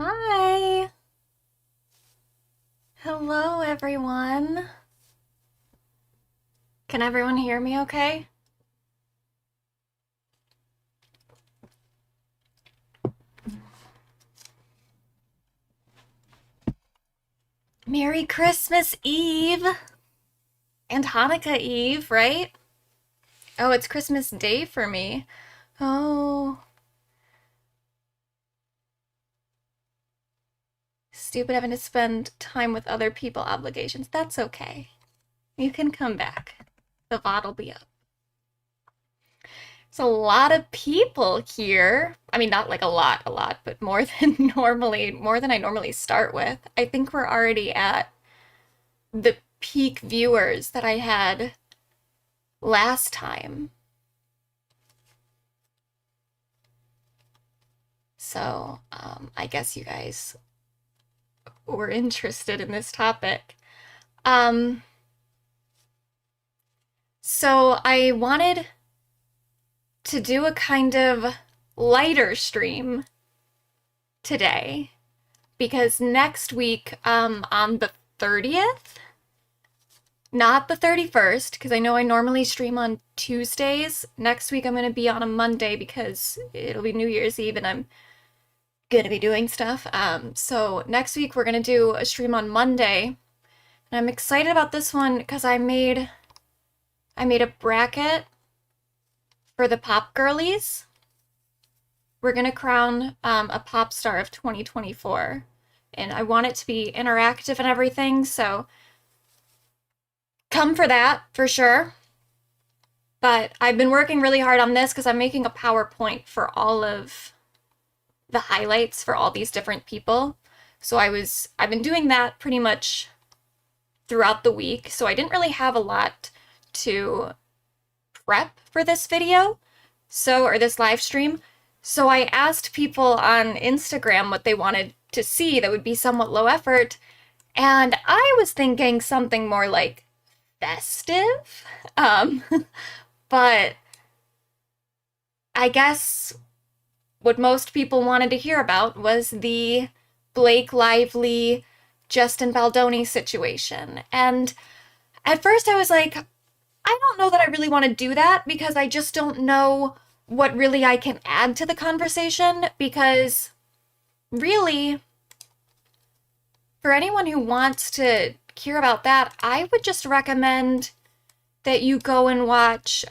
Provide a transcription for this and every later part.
Hi. Hello, everyone. Can everyone hear me okay? Merry Christmas Eve and Hanukkah Eve, right? Oh, it's Christmas Day for me. Oh, stupid having to spend time with other people obligations. That's okay. You can come back. The VOD will be up. It's a lot of people here. I mean, not like a lot, but more than more than I normally start with. I think we're already at the peak viewers that I had last time. So, I guess you guys were interested in this topic. Um, so I wanted to do a kind of lighter stream today because next week, on the 30th, not the 31st, because I know I normally stream on Tuesdays. Next week I'm going to be on a Monday because it'll be New Year's Eve and I'm going to be doing stuff. So next week we're going to do a stream on Monday. And I'm excited about this one because I made a bracket for the pop girlies. We're going to crown a pop star of 2024. And I want it to be interactive and everything, so come for that, for sure. But I've been working really hard on this because I'm making a PowerPoint for all of the highlights for all these different people. So I've been doing that pretty much throughout the week, so I didn't really have a lot to prep for this video, or this live stream. So I asked people on Instagram what they wanted to see that would be somewhat low effort, and I was thinking something more like festive. But I guess what most people wanted to hear about was the Blake Lively, Justin Baldoni situation. And at first I was like, I don't know that I really want to do that because I just don't know what really I can add to the conversation, because really, for anyone who wants to hear about that, I would just recommend that you go and watch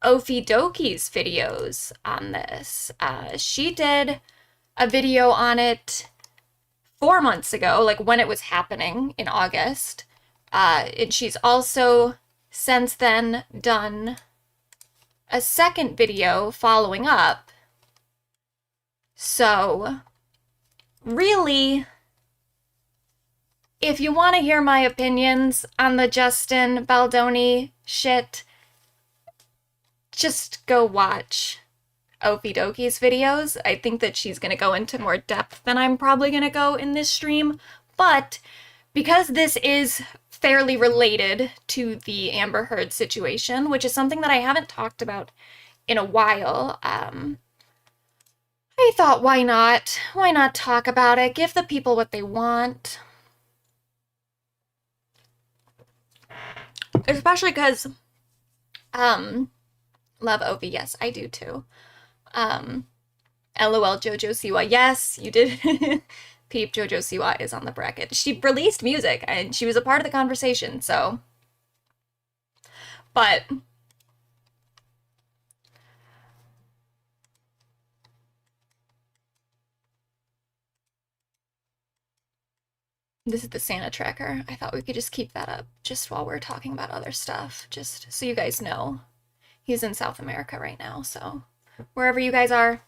Ophie Dokie's videos on this. She did a video on it 4 months ago, like when it was happening in August. And she's also since then done a second video following up. So, really, if you want to hear my opinions on the Justin Baldoni shit, just go watch Ophie Dokie's videos. I think that she's going to go into more depth than I'm probably going to go in this stream, but because this is fairly related to the Amber Heard situation, which is something that I haven't talked about in a while, I thought, why not? Why not talk about it? Give the people what they want. Especially because, love Ophie, yes, I do too. LOL Jojo Siwa, yes, you did. Peep, Jojo Siwa is on the bracket. She released music and she was a part of the conversation, so. But this is the Santa tracker. I thought we could just keep that up just while we're talking about other stuff, just so you guys know. He's in South America right now, so wherever you guys are,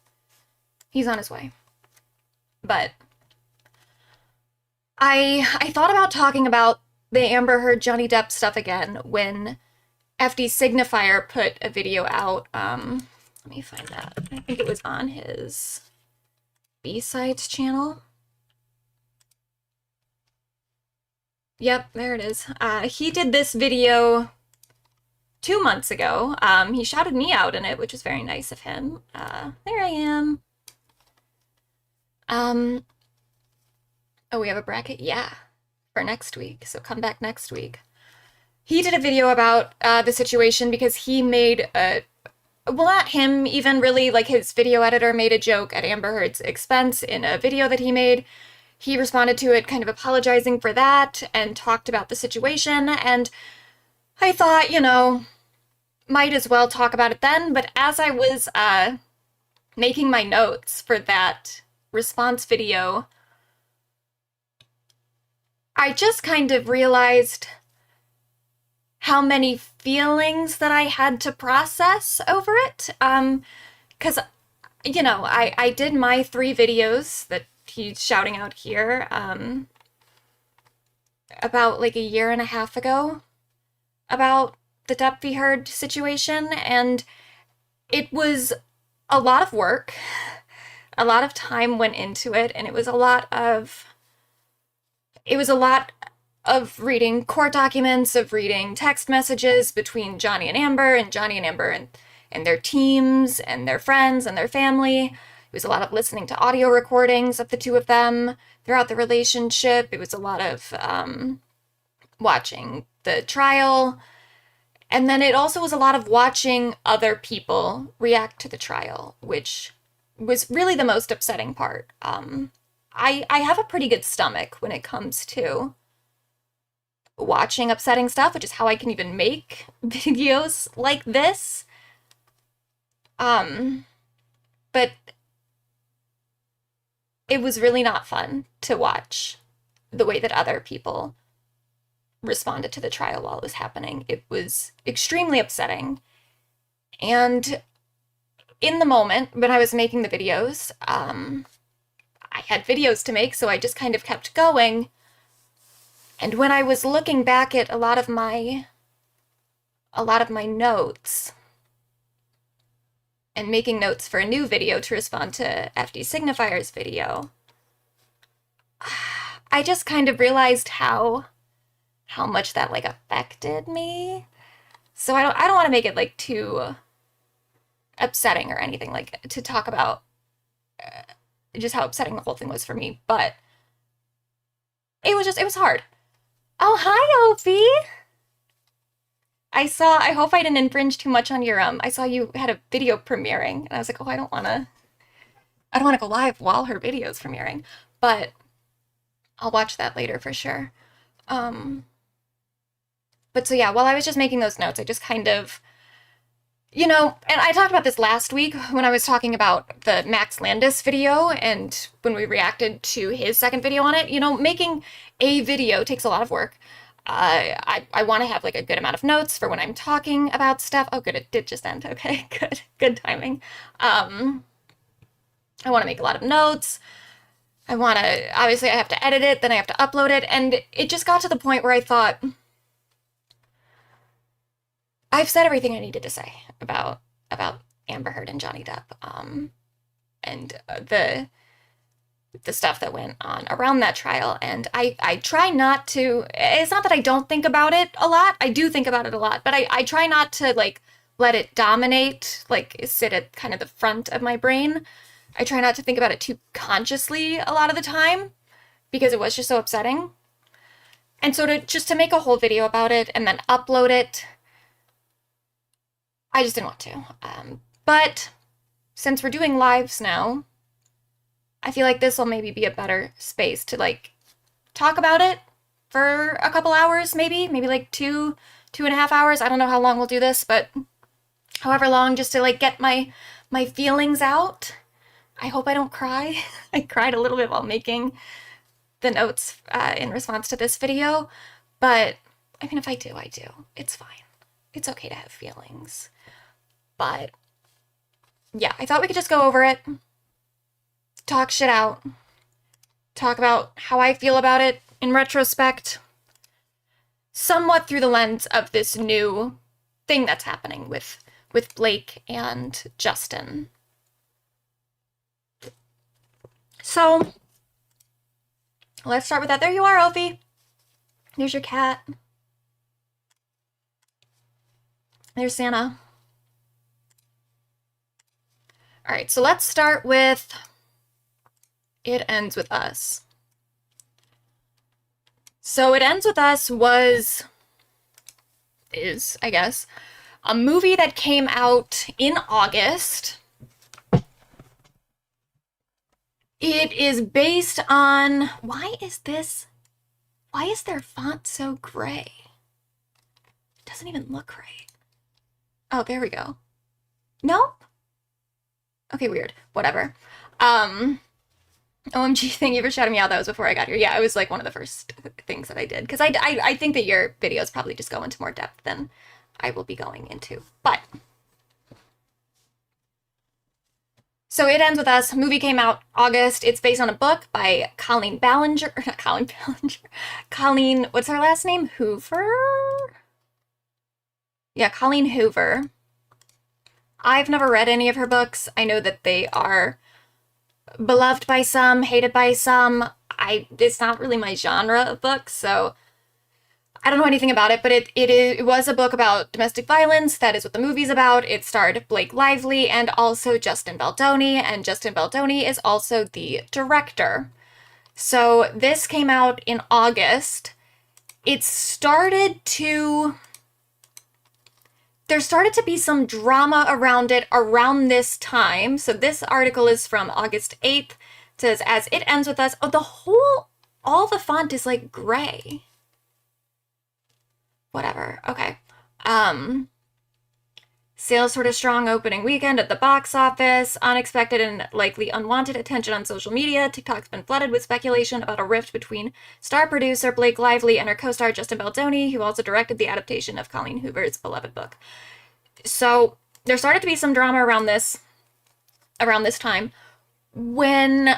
he's on his way. But I thought about talking about the Amber Heard Johnny Depp stuff again when FD Signifier put a video out. Let me find that. I think it was on his B-Sides channel. Yep, there it is. He did this video 2 months ago. He shouted me out in it, which was very nice of him. There I am. Um, oh, we have a bracket? Yeah, for next week. So come back next week. He did a video about the situation because he made a, well, not him, even really, like his video editor made a joke at Amber Heard's expense in a video that he made. He responded to it kind of apologizing for that and talked about the situation. And I thought, you know, might as well talk about it then. But as I was making my notes for that response video, I just kind of realized how many feelings that I had to process over it. Because, you know, I did my 3 videos that he's shouting out here about like a year and a half ago about the Depp v. Heard situation, and it was a lot of work. A lot of time went into it, and it was a lot of reading court documents, of reading text messages between Johnny and Amber, and Johnny and Amber and their teams and their friends and their family. It was a lot of listening to audio recordings of the 2 of them throughout the relationship. It was a lot of watching the trial. And then it also was a lot of watching other people react to the trial, which was really the most upsetting part. I have a pretty good stomach when it comes to watching upsetting stuff, which is how I can even make videos like this. But it was really not fun to watch the way that other people responded to the trial while it was happening. It was extremely upsetting. And in the moment when I was making the videos, I had videos to make, so I just kind of kept going. And when I was looking back at a lot of my notes and making notes for a new video to respond to FD Signifier's video, I just kind of realized how much that like affected me. So I don't want to make it like too upsetting or anything, like to talk about just how upsetting the whole thing was for me, but it was hard. Oh, hi, Ophie. I hope I didn't infringe too much on your, I saw you had a video premiering, and I was like, oh, I don't want to go live while her video's premiering, but I'll watch that later for sure. But so yeah, while I was just making those notes, I just kind of, you know, and I talked about this last week when I was talking about the Max Landis video and when we reacted to his second video on it. You know, making a video takes a lot of work. I want to have like a good amount of notes for when I'm talking about stuff. Oh, good, it did just end. Okay, good timing. I want to make a lot of notes. Obviously I have to edit it, then I have to upload it, and it just got to the point where I thought, I've said everything I needed to say about Amber Heard and Johnny Depp, and the stuff that went on around that trial. And I try not to. It's not that I don't think about it a lot. I do think about it a lot, but I try not to like let it dominate, like sit at kind of the front of my brain. I try not to think about it too consciously a lot of the time because it was just so upsetting. And so to make a whole video about it and then upload it, I just didn't want to. But since we're doing lives now, I feel like this will maybe be a better space to like talk about it for a couple hours, maybe like 2.5 hours. I don't know how long we'll do this, but however long, just to like get my feelings out. I hope I don't cry. I cried a little bit while making the notes in response to this video, but I mean, if I do, I do. It's fine. It's okay to have feelings. But yeah, I thought we could just go over it, talk shit out, talk about how I feel about it in retrospect, somewhat through the lens of this new thing that's happening with Blake and Justin. So let's start with that. There you are, Ophie. There's your cat. There's Santa. All right, so let's start with It Ends With Us. So It Ends With Us is, I guess, a movie that came out in August. It is based on, why is their font so gray? It doesn't even look right. Oh, there we go. Nope. Okay, weird. Whatever. OMG, thank you for shouting me out. That was before I got here. Yeah, it was like one of the first things that I did. Because I think that your videos probably just go into more depth than I will be going into. But so It Ends With Us. Movie came out August. It's based on a book by Colleen Ballinger. Not Colleen Ballinger. Colleen, what's her last name? Hoover? Yeah, Colleen Hoover. I've never read any of her books. I know that they are beloved by some, hated by some. It's not really my genre of books, so I don't know anything about it, but it was a book about domestic violence. That is what the movie's about. It starred Blake Lively and also Justin Baldoni, and Justin Baldoni is also the director. So this came out in August. There started to be some drama around it around this time. So this article is from August 8th. It says, as it ends with us, all the font is like gray. Whatever. Okay. Sales sort of strong opening weekend at the box office. Unexpected and likely unwanted attention on social media. TikTok's been flooded with speculation about a rift between star producer Blake Lively and her co-star Justin Baldoni, who also directed the adaptation of Colleen Hoover's beloved book. So there started to be some drama around this time. When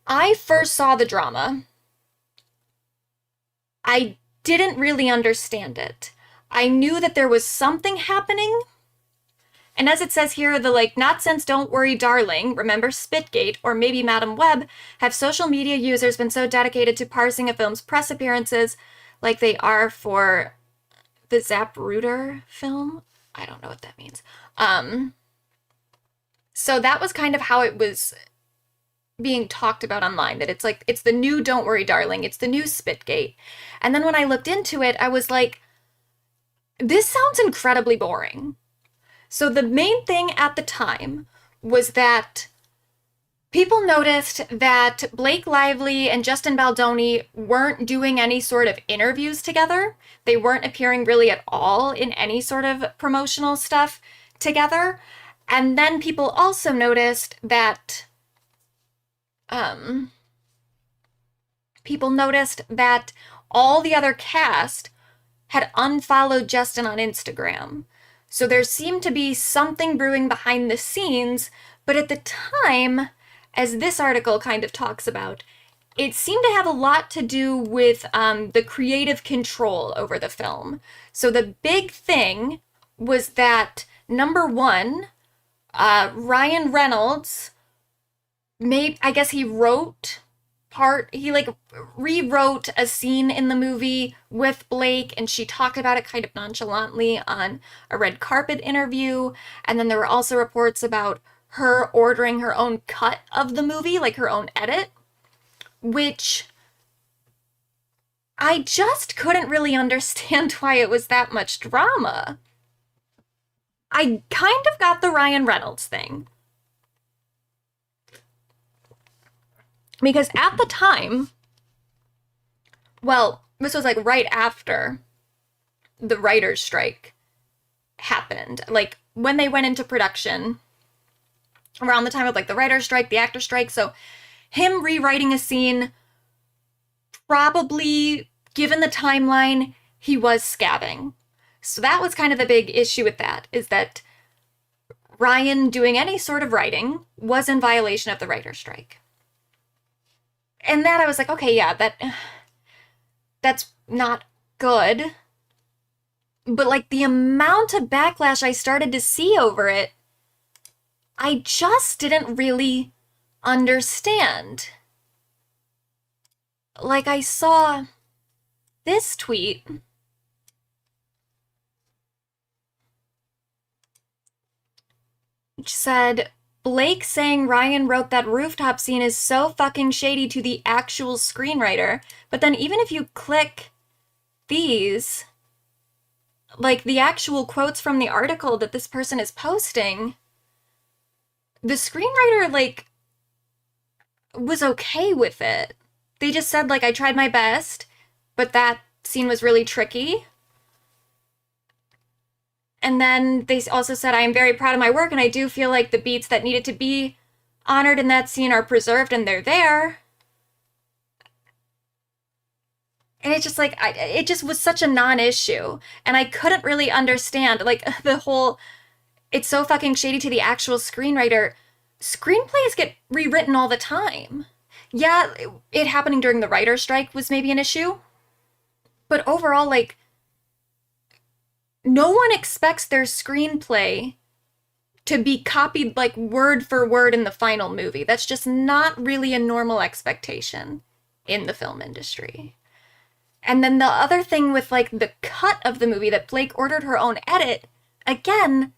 I first saw the drama, I didn't really understand it. I knew that there was something happening. And as it says here, the not since Don't Worry Darling, remember Spitgate, or maybe Madam Web, have social media users been so dedicated to parsing a film's press appearances like they are for the Zapruder film. I don't know what that means. So that was kind of how it was being talked about online, that it's the new Don't Worry Darling, it's the new Spitgate. And then when I looked into it, I was like, this sounds incredibly boring. So the main thing at the time was that people noticed that Blake Lively and Justin Baldoni weren't doing any sort of interviews together. They weren't appearing really at all in any sort of promotional stuff together. And then people also noticed that all the other cast had unfollowed Justin on Instagram. So there seemed to be something brewing behind the scenes, but at the time, as this article kind of talks about, it seemed to have a lot to do with the creative control over the film. So the big thing was that, number one, Ryan Reynolds I guess he rewrote a scene in the movie with Blake, and she talked about it kind of nonchalantly on a red carpet interview. And then there were also reports about her ordering her own cut of the movie, like her own edit, which I just couldn't really understand why it was that much drama. I kind of got the Ryan Reynolds thing. Because at the time, well, this was right after the writer's strike happened. When they went into production, around the time of the writer's strike, the actor's strike. So him rewriting a scene, probably, given the timeline, he was scabbing. So that was kind of the big issue with that, is that Ryan doing any sort of writing was in violation of the writer's strike. And that I was like, okay, yeah, that's not good. But the amount of backlash I started to see over it, I just didn't really understand. I saw this tweet. Which said, Blake saying Ryan wrote that rooftop scene is so fucking shady to the actual screenwriter. But then even if you click these, like the actual quotes from the article that this person is posting, the screenwriter, like, was okay with it. They just said, like, I tried my best, but that scene was really tricky. And then they also said, I am very proud of my work, and I do feel like the beats that needed to be honored in that scene are preserved and they're there. And it's just like, it just was such a non-issue. And I couldn't really understand, like, the whole, it's so fucking shady to the actual screenwriter. Screenplays get rewritten all the time. Yeah, it happening during the writer's strike was maybe an issue. But overall, like, no one expects their screenplay to be copied like word for word in the final movie. That's just not really a normal expectation in the film industry. And then the other thing with like the cut of the movie that Blake ordered her own edit, again,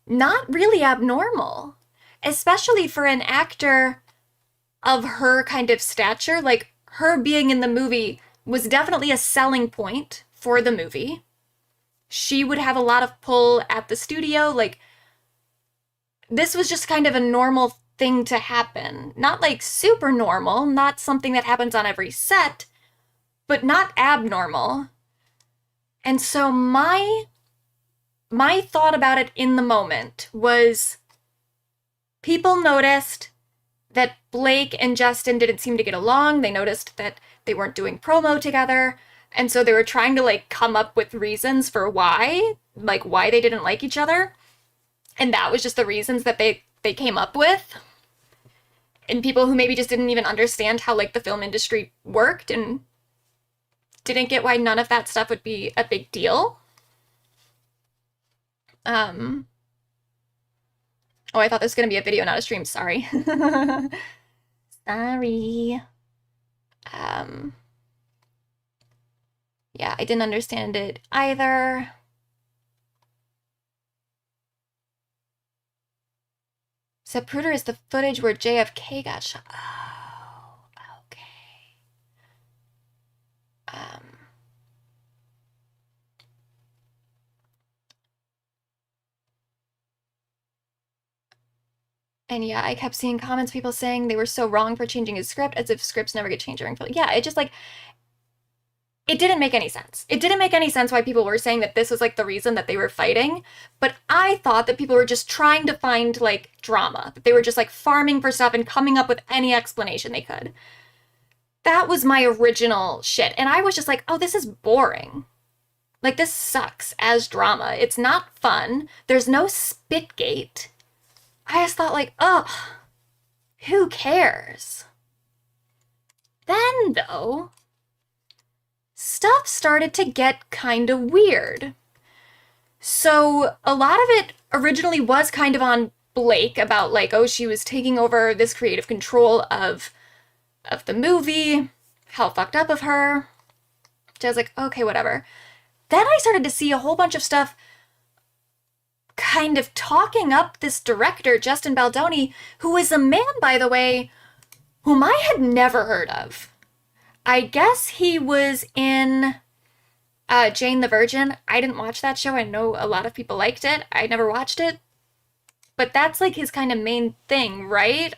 not really abnormal, especially for an actor of her kind of stature. Like her being in the movie was definitely a selling point for the movie. She would have a lot of pull at the studio. Like, this was just kind of a normal thing to happen. Not like super normal, not something that happens on every set, but not abnormal. And so my thought about it in the moment was people noticed that Blake and Justin didn't seem to get along. They noticed that they weren't doing promo together. And so they were trying to, like, come up with reasons for why they didn't like each other. And that was just the reasons that they came up with. And people who maybe just didn't even understand how, like, the film industry worked and didn't get why none of that stuff would be a big deal. Oh, I thought this was going to be a video, not a stream. Sorry. Sorry. Yeah, I didn't understand it either. Zapruder is the footage where JFK got shot. Oh, okay. And yeah, I kept seeing comments, people saying they were so wrong for changing his script, as if scripts never get changed during film. Yeah, it just like, it didn't make any sense. It didn't make any sense why people were saying that this was like the reason that they were fighting. But I thought that people were just trying to find like drama, that they were just like farming for stuff and coming up with any explanation they could. That was my original shit. And I was just like, oh, this is boring. Like, this sucks as drama. It's not fun. There's no Spitgate. I just thought like, ugh, who cares? Then, though, stuff started to get kind of weird. So a lot of it originally was kind of on Blake about like, oh, she was taking over this creative control of the movie, how fucked up of her. So I was like, okay, whatever. Then I started to see a whole bunch of stuff kind of talking up this director, Justin Baldoni, who is a man, by the way, whom I had never heard of. I guess he was in Jane the Virgin. I didn't watch that show. I know a lot of people liked it. I never watched it. But that's like his kind of main thing, right?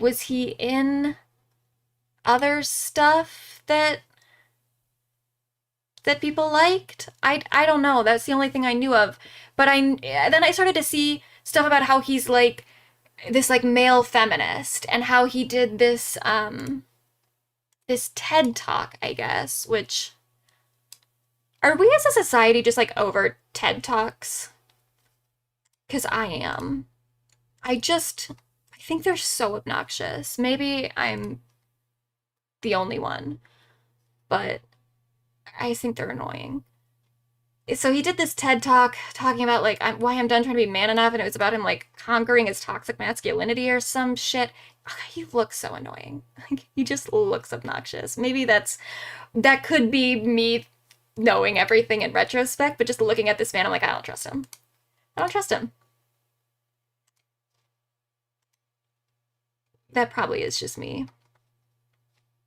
Was he in other stuff that people liked? I don't know. That's the only thing I knew of. But then I started to see stuff about how he's like this like male feminist and how he did this this TED Talk, I guess, which are we as a society just like over TED Talks? Because I am. I think they're so obnoxious. Maybe I'm the only one, but I think they're annoying. So he did this TED Talk talking about like why I'm done trying to be man enough, and it was about him like conquering his toxic masculinity or some shit. He looks so annoying. Like, he just looks obnoxious. Maybe that could be me knowing everything in retrospect, but just looking at this man, I'm like, I don't trust him. I don't trust him. That probably is just me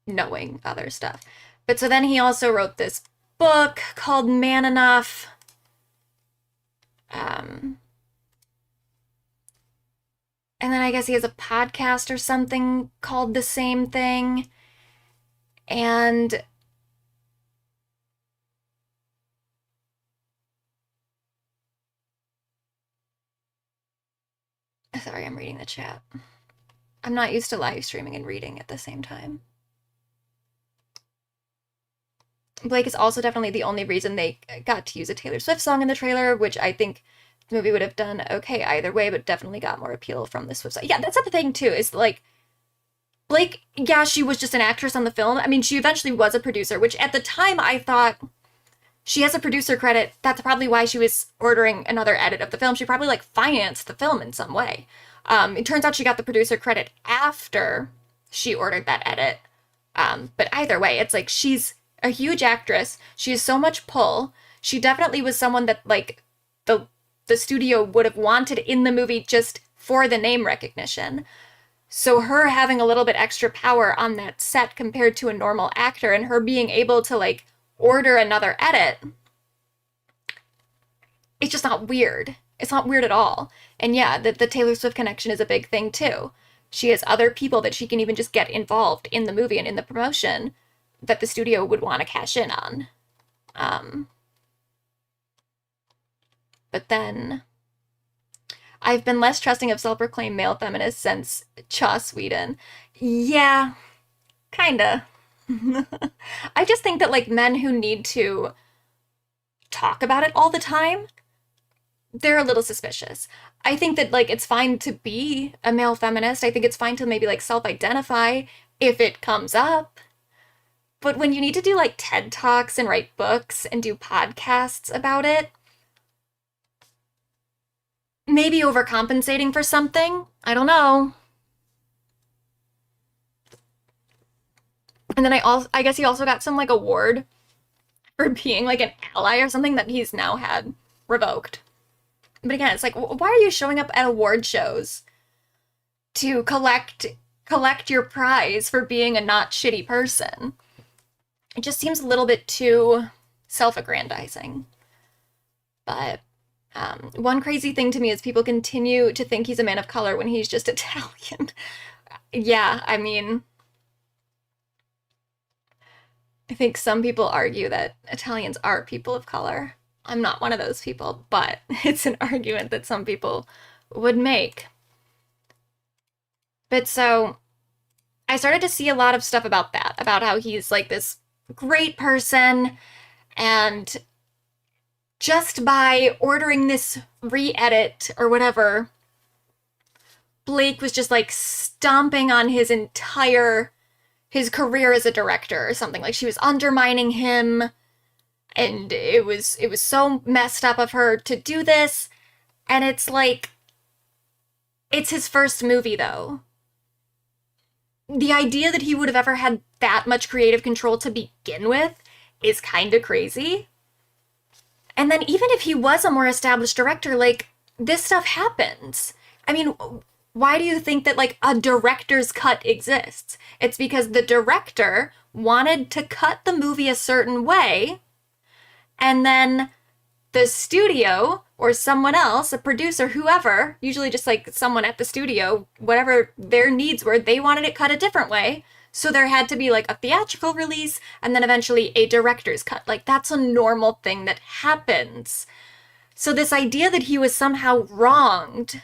knowing other stuff. But so then he also wrote this book called Man Enough. And then I guess he has a podcast or something called the same thing. And sorry, I'm reading the chat. I'm not used to live streaming and reading at the same time. Blake is also definitely the only reason they got to use a Taylor Swift song in the trailer, which I think the movie would have done okay either way, but definitely got more appeal from the Swift side. Yeah, that's the thing too, is like, Blake, yeah, she was just an actress on the film. I mean, she eventually was a producer, which at the time I thought she has a producer credit. That's probably why she was ordering another edit of the film. She probably like financed the film in some way. It turns out she got the producer credit after she ordered that edit. But either way, it's like she's a huge actress. She has so much pull. She definitely was someone that like the studio would have wanted in the movie just for the name recognition. So her having a little bit extra power on that set compared to a normal actor, and her being able to like order another edit, it's just not weird. It's not weird at all. And yeah, the Taylor Swift connection is a big thing too. She has other people that she can even just get involved in the movie and in the promotion that the studio would want to cash in on. But then I've been less trusting of self-proclaimed male feminists since Joss Whedon. Yeah, kinda. I just think that like men who need to talk about it all the time, they're a little suspicious. I think that like it's fine to be a male feminist. I think it's fine to maybe like self-identify if it comes up. But when you need to do like TED Talks and write books and do podcasts about it, maybe overcompensating for something, I don't know. And then I guess he also got some like award for being like an ally or something that he's now had revoked. But again, it's like, why are you showing up at award shows to collect your prize for being a not shitty person? It just seems a little bit too self-aggrandizing. But one crazy thing to me is people continue to think he's a man of color when he's just Italian. Yeah, I mean, I think some people argue that Italians are people of color. I'm not one of those people, but it's an argument that some people would make. But so I started to see a lot of stuff about that, about how he's like this great person, and just by ordering this re-edit or whatever, Blake was just like stomping on his career as a director or something. Like she was undermining him, and it was so messed up of her to do this. And it's like, it's his first movie though. The idea that he would have ever had that much creative control to begin with is kind of crazy. And then even if he was a more established director, like, this stuff happens. I mean, why do you think that like a director's cut exists? It's because the director wanted to cut the movie a certain way, and then the studio or someone else, a producer, whoever, usually just like someone at the studio, whatever their needs were, they wanted it cut a different way. So there had to be like a theatrical release and then eventually a director's cut. Like that's a normal thing that happens. So this idea that he was somehow wronged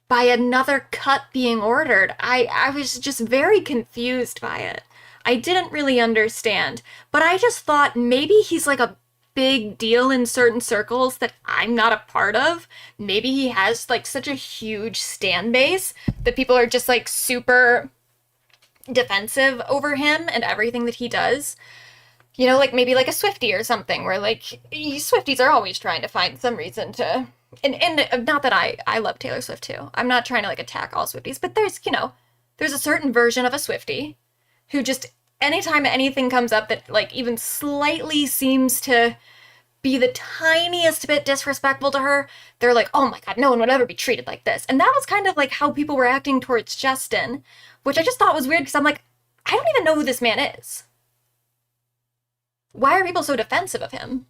by another cut being ordered, I was just very confused by it. I didn't really understand, but I just thought maybe he's like a big deal in certain circles that I'm not a part of. Maybe he has like such a huge stan base that people are just like super defensive over him and everything that he does. You know, like maybe like a Swiftie or something, where like Swifties are always trying to find some reason to, and not that I love Taylor Swift too. I'm not trying to like attack all Swifties, but there's, you know, there's a certain version of a Swiftie who just anytime anything comes up that like even slightly seems to be the tiniest bit disrespectful to her, they're like, oh my God, no one would ever be treated like this. And that was kind of like how people were acting towards Justin, which I just thought was weird because I'm like, I don't even know who this man is. Why are people so defensive of him?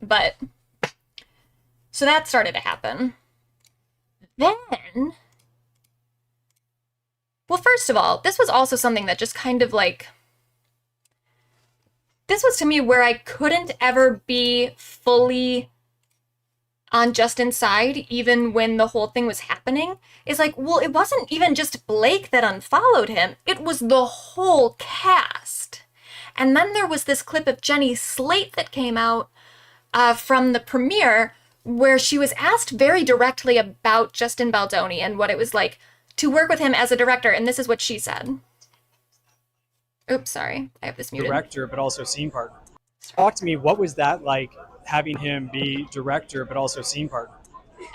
But, so that started to happen. Then, well, first of all, this was also something that just kind of like, this was to me where I couldn't ever be fully on Justin's side, even when the whole thing was happening. Is like, well, it wasn't even just Blake that unfollowed him, it was the whole cast. And then there was this clip of Jenny Slate that came out from the premiere where she was asked very directly about Justin Baldoni and what it was like to work with him as a director, and this is what she said. Oops, sorry. I have this muted. Director, but also scene partner. Talk to me, what was that like, having him be director, but also scene partner?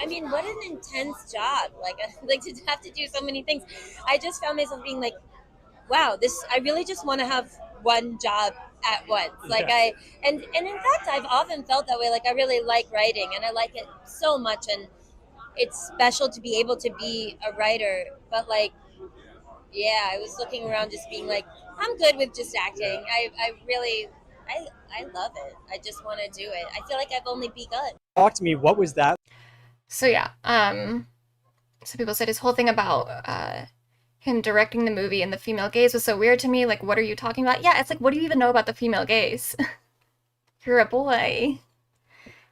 I mean, what an intense job. Like to have to do so many things. I just found myself being like, wow, I really just want to have one job at once. Like Yeah. and in fact, I've often felt that way. Like I really like writing and I like it so much. And it's special to be able to be a writer. But like, yeah, I was looking around just being like, I'm good with just acting. I really, I love it. I just want to do it. I feel like I've only begun. Talk to me, what was that? So yeah, so people said his whole thing about him directing the movie and the female gaze was so weird to me. Like, what are you talking about? Yeah, it's like, what do you even know about the female gaze? You're a boy.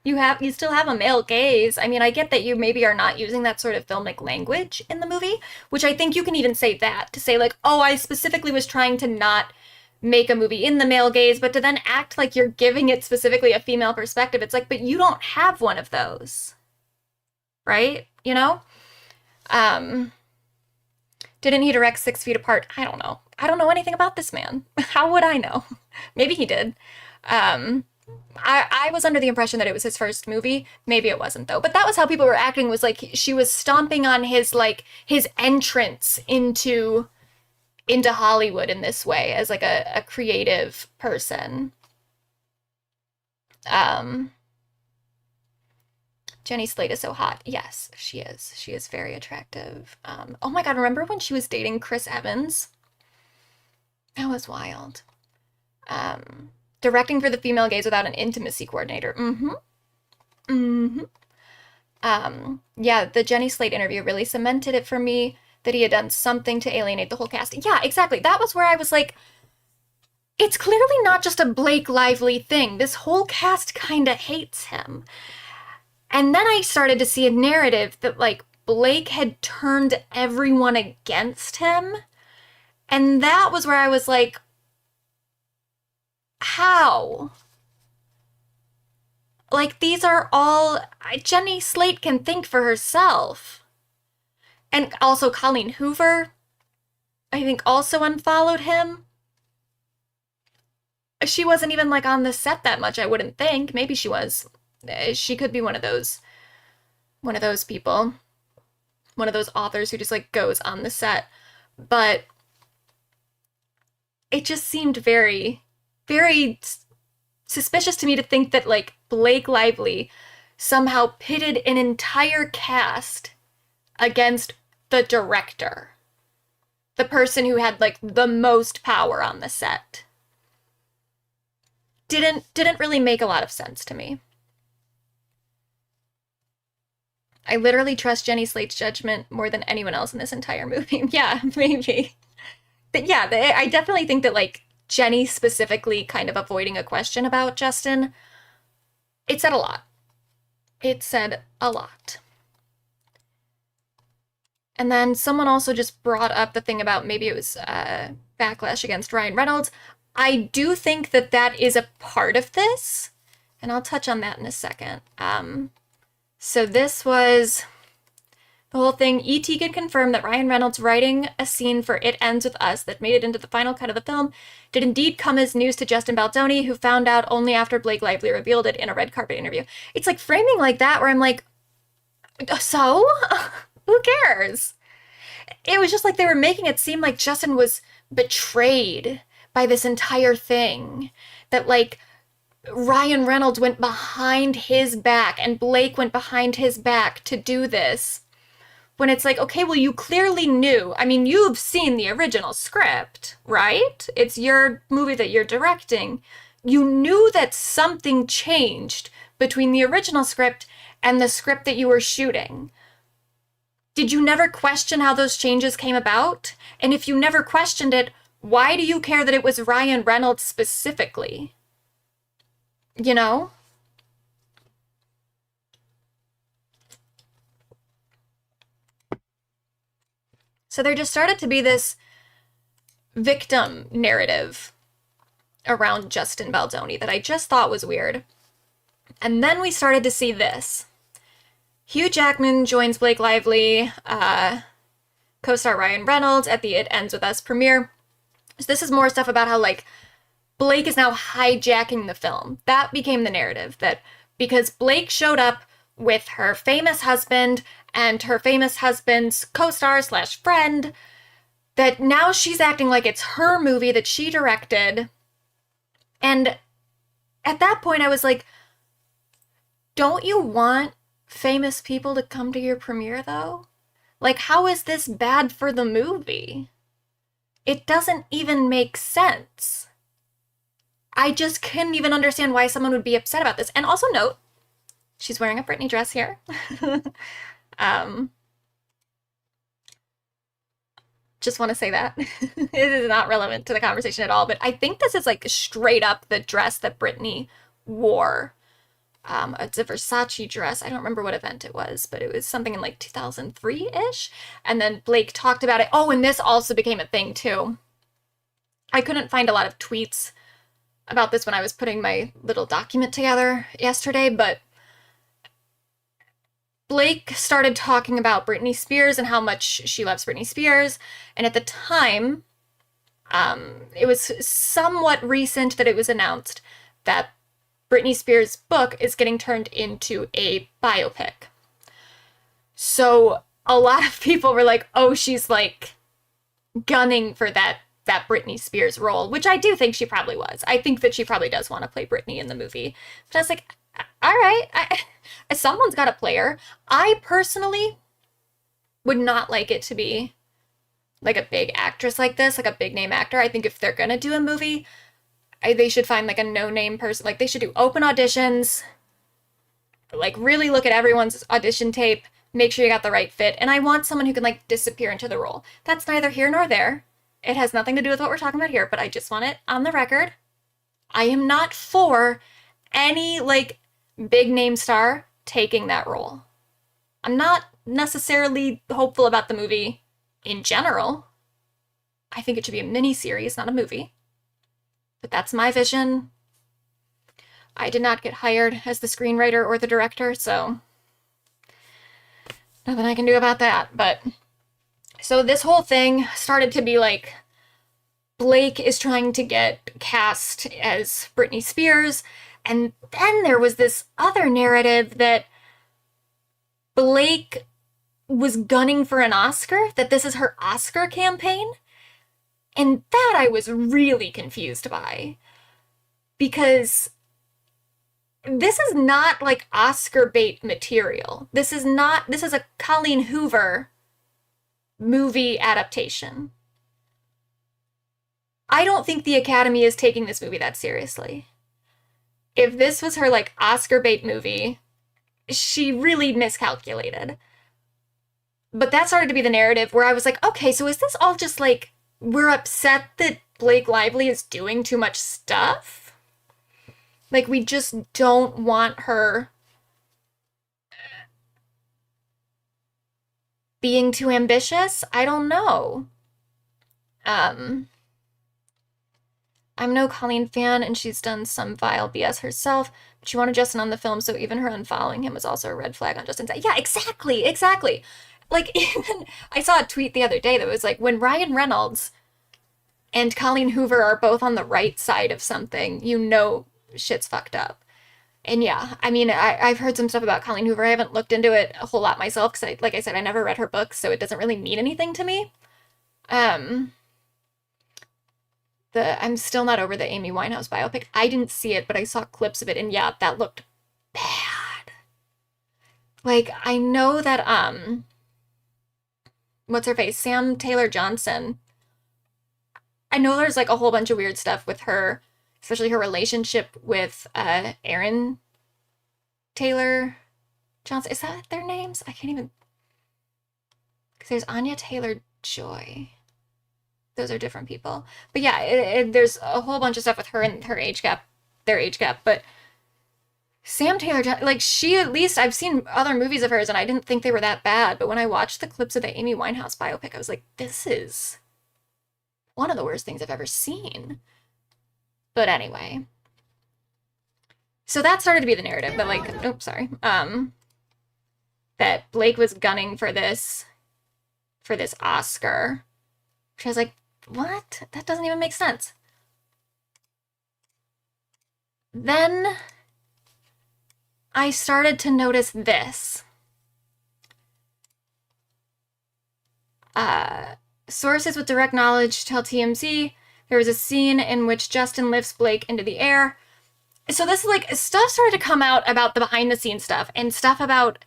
You still have a male gaze. I mean, I get that you maybe are not using that sort of filmic language in the movie, which I think you can even say that, to say like, oh, I specifically was trying to not make a movie in the male gaze, but to then act like you're giving it specifically a female perspective. It's like, but you don't have one of those, right? You know? Didn't he direct 6 Feet Apart? I don't know. I don't know anything about this man. How would I know? Maybe he did. I was under the impression that it was his first movie. Maybe it wasn't, though. But that was how people were acting, was like she was stomping on his entrance into Hollywood in this way as like a creative person. Jenny Slate is so hot. Yes, she is. She is very attractive. Oh my God, remember when she was dating Chris Evans? That was wild. Directing for the female gaze without an intimacy coordinator. Yeah, the Jenny Slate interview really cemented it for me that he had done something to alienate the whole cast. Yeah, exactly. That was where I was like, it's clearly not just a Blake Lively thing. This whole cast kind of hates him. And then I started to see a narrative that, like, Blake had turned everyone against him. And that was where I was like, how? Like, these are all... Jenny Slate can think for herself. And also Colleen Hoover, I think, also unfollowed him. She wasn't even, like, on the set that much, I wouldn't think. Maybe she was. She could be one of those people. One of those authors who just, like, goes on the set. But it just seemed very, very suspicious to me to think that, like, Blake Lively somehow pitted an entire cast against the director. The person who had, like, the most power on the set. Didn't really make a lot of sense to me. I literally trust Jenny Slate's judgment more than anyone else in this entire movie. Yeah, maybe. But yeah, I definitely think that, like, Jenny specifically kind of avoiding a question about Justin, it said a lot. It said a lot. And then someone also just brought up the thing about maybe it was backlash against Ryan Reynolds. I do think that that is a part of this, and I'll touch on that in a second. So this was the whole thing. E.T. can confirm that Ryan Reynolds writing a scene for It Ends With Us that made it into the final cut of the film did indeed come as news to Justin Baldoni, who found out only after Blake Lively revealed it in a red carpet interview. It's like framing like that where I'm like, so? Who cares? It was just like they were making it seem like Justin was betrayed by this entire thing. That, like, Ryan Reynolds went behind his back and Blake went behind his back to do this. When it's like, okay, well, you clearly knew. I mean, you've seen the original script, right? It's your movie that you're directing. You knew that something changed between the original script and the script that you were shooting. Did you never question how those changes came about? And if you never questioned it, why do you care that it was Ryan Reynolds specifically? You know? So there just started to be this victim narrative around Justin Baldoni that I just thought was weird. And then we started to see this. Hugh Jackman joins Blake Lively, co-star Ryan Reynolds at the It Ends With Us premiere. So this is more stuff about how, like, Blake is now hijacking the film. That became the narrative, that because Blake showed up with her famous husband and her famous husband's co-star slash friend, that now she's acting like it's her movie that she directed. And at that point I was like, don't you want famous people to come to your premiere though? Like, how is this bad for the movie? It doesn't even make sense. I just couldn't even understand why someone would be upset about this. And also note, she's wearing a Britney dress here. Just want to say that. It is not relevant to the conversation at all, but I think this is like straight up the dress that Britney wore. It's a Versace dress. I don't remember what event it was, but it was something in like 2003-ish. And then Blake talked about it. Oh, and this also became a thing too. I couldn't find a lot of tweets about this when I was putting my little document together yesterday, but Blake started talking about Britney Spears and how much she loves Britney Spears. And at the time, it was somewhat recent that it was announced that Britney Spears' book is getting turned into a biopic. So a lot of people were like, oh, she's like gunning for that Britney Spears role, which I do think she probably was. I think that she probably does want to play Britney in the movie. But I was like, all right, someone's got to play her. I personally would not like it to be like a big actress like this, like a big name actor. I think if they're going to do a movie, they should find like a no-name person. Like, they should do open auditions, like really look at everyone's audition tape, make sure you got the right fit. And I want someone who can like disappear into the role. That's neither here nor there. It has nothing to do with what we're talking about here, but I just want it on the record. I am not for any like big name star taking that role. I'm not necessarily hopeful about the movie in general. I think it should be a mini-series, not a movie. But that's my vision. I did not get hired as the screenwriter or the director, so nothing I can do about that. But so this whole thing started to be like, Blake is trying to get cast as Britney Spears, and then there was this other narrative that Blake was gunning for an Oscar, that this is her Oscar campaign. And that I was really confused by, because this is not like Oscar bait material. This is a Colleen Hoover movie adaptation. I don't think the Academy is taking this movie that seriously. If this was her like Oscar bait movie, she really miscalculated. But that started to be the narrative where I was like, okay, so is this all just like, we're upset that Blake Lively is doing too much stuff? Like, we just don't want her being too ambitious? I don't know. I'm no Colleen fan, and she's done some vile BS herself, but she wanted Justin on the film, so even her unfollowing him was also a red flag on Justin's side. Yeah, exactly. Like, even I saw a tweet the other day that was like, when Ryan Reynolds and Colleen Hoover are both on the right side of something, you know shit's fucked up. And yeah, I mean, I've heard some stuff about Colleen Hoover. I haven't looked into it a whole lot myself, because like I said, I never read her books, so it doesn't really mean anything to me. I'm still not over the Amy Winehouse biopic. I didn't see it, but I saw clips of it, and yeah, that looked bad. Like, I know that, what's her face? Sam Taylor Johnson. I know there's like a whole bunch of weird stuff with her, especially her relationship with Aaron Taylor Johnson. Is that their names? I can't even. Because there's Anya Taylor-Joy. Those are different people. But yeah, there's a whole bunch of stuff with her and her age gap, their age gap. But Sam Taylor, like, she, at least, I've seen other movies of hers and I didn't think they were that bad. But when I watched the clips of the Amy Winehouse biopic, I was like, this is one of the worst things I've ever seen. But anyway. So that started to be the narrative that, like, oops, sorry. That Blake was gunning for this Oscar. Which I was like, what? That doesn't even make sense. Then I started to notice this. Sources with direct knowledge tell TMZ there was a scene in which Justin lifts Blake into the air. So this is like, stuff started to come out about the behind the scenes stuff and stuff about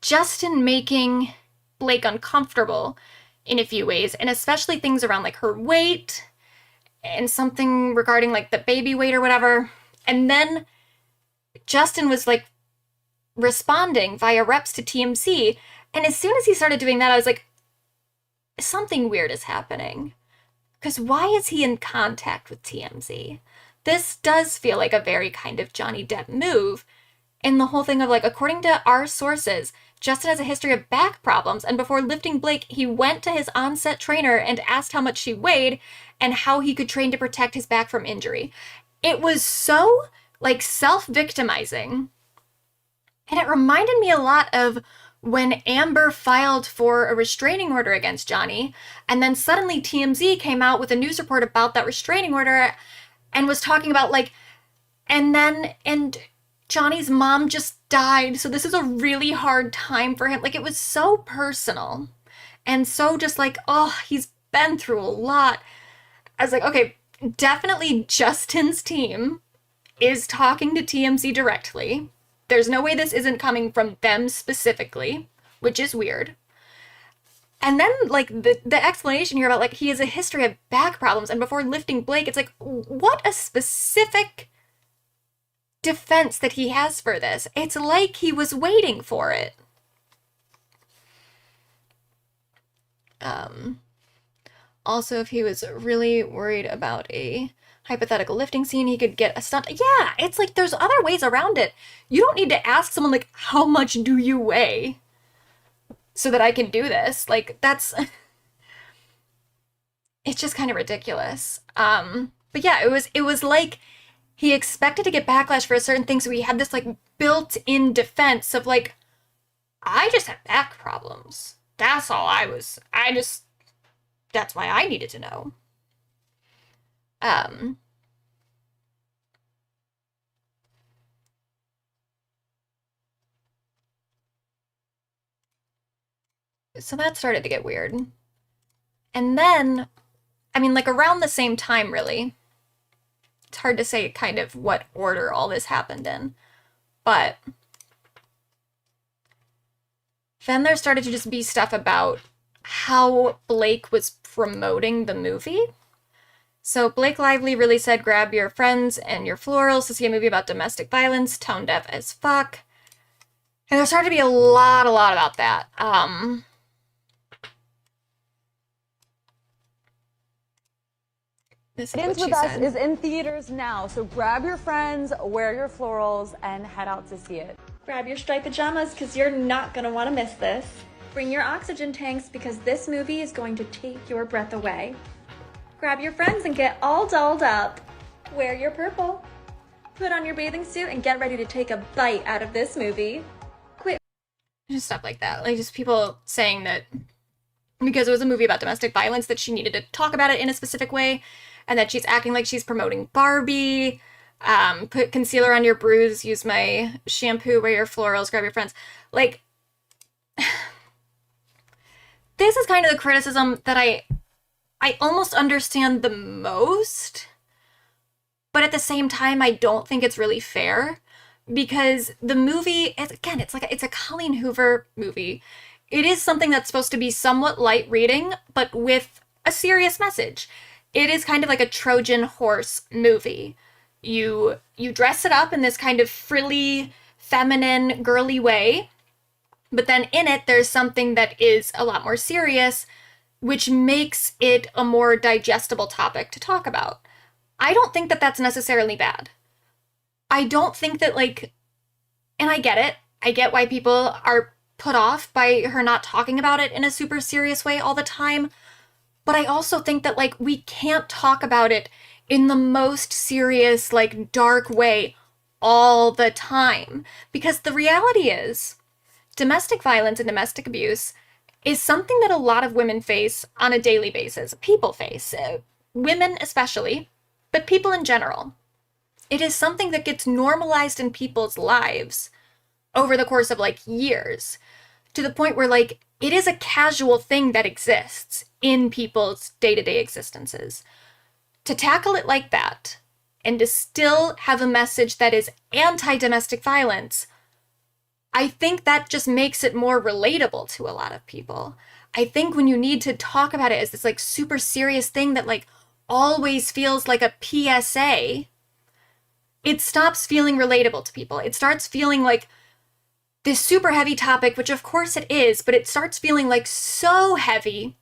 Justin making Blake uncomfortable in a few ways, and especially things around like her weight and something regarding like the baby weight or whatever. And then Justin was like responding via reps to TMZ, and as soon as he started doing that, I was like, something weird is happening. Because why is he in contact with TMZ? This does feel like a very kind of Johnny Depp move. And the whole thing of like, according to our sources, Justin has a history of back problems, and before lifting Blake, he went to his on-set trainer and asked how much she weighed and how he could train to protect his back from injury. It was so, like, self-victimizing. And it reminded me a lot of when Amber filed for a restraining order against Johnny, and then suddenly TMZ came out with a news report about that restraining order and was talking about, like, and Johnny's mom just died, so this is a really hard time for him. Like, it was so personal and so just like, oh, he's been through a lot. I was like, okay, definitely Justin's team is talking to TMZ directly. There's no way this isn't coming from them specifically, which is weird. And then, like, the explanation here about, like, he has a history of back problems, and before lifting Blake, it's like, what a specific defense that he has for this. It's like he was waiting for it. Also, if he was really worried about a hypothetical lifting scene, he could get a stunt. Yeah, it's like there's other ways around it. You don't need to ask someone, like, how much do you weigh so that I can do this? Like, that's... it's just kind of ridiculous. But yeah, it was like he expected to get backlash for a certain thing, so he had this, like, built-in defense of, like, I just have back problems. That's all that's why I needed to know. So that started to get weird. And then, I mean, like, around the same time, really. It's hard to say kind of what order all this happened in. But then there started to just be stuff about how Blake was promoting the movie. So Blake Lively really said, grab your friends and your florals to see a movie about domestic violence, tone deaf as fuck. And there started to be a lot about that. This is what she With Us said. is in theaters now, so grab your friends, wear your florals, and head out to see it. Grab your striped pajamas because you're not going to want to miss this. Bring your oxygen tanks because this movie is going to take your breath away. Grab your friends and get all dolled up. Wear your purple. Put on your bathing suit and get ready to take a bite out of this movie. Quit. Just stuff like that. Like, just people saying that because it was a movie about domestic violence that she needed to talk about it in a specific way, and that she's acting like she's promoting Barbie. Put concealer on your bruise, use my shampoo, wear your florals, grab your friends. Like, this is kind of the criticism that I I almost understand the most, but at the same time, I don't think it's really fair because the movie, again, it's a Colleen Hoover movie. It is something that's supposed to be somewhat light reading, but with a serious message. It is kind of like a Trojan horse movie. You dress it up in this kind of frilly, feminine, girly way, but then in it, there's something that is a lot more serious, which makes it a more digestible topic to talk about. I don't think that that's necessarily bad. I don't think that, like, and I get it. I get why people are put off by her not talking about it in a super serious way all the time. But I also think that, like, we can't talk about it in the most serious, like, dark way all the time. Because the reality is, domestic violence and domestic abuse is something that a lot of women face on a daily basis. People face, women especially, but people in general. It is something that gets normalized in people's lives over the course of, like, years, to the point where, like, it is a casual thing that exists in people's day-to-day existences. To tackle it like that, and to still have a message that is anti-domestic violence, I think that just makes it more relatable to a lot of people. I think when you need to talk about it as this, like, super serious thing that, like, always feels like a PSA, it stops feeling relatable to people. It starts feeling like this super heavy topic, which of course it is, but it starts feeling like so heavy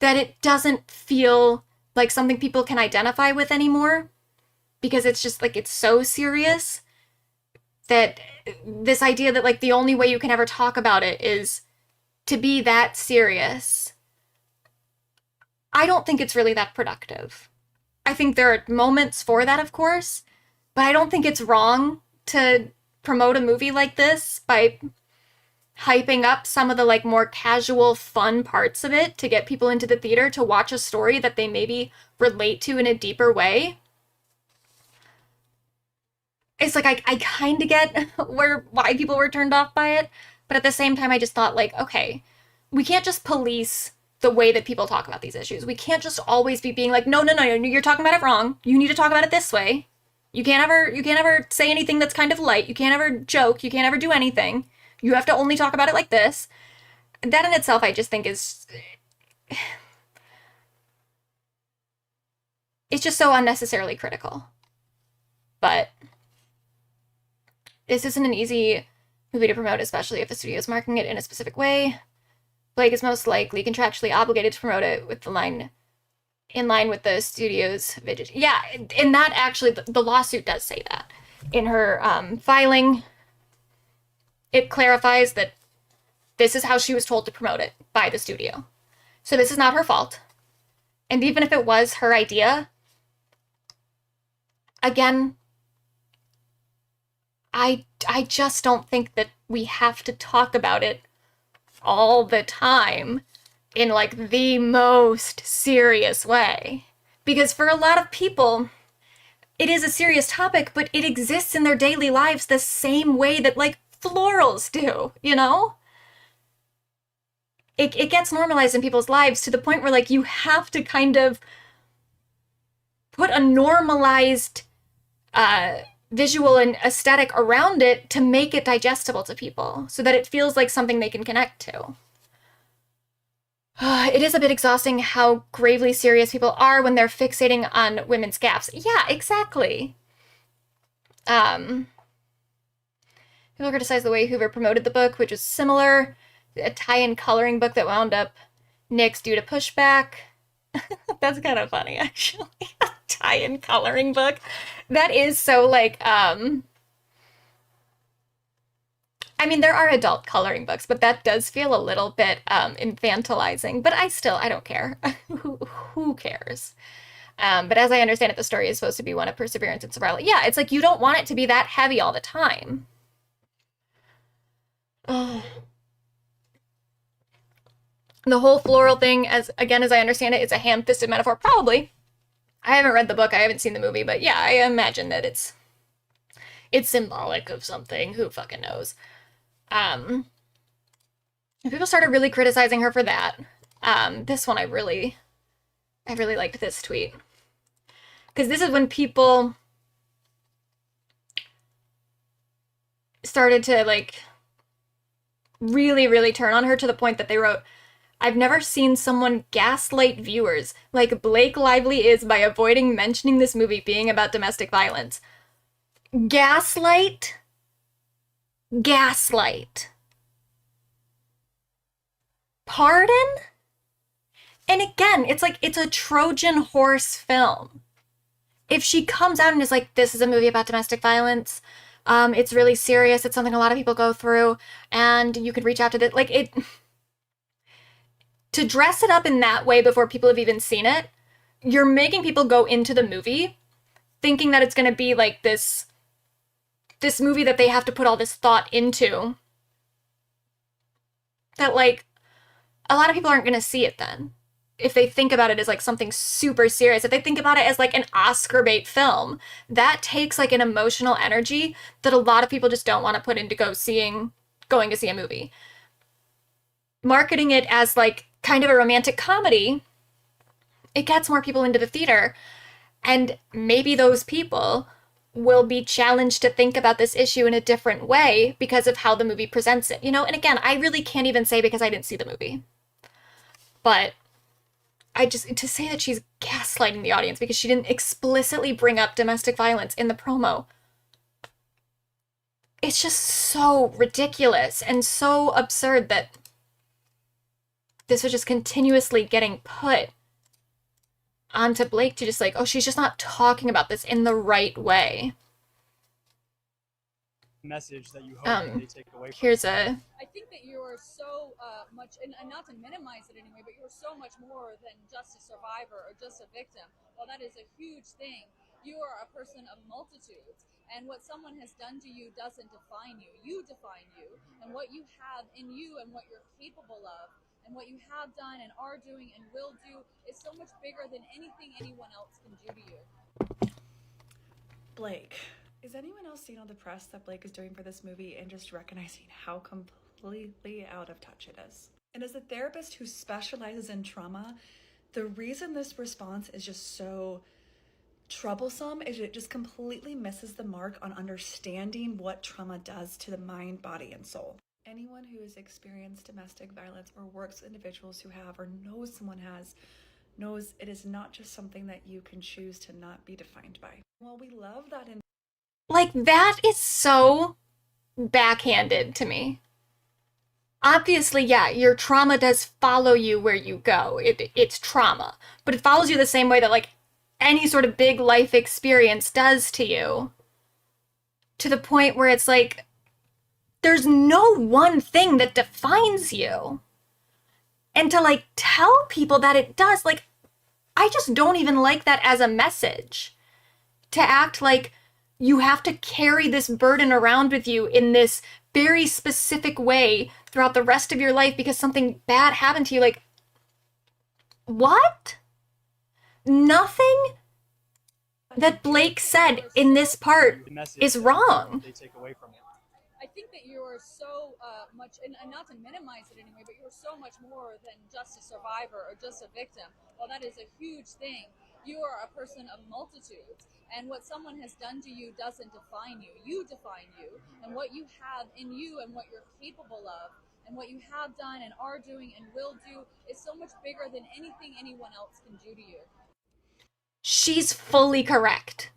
that it doesn't feel like something people can identify with anymore, because it's just like, it's so serious that this idea that, like, the only way you can ever talk about it is to be that serious, I don't think it's really that productive. I think there are moments for that, of course, but I don't think it's wrong to promote a movie like this by hyping up some of the, like, more casual, fun parts of it to get people into the theater to watch a story that they maybe relate to in a deeper way. It's like, I kind of get why people were turned off by it, but at the same time, I just thought, like, okay, we can't just police the way that people talk about these issues. We can't just always be being like, no, you're talking about it wrong. You need to talk about it this way. You can't ever say anything that's kind of light. You can't ever joke. You can't ever do anything. You have to only talk about it like this. That in itself, I just think is, it's just so unnecessarily critical. But this isn't an easy movie to promote, especially if the studio is marketing it in a specific way. Blake is most likely contractually obligated to promote it with the line in line with the studio's vision. Yeah, and that actually, the lawsuit does say that. In her filing, it clarifies that this is how she was told to promote it by the studio. So this is not her fault. And even if it was her idea, again, I just don't think that we have to talk about it all the time in, like, the most serious way. Because for a lot of people, it is a serious topic, but it exists in their daily lives the same way that, like, florals do, you know? It gets normalized in people's lives to the point where, like, you have to kind of put a normalized visual and aesthetic around it to make it digestible to people so that it feels like something they can connect to. It is a bit exhausting how gravely serious people are when they're fixating on women's gaps. Yeah, exactly. People criticize the way Hoover promoted the book, which was similar. A tie-in coloring book that wound up nixed due to pushback. That's kind of funny, actually. A tie-in coloring book. That is so, like, I mean, there are adult coloring books, but that does feel a little bit infantilizing. But I don't care. Who cares? But as I understand it, the story is supposed to be one of perseverance and survival. Yeah, it's like you don't want it to be that heavy all the time. Oh. The whole floral thing, as I understand it, is a ham-fisted metaphor. Probably. I haven't read the book. I haven't seen the movie. But yeah, I imagine that it's symbolic of something. Who fucking knows? People started really criticizing her for that. This one I really I really liked this tweet. Because this is when people started to, like, really, really turn on her to the point that they wrote, I've never seen someone gaslight viewers like Blake Lively is by avoiding mentioning this movie being about domestic violence. Gaslight? Gaslight. Pardon? And again, it's like, it's a Trojan horse film. If she comes out and is like, this is a movie about domestic violence, it's really serious, it's something a lot of people go through, and you could reach out to this, like, it, to dress it up in that way before people have even seen it, you're making people go into the movie thinking that it's going to be like this movie that they have to put all this thought into, that, like, a lot of people aren't going to see it then. If they think about it as like something super serious, if they think about it as like an Oscar bait film, that takes like an emotional energy that a lot of people just don't want to put into going to see a movie. Marketing it as like kind of a romantic comedy, it gets more people into the theater, and maybe those people will be challenged to think about this issue in a different way because of how the movie presents it, you know? And again, I really can't even say because I didn't see the movie. But to say that she's gaslighting the audience because she didn't explicitly bring up domestic violence in the promo, it's just so ridiculous and so absurd that this was just continuously getting put onto Blake to just like, oh, she's just not talking about this in the right way. Message that you hope that they take away from Here's a... I think that you are so much, and not to minimize it anyway, but you are so much more than just a survivor or just a victim. Well, that is a huge thing. You are a person of multitudes, and what someone has done to you doesn't define you. You define you, and what you have in you and what you're capable of, and what you have done and are doing and will do is so much bigger than anything anyone else can do to you. Blake. Is anyone else seeing all the press that Blake is doing for this movie and just recognizing how completely out of touch it is? And as a therapist who specializes in trauma, the reason this response is just so troublesome is it just completely misses the mark on understanding what trauma does to the mind, body, and soul. Anyone who has experienced domestic violence or works with individuals who have or knows someone has knows it is not just something that you can choose to not be defined by. While we love that in like, that is so backhanded to me. Obviously, yeah, your trauma does follow you where you go. It's trauma. But it follows you the same way that, like, any sort of big life experience does to you. To the point where it's like, there's no one thing that defines you. And to, like, tell people that it does, like, I just don't even like that as a message. To act like you have to carry this burden around with you in this very specific way throughout the rest of your life because something bad happened to you. Like, what? Nothing that Blake said in this part is wrong. they take away from it. I think that you are so much, and not to minimize it anyway, but you're so much more than just a survivor or just a victim. Well, that is a huge thing. You are a person of multitudes, and what someone has done to you doesn't define you. You define you, and what you have in you and what you're capable of, and what you have done and are doing and will do is so much bigger than anything anyone else can do to you. She's fully correct.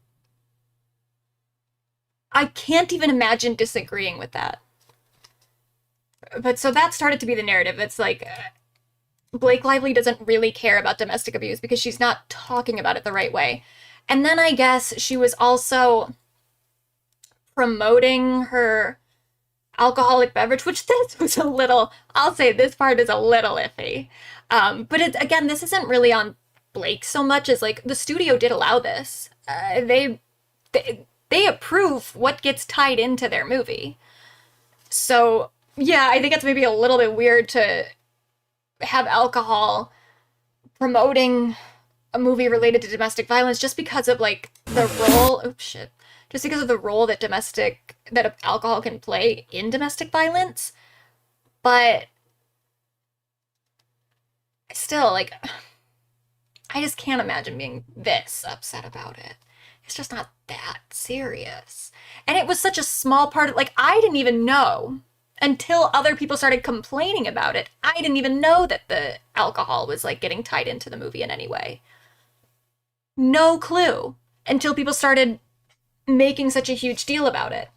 I can't even imagine disagreeing with that. But so that started to be the narrative. It's like, Blake Lively doesn't really care about domestic abuse because she's not talking about it the right way. And then I guess she was also promoting her alcoholic beverage, which this was a little, I'll say this part is a little iffy. But it's, again, this isn't really on Blake so much as like the studio did allow this. They approve what gets tied into their movie. So yeah, I think it's maybe a little bit weird to have alcohol promoting a movie related to domestic violence just because of like the role, just because of the role that alcohol can play in domestic violence. But still, like, I just can't imagine being this upset about it. It's just not that serious. And it was such a small part of, like, I didn't even know until other people started complaining about it. I didn't even know that the alcohol was, like, getting tied into the movie in any way. No clue until people started making such a huge deal about it.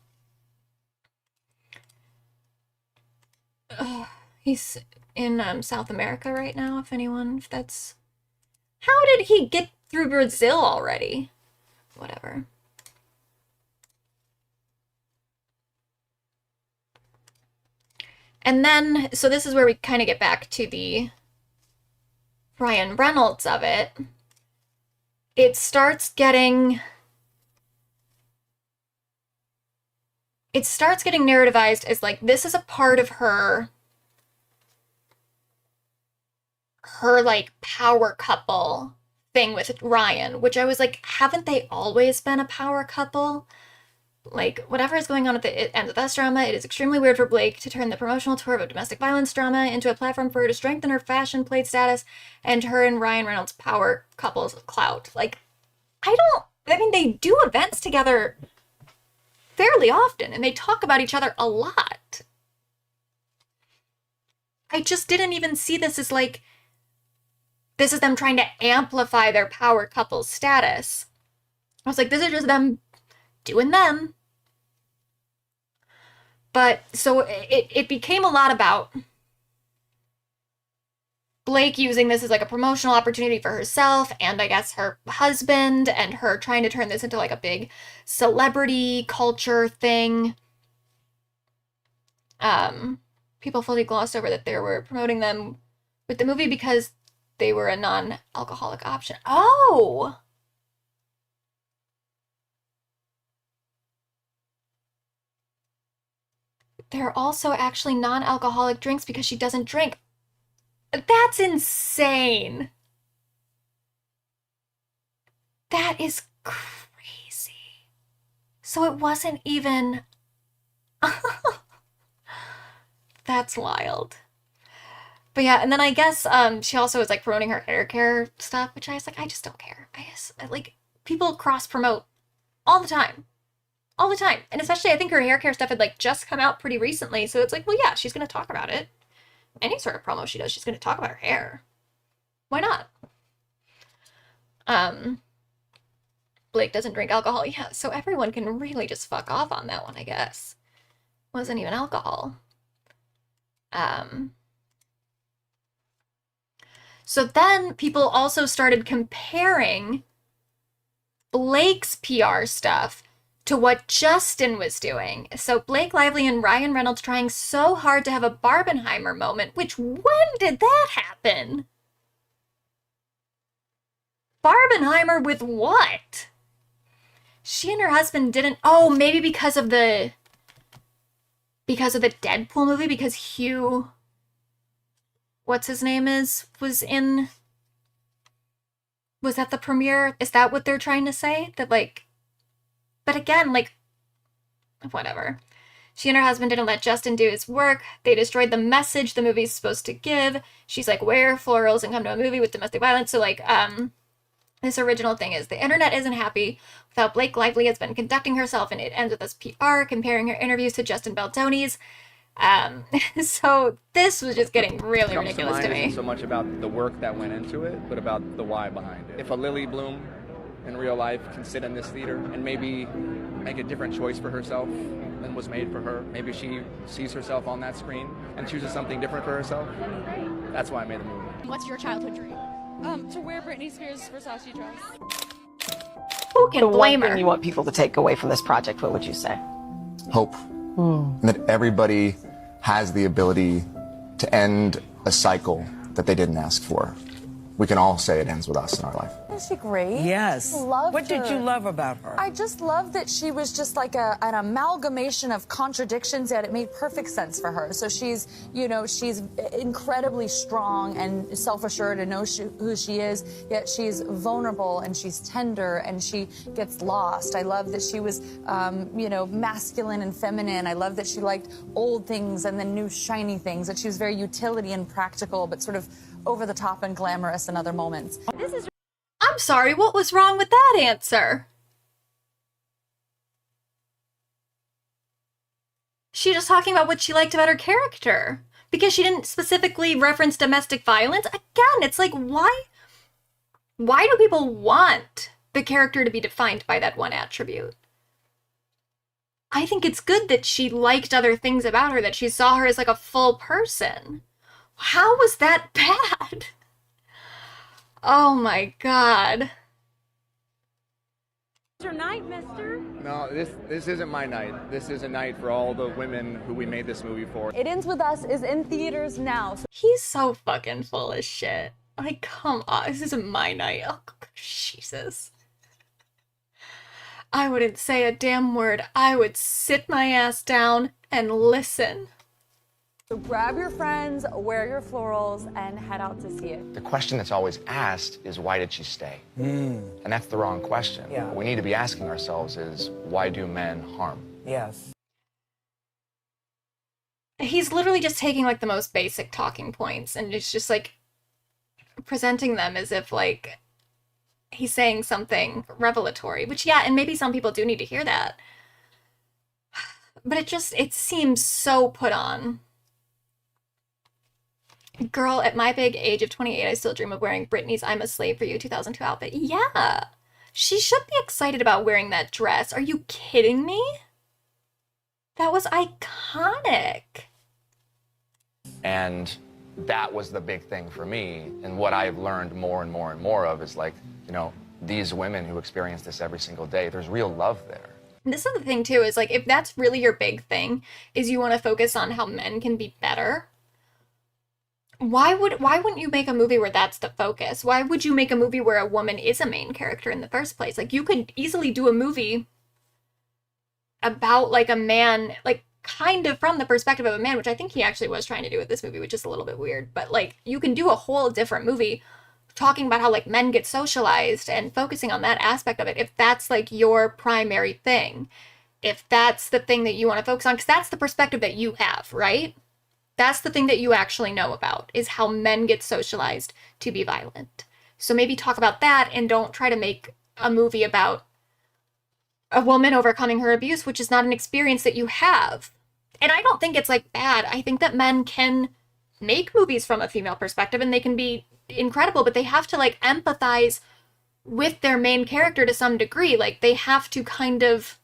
He's in South America right now, if that's... How did he get through Brazil already? Whatever. And then, so this is where we kind of get back to the Ryan Reynolds of it. It starts getting narrativized as like, this is a part of her like power couple thing with Ryan, which I was like, haven't they always been a power couple? Like, whatever is going on at the end of this drama, it is extremely weird for Blake to turn the promotional tour of a domestic violence drama into a platform for her to strengthen her fashion plate status and her and Ryan Reynolds' power couple's clout. Like, I mean, they do events together fairly often, and they talk about each other a lot. I just didn't even see this as, like, this is them trying to amplify their power couple status. I was like, this is just them doing them. But, so it became a lot about Blake using this as like a promotional opportunity for herself and I guess her husband, and her trying to turn this into like a big celebrity culture thing. People fully glossed over that they were promoting them with the movie because they were a non-alcoholic option. Oh! They're also actually non-alcoholic drinks because she doesn't drink. That's insane. That is crazy. So it wasn't even... That's wild. But yeah, and then I guess she also was like promoting her hair care stuff, which I was like, I just don't care. Like, people cross-promote all the time. All the time. And especially I think her hair care stuff had like just come out pretty recently. So it's like, well, yeah, she's going to talk about it. Any sort of promo she does, she's going to talk about her hair. Why not? Blake doesn't drink alcohol. Yeah, so everyone can really just fuck off on that one, I guess. Wasn't even alcohol. So then people also started comparing Blake's PR stuff to what Justin was doing. So Blake Lively and Ryan Reynolds trying so hard to have a Barbenheimer moment, which when did that happen? Barbenheimer with what? She and her husband didn't... Oh, maybe because of the Deadpool movie, because Hugh... What's his name was in... Was that the premiere? Is that what they're trying to say? That, like... But again, like... Whatever. She and her husband didn't let Justin do his work. They destroyed the message the movie's supposed to give. She's like, wear florals and come to a movie with domestic violence. So, like, this original thing is the internet isn't happy without Blake Lively has been conducting herself, and it ends with this PR comparing her interviews to Justin Baldoni's. So this was just getting really ridiculous to me. Isn't so much about the work that went into it, but about the why behind it. If a Lily Bloom in real life can sit in this theater and maybe make a different choice for herself than was made for her, maybe she sees herself on that screen and chooses something different for herself. That's why I made the movie. What's your childhood dream? To wear Britney Spears' Versace dress. Who can blame her? One thing you want people to take away from this project, what would you say? Hope. And that everybody has the ability to end a cycle that they didn't ask for. We can all say it ends with us in our life. Isn't she great? Yes. What did you love about her? I just love that she was just like an amalgamation of contradictions, yet it made perfect sense for her. So she's, you know, she's incredibly strong and self-assured and knows who she is, yet she's vulnerable and she's tender and she gets lost. I love that she was, you know, masculine and feminine. I love that she liked old things and then new shiny things, that she was very utility and practical, but sort of over the top and glamorous in other moments. This is I'm sorry, what was wrong with that answer? She just talking about what she liked about her character. Because she didn't specifically reference domestic violence. Again, it's like, why do people want the character to be defined by that one attribute? I think it's good that she liked other things about her, that she saw her as like a full person. How was that bad? Oh my god. Your night, mister? No, this isn't my night. This is a night for all the women who we made this movie for. It Ends With Us is in theaters now. He's so fucking full of shit. Like, come on, this isn't my night. Oh, Jesus. I wouldn't say a damn word. I would sit my ass down and listen. So grab your friends, wear your florals, and head out to see it. The question that's always asked is, why did she stay? And that's the wrong question. Yeah. What we need to be asking ourselves is, why do men harm? Yes. He's literally just taking like the most basic talking points and it's just like presenting them as if like he's saying something revelatory, which yeah, and maybe some people do need to hear that. But it seems so put on. Girl, at my big age of 28, I still dream of wearing Britney's I'm a Slave for You 2002 outfit. Yeah, she should be excited about wearing that dress. Are you kidding me? That was iconic. And that was the big thing for me. And what I've learned more and more and more of is like, you know, these women who experience this every single day, there's real love there. And this is the thing too, is like, if that's really your big thing, is you want to focus on how men can be better, why wouldn't you make a movie where that's the focus? Why would you make a movie where a woman is a main character in the first place? Like, you could easily do a movie about like a man, like kind of from the perspective of a man, which I think he actually was trying to do with this movie, which is a little bit weird, but like you can do a whole different movie talking about how like men get socialized and focusing on that aspect of it, if that's like your primary thing, if that's the thing that you want to focus on, because that's the perspective that you have, right? That's the thing that you actually know about, is how men get socialized to be violent. So maybe talk about that and don't try to make a movie about a woman overcoming her abuse, which is not an experience that you have. And I don't think it's like bad. I think that men can make movies from a female perspective and they can be incredible, but they have to like empathize with their main character to some degree. Like they have to kind of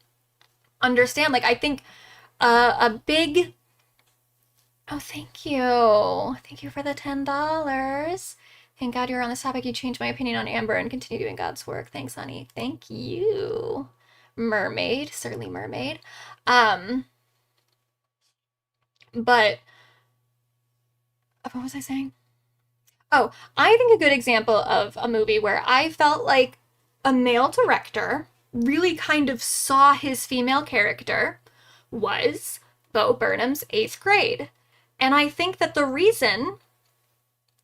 understand. Like I think a big... Oh, thank you. Thank you for the $10. Thank God you're on this topic. You changed my opinion on Amber and continue doing God's work. Thanks, honey. Thank you. Mermaid. Surly mermaid. But what was I saying? Oh, I think a good example of a movie where I felt like a male director really kind of saw his female character was Bo Burnham's 8th Grade. And I think that the reason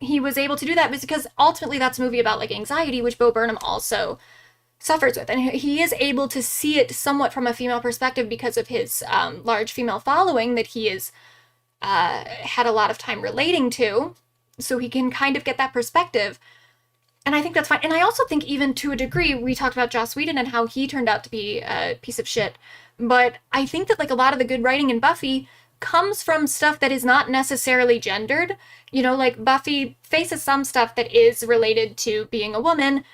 he was able to do that was because ultimately that's a movie about like anxiety, which Bo Burnham also suffers with. And he is able to see it somewhat from a female perspective because of his large female following that he is had a lot of time relating to. So he can kind of get that perspective. And I think that's fine. And I also think even to a degree, we talked about Joss Whedon and how he turned out to be a piece of shit. But I think that like a lot of the good writing in Buffy comes from stuff that is not necessarily gendered. You know, like Buffy faces some stuff that is related to being a woman,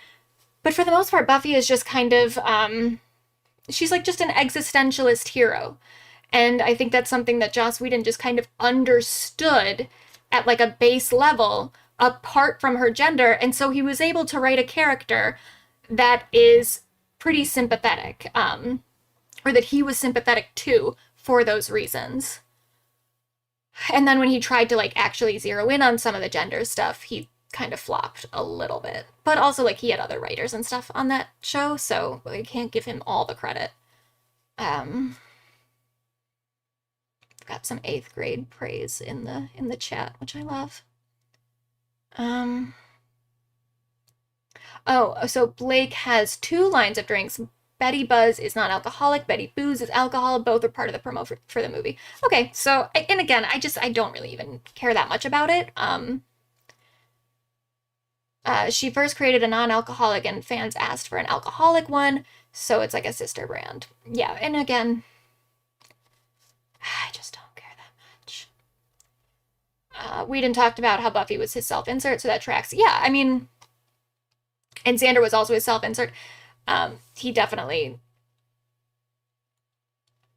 but for the most part, Buffy is just kind of, she's like just an existentialist hero. And I think that's something that Joss Whedon just kind of understood at like a base level apart from her gender. And so he was able to write a character that is pretty sympathetic, or that he was sympathetic to for those reasons. And then when he tried to like actually zero in on some of the gender stuff, he kind of flopped a little bit. But also like he had other writers and stuff on that show, so I can't give him all the credit. Got some 8th grade praise in the chat, which I love. Oh, so Blake has 2 lines of drinks. Betty Buzz is not alcoholic. Betty Booze is alcohol. Both are part of the promo for the movie. Okay, so, and again, I don't really even care that much about it. She first created a non-alcoholic and fans asked for an alcoholic one, so it's like a sister brand. Yeah, and again, I just don't care that much. Whedon talked about how Buffy was his self-insert, so that tracks. Yeah, I mean, and Xander was also his self-insert. He definitely...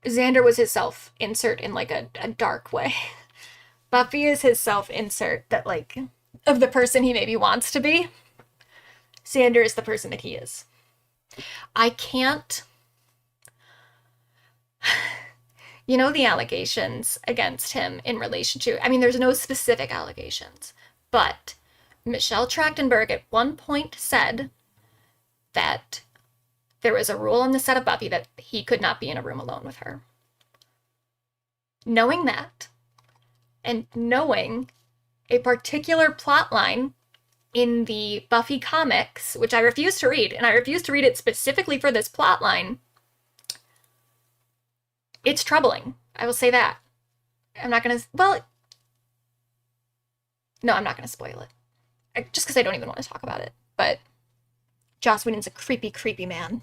Xander was his self-insert in, like, a dark way. Buffy is his self-insert that, like, of the person he maybe wants to be. Xander is the person that he is. I can't... You know, the allegations against him in relation to... I mean, there's no specific allegations, but Michelle Trachtenberg at one point said that there was a rule on the set of Buffy that he could not be in a room alone with her. Knowing that, and knowing a particular plot line in the Buffy comics, which I refuse to read, and I refuse to read it specifically for this plot line, it's troubling. I will say that. I'm not gonna... Well... No, I'm not gonna spoil it. Just because I don't even want to talk about it. But Joss Whedon's a creepy, creepy man.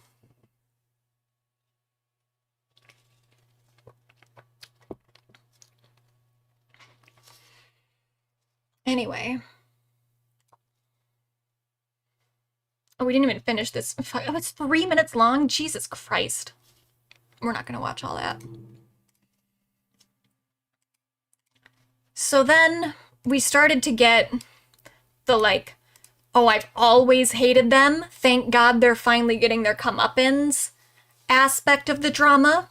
Anyway. Oh, we didn't even finish this. Oh, it's 3 minutes long? Jesus Christ. We're not going to watch all that. So then we started to get the, like, oh, I've always hated them. Thank God they're finally getting their comeuppance aspect of the drama.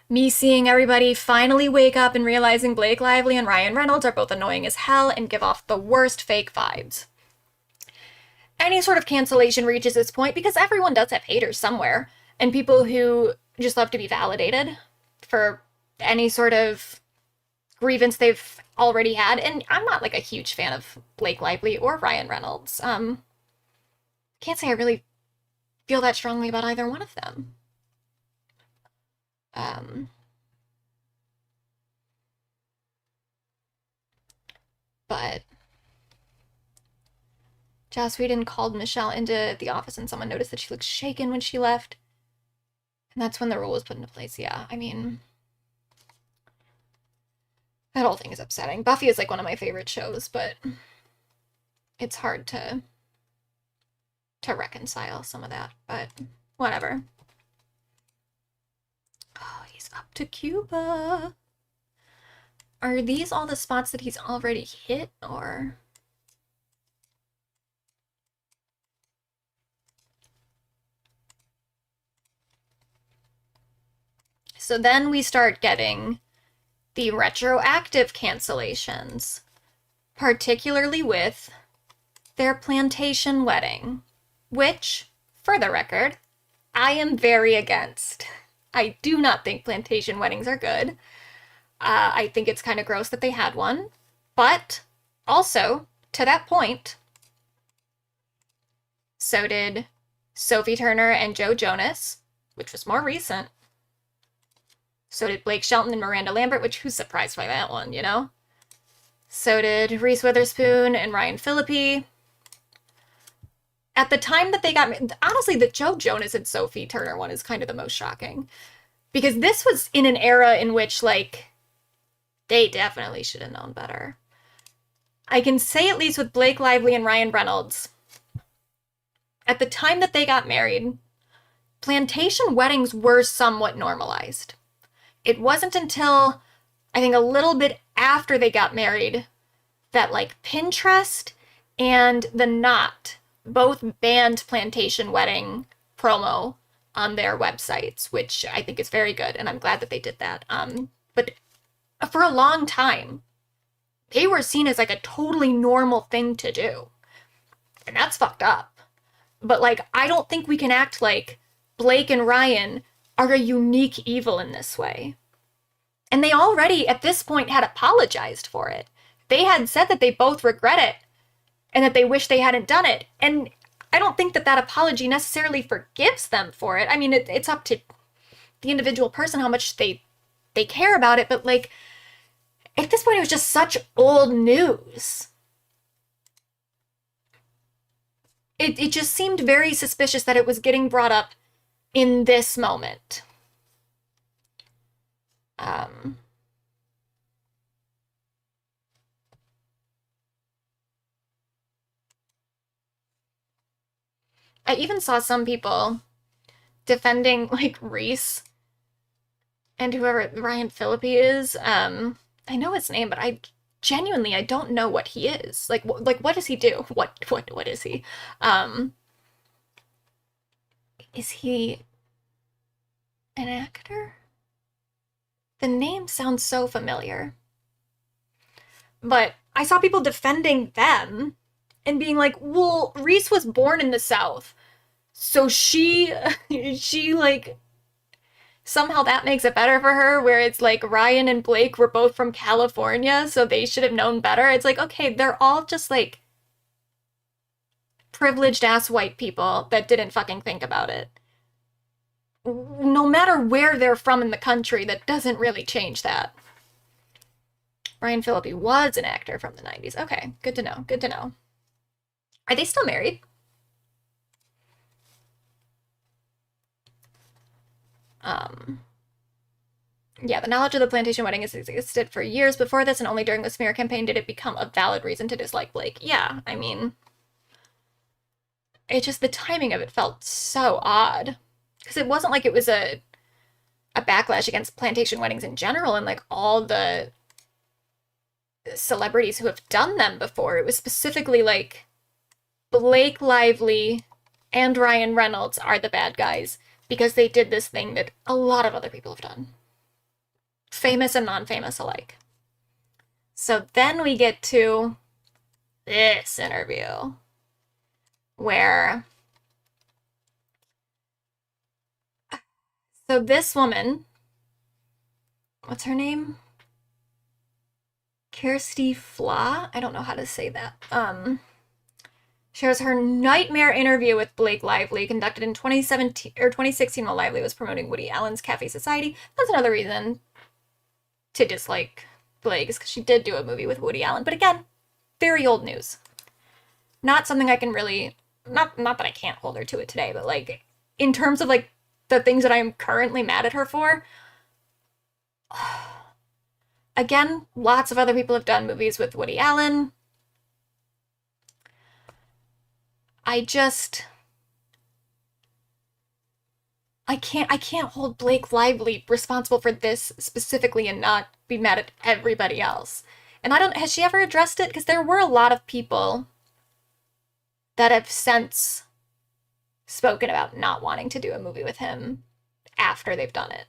Me seeing everybody finally wake up and realizing Blake Lively and Ryan Reynolds are both annoying as hell and give off the worst fake vibes. Any sort of cancellation reaches this point because everyone does have haters somewhere, and people who just love to be validated for any sort of grievance they've already had. And I'm not like a huge fan of Blake Lively or Ryan Reynolds. Can't say I really feel that strongly about either one of them. But Joss Whedon called Michelle into the office and someone noticed that she looked shaken when she left. And that's when the rule was put into place. Yeah, I mean, that whole thing is upsetting. Buffy is like one of my favorite shows, but it's hard to reconcile some of that, but whatever. Oh, he's up to Cuba. Are these all the spots that he's already hit, or? So then we start getting the retroactive cancellations, particularly with their plantation wedding, which, for the record, I am very against. I do not think plantation weddings are good. I think it's kind of gross that they had one. But also, to that point, so did Sophie Turner and Joe Jonas, which was more recent. So did Blake Shelton and Miranda Lambert, which who's surprised by that one, you know? So did Reese Witherspoon and Ryan Phillippe. At the time that they got... Honestly, the Joe Jonas and Sophie Turner one is kind of the most shocking. Because this was in an era in which, like, they definitely should have known better. I can say at least with Blake Lively and Ryan Reynolds, at the time that they got married, plantation weddings were somewhat normalized. It wasn't until, I think, a little bit after they got married that, like, Pinterest and The Knot both banned plantation wedding promo on their websites, which I think is very good, and I'm glad that they did that. But for a long time, they were seen as, like, a totally normal thing to do. And that's fucked up. But, like, I don't think we can act like Blake and Ryan are a unique evil in this way. And they already, at this point, had apologized for it. They had said that they both regret it and that they wish they hadn't done it. And I don't think that that apology necessarily forgives them for it. I mean, it's up to the individual person how much they care about it. But, like, at this point, it was just such old news. it just seemed very suspicious that it was getting brought up in this moment. I even saw some people defending like Reese and whoever Ryan Phillippe is. I know his name, but I don't know what he is. Like what does he do? What is he? Is he an actor? The name sounds so familiar. But I saw people defending them and being like, well, Reese was born in the South. So she like, somehow that makes it better for her, where it's like Ryan and Blake were both from California, so they should have known better. It's like, okay, they're all just like privileged ass white people that didn't fucking think about it. No matter where they're from in the country, that doesn't really change that. Ryan Phillippe was an actor from the 90s. Okay, good to know. Good to know. Are they still married? Yeah, the knowledge of the plantation wedding has existed for years before this, and only during the smear campaign did it become a valid reason to dislike Blake. Yeah, I mean, it just, the timing of it felt so odd. Because it wasn't like it was a backlash against plantation weddings in general and like all the celebrities who have done them before. It was specifically like Blake Lively and Ryan Reynolds are the bad guys because they did this thing that a lot of other people have done. Famous and non-famous alike. So then we get to this interview where... So this woman, what's her name? Kirsty Flaw? I don't know how to say that. Shares her nightmare interview with Blake Lively conducted in 2017 or 2016 while Lively was promoting Woody Allen's Cafe Society. That's another reason to dislike Blake, is because she did do a movie with Woody Allen. But again, very old news. Not something I can really, not that I can't hold her to it today, but like in terms of like the things that I am currently mad at her for. Again, lots of other people have done movies with Woody Allen. I can't hold Blake Lively responsible for this specifically and not be mad at everybody else. And has she ever addressed it? Because there were a lot of people that have since spoken about not wanting to do a movie with him after they've done it.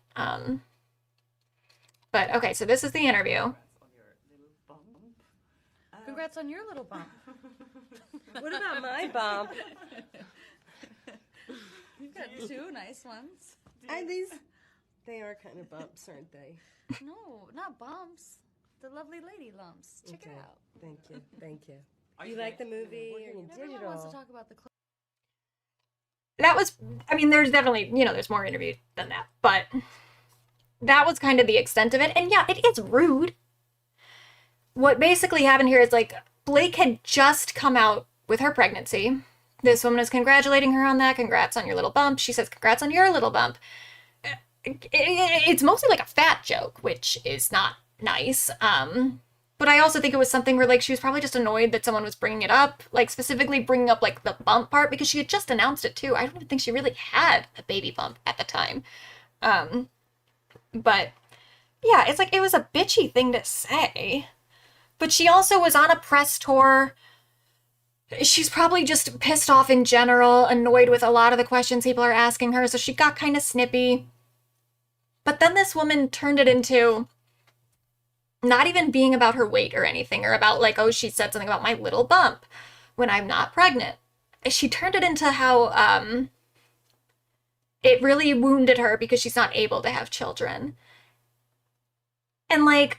But okay, so this is the interview. Congrats on your little bump. What about my bump? You've got two nice ones. They are kind of bumps, aren't they? No, not bumps. The lovely lady lumps. Check it out. Thank you. Thank you. You like the movie or Everyone digital? wants to talk about the That was, I mean, there's definitely, there's more interview than that, but that was kind of the extent of it. And yeah, it is rude. What basically happened here is like Blake had just come out with her pregnancy. This woman is congratulating her on that. Congrats on your little bump. She says, congrats on your little bump. It's mostly like a fat joke, which is not nice. But I also think it was something where like she was probably just annoyed that someone was bringing it up, like specifically bringing up like the bump part, because she had just announced it too. I don't even think she really had a baby bump at the time. But yeah, it's like it was a bitchy thing to say. But she also was on a press tour. She's probably just pissed off in general, annoyed with a lot of the questions people are asking her, so she got kind of snippy. But then this woman turned it into not even being about her weight or anything, or about like, oh, she said something about my little bump when I'm not pregnant. She turned it into how it really wounded her because she's not able to have children. And like,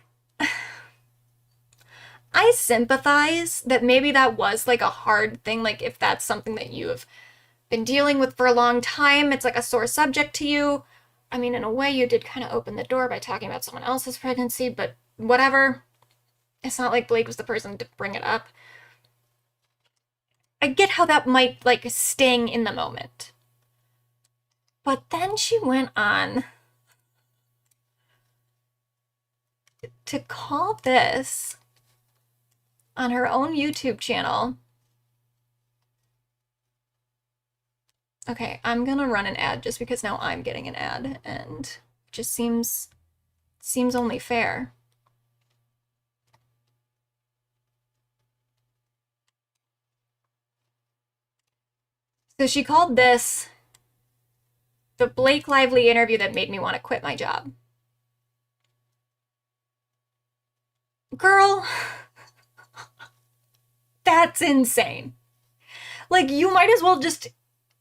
I sympathize that maybe that was like a hard thing. Like if that's something that you have been dealing with for a long time, it's like a sore subject to you. I mean, in a way you did kind of open the door by talking about someone else's pregnancy, but whatever. It's not like Blake was the person to bring it up. I get how that might like sting in the moment. But then she went on to call this on her own YouTube channel. Okay, I'm gonna run an ad just because now I'm getting an ad and it just seems only fair. So she called this the Blake Lively interview that made me want to quit my job. Girl, that's insane. Like, you might as well just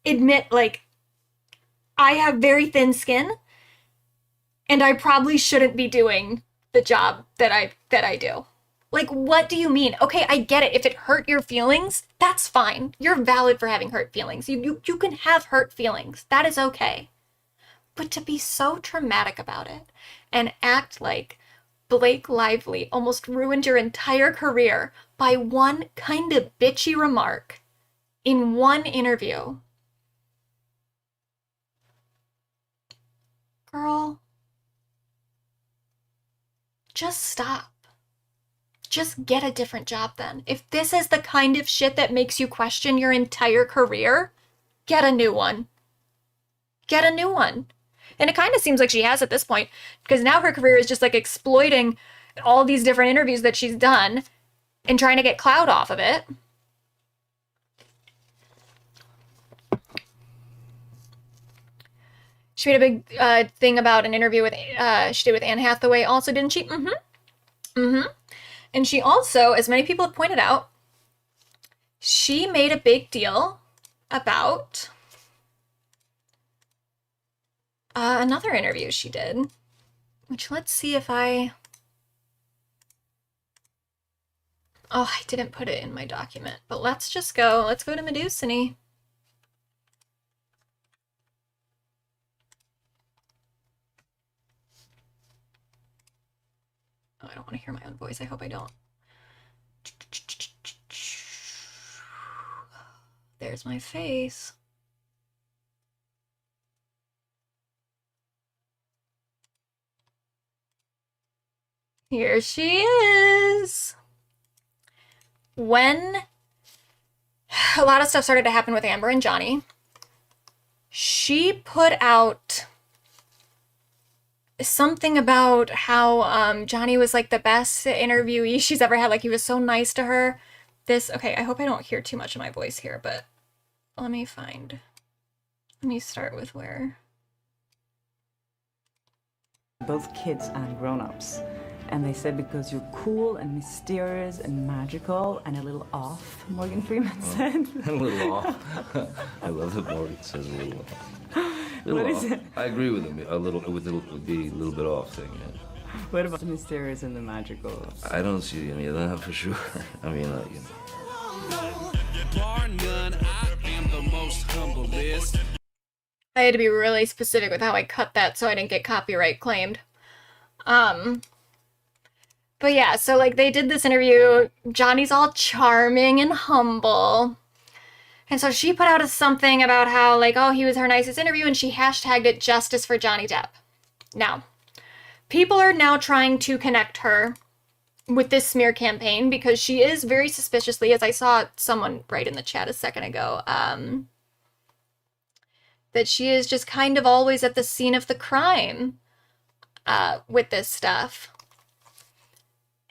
admit, like, I have very thin skin and I probably shouldn't be doing the job that I do. Like, what do you mean? Okay, I get it. If it hurt your feelings, that's fine. You're valid for having hurt feelings. You can have hurt feelings. That is okay. But to be so traumatic about it and act like Blake Lively almost ruined your entire career by one kind of bitchy remark in one interview. Girl, just stop. Just get a different job then. If this is the kind of shit that makes you question your entire career, get a new one. Get a new one. And it kind of seems like she has at this point, because now her career is just like exploiting all these different interviews that she's done and trying to get clout off of it. She made a big thing about an interview with she did with Anne Hathaway also, didn't she? And she also, as many people have pointed out, she made a big deal about another interview she did, which let's see if I didn't put it in my document, but let's go to Medusini. Oh, I don't want to hear my own voice. I hope I don't. There's my face. Here she is. When a lot of stuff started to happen with Amber and Johnny, she put out something about how Johnny was like the best interviewee she's ever had. Like, he was so nice to her. Okay, I hope I don't hear too much of my voice here, but let me start with where. Both kids and grown-ups. And they said because you're cool and mysterious and magical and a little off, Morgan Freeman said. A little off. I love that Morgan says a little off. What is it? I agree with him. A little with the little bit off thing. Yeah. What about the mysterious and the magical? I don't see any of that for sure. I mean, you know. I had to be really specific with how I cut that so I didn't get copyright claimed. But yeah, so like they did this interview. Johnny's all charming and humble. And so she put out something about how like, oh, he was her nicest interview, and she hashtagged it Justice for Johnny Depp. Now, people are now trying to connect her with this smear campaign because she is very suspiciously, as I saw someone write in the chat a second ago, that she is just kind of always at the scene of the crime with this stuff.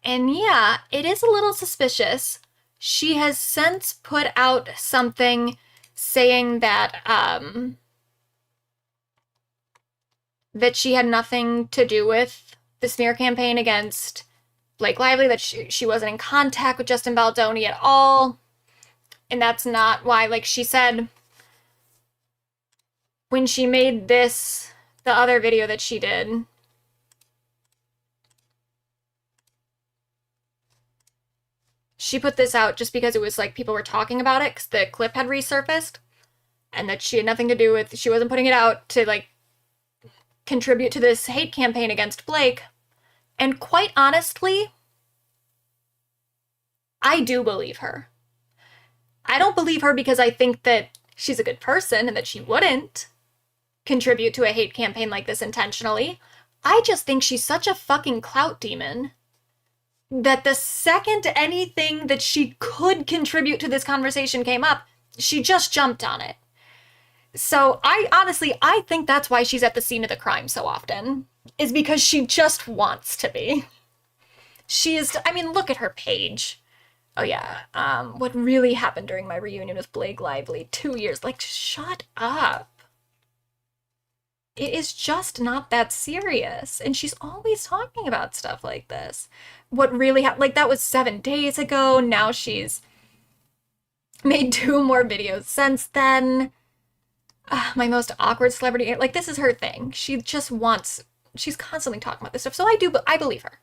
And yeah, it is a little suspicious. She has since put out something saying that that she had nothing to do with the smear campaign against Blake Lively, that she wasn't in contact with Justin Baldoni at all. And that's not why, like she said, when she made the other video that she did, she put this out just because it was like people were talking about it because the clip had resurfaced, and that she had nothing to do with, she wasn't putting it out to like contribute to this hate campaign against Blake. And quite honestly, I do believe her. I don't believe her because I think that she's a good person and that she wouldn't contribute to a hate campaign like this intentionally. I just think she's such a fucking clout demon that the second anything that she could contribute to this conversation came up, she just jumped on it. So I think that's why she's at the scene of the crime so often, is because she just wants to be. She is, I mean, look at her page. Oh yeah, what really happened during my reunion with Blake Lively, 2 years, like, shut up. It is just not that serious, and she's always talking about stuff like this. What really happened, like, that was 7 days ago, now she's made 2 more videos since then. My most awkward celebrity, like, this is her thing. She just wants, she's constantly talking about this stuff, so I believe her.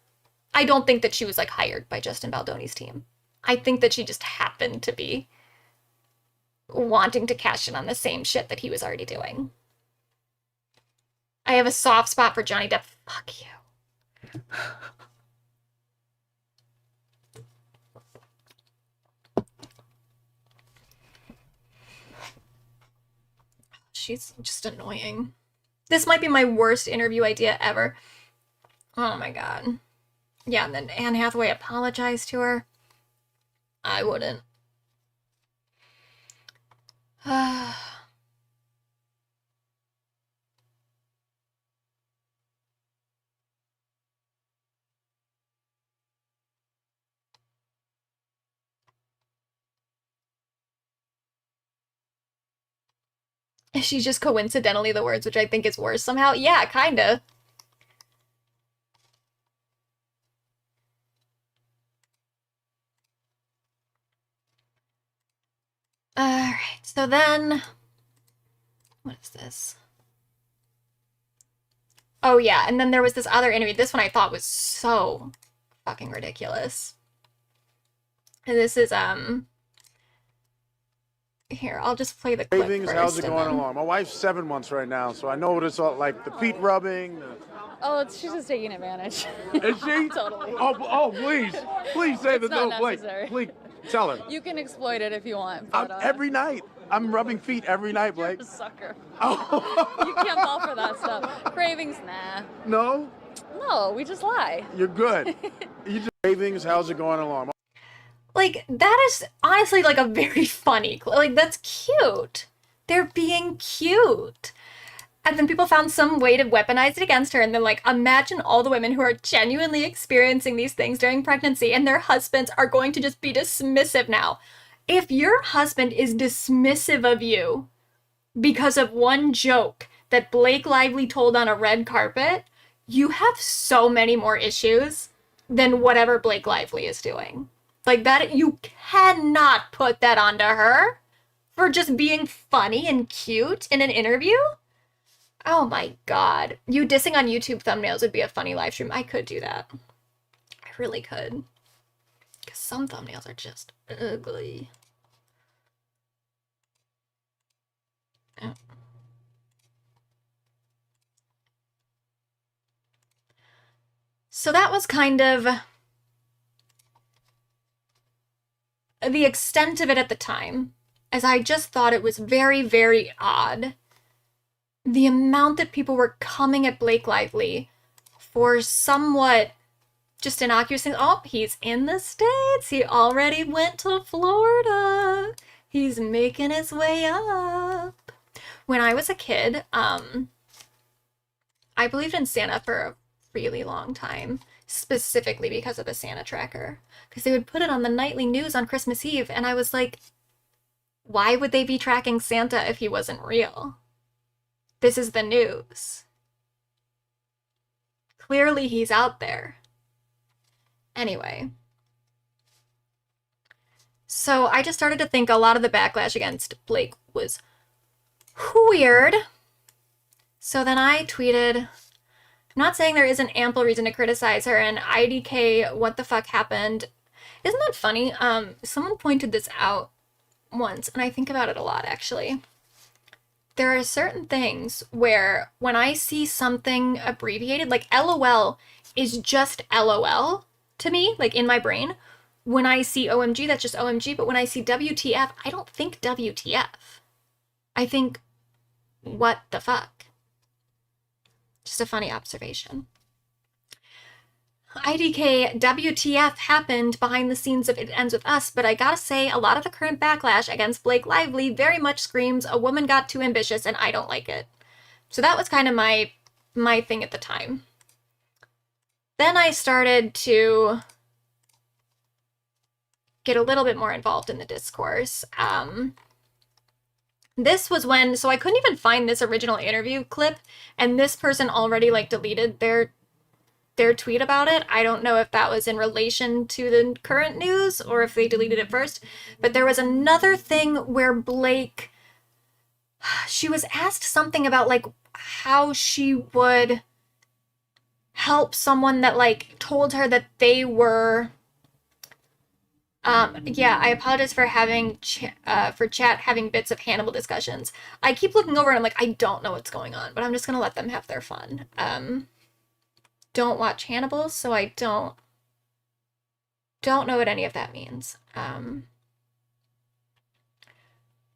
I don't think that she was, like, hired by Justin Baldoni's team. I think that she just happened to be wanting to cash in on the same shit that he was already doing. I have a soft spot for Johnny Depp. Fuck you. She's just annoying. This might be my worst interview idea ever. Oh my god. Yeah, and then Anne Hathaway apologized to her. I wouldn't. She's just coincidentally the words, which I think is worse somehow. Yeah, kinda. Alright, so then... What is this? Oh yeah, and then there was this other interview. This one I thought was so fucking ridiculous. And this is, here, I'll just play the clip Cravings, first. how's it going along? My wife's 7 months right now, so I know what it's all like, the feet rubbing. Oh, she's just taking advantage. Is she? Totally. Oh, please say It's the no, not Blake. necessary. Please, tell her. You can exploit it if you want. But, Every night. I'm rubbing feet every night, Blake. You're a sucker. Oh. You can't fall for that stuff. Cravings, nah. No? No, we just lie. You're good. You just cravings, how's it going along? Like, that is honestly, like, a very funny clip. Like, that's cute. They're being cute. And then people found some way to weaponize it against her. And then, like, imagine all the women who are genuinely experiencing these things during pregnancy and their husbands are going to just be dismissive now. If your husband is dismissive of you because of one joke that Blake Lively told on a red carpet, you have so many more issues than whatever Blake Lively is doing. Like, that, you cannot put that onto her for just being funny and cute in an interview. Oh my god. You dissing on YouTube thumbnails would be a funny live stream. I could do that. I really could. Because some thumbnails are just ugly. Oh. So that was kind of the extent of it at the time, as I just thought it was very, very odd. The amount that people were coming at Blake Lively for somewhat just innocuous things. Oh, he's in the States. He already went to Florida. He's making his way up. When I was a kid, I believed in Santa for a really long time, specifically because of the Santa tracker. Because they would put it on the nightly news on Christmas Eve, and I was like, why would they be tracking Santa if he wasn't real? This is the news. Clearly he's out there. Anyway. So I just started to think a lot of the backlash against Blake was weird. So then I tweeted, I'm not saying there isn't ample reason to criticize her, and IDK, what the fuck happened? Isn't that funny? Someone pointed this out once, and I think about it a lot, actually. There are certain things where when I see something abbreviated, like LOL is just LOL to me, like in my brain. when I see OMG, that's just OMG, but when I see WTF, I don't think WTF. I think, what the fuck? Just a funny observation. IDK, WTF happened behind the scenes of It Ends With Us, but I gotta say, a lot of the current backlash against Blake Lively very much screams a woman got too ambitious and I don't like it. So that was kind of my thing at the time. Then I started to get a little bit more involved in the discourse. This was when, so I couldn't even find this original interview clip, and this person already like deleted their tweet about it. I don't know if that was in relation to the current news or if they deleted it first, but there was another thing where Blake, she was asked something about like how she would help someone that like told her that they were yeah, I apologize for having chat having bits of Hannibal discussions. I keep looking over and I'm like, I don't know what's going on, but I'm just gonna let them have their fun. Don't watch Hannibal, so I don't know what any of that means.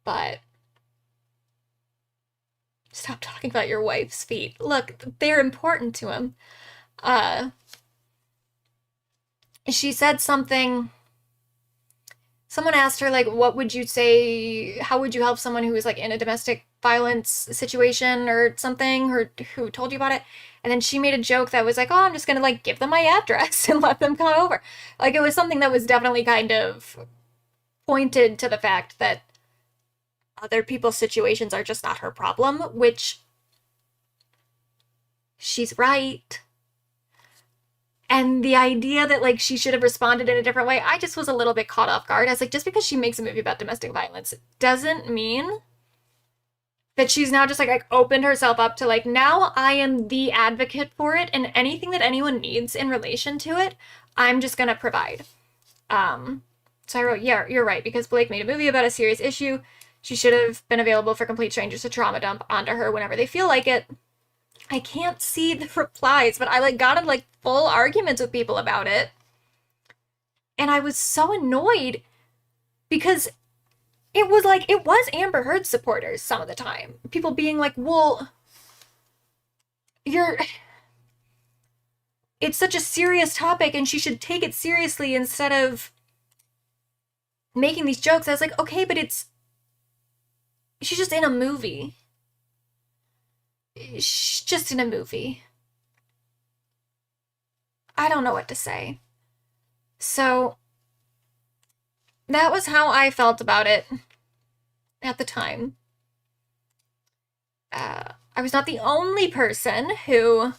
But stop talking about your wife's feet. Look, they're important to him. She said something. Someone asked her, like, what would you say, how would you help someone who is, like, in a domestic violence situation or something, or who told you about it? And then she made a joke that was like, oh, I'm just gonna, like, give them my address and let them come over. Like, it was something that was definitely kind of pointed to the fact that other people's situations are just not her problem, which she's right. And the idea that, like, she should have responded in a different way, I just was a little bit caught off guard. I was like, just because she makes a movie about domestic violence doesn't mean that she's now just, like opened herself up to, like, now I am the advocate for it, and anything that anyone needs in relation to it, I'm just gonna provide. So I wrote, yeah, you're right, because Blake made a movie about a serious issue. She should have been available for complete strangers to trauma dump onto her whenever they feel like it. I can't see the replies, but I, like, got in, like, full arguments with people about it. And I was so annoyed because it was, like, it was Amber Heard supporters some of the time. People being like, well, it's such a serious topic and she should take it seriously instead of making these jokes. I was like, okay, but she's just in a movie. She's just in a movie. I don't know what to say. So that was how I felt about it at the time. I was not the only person who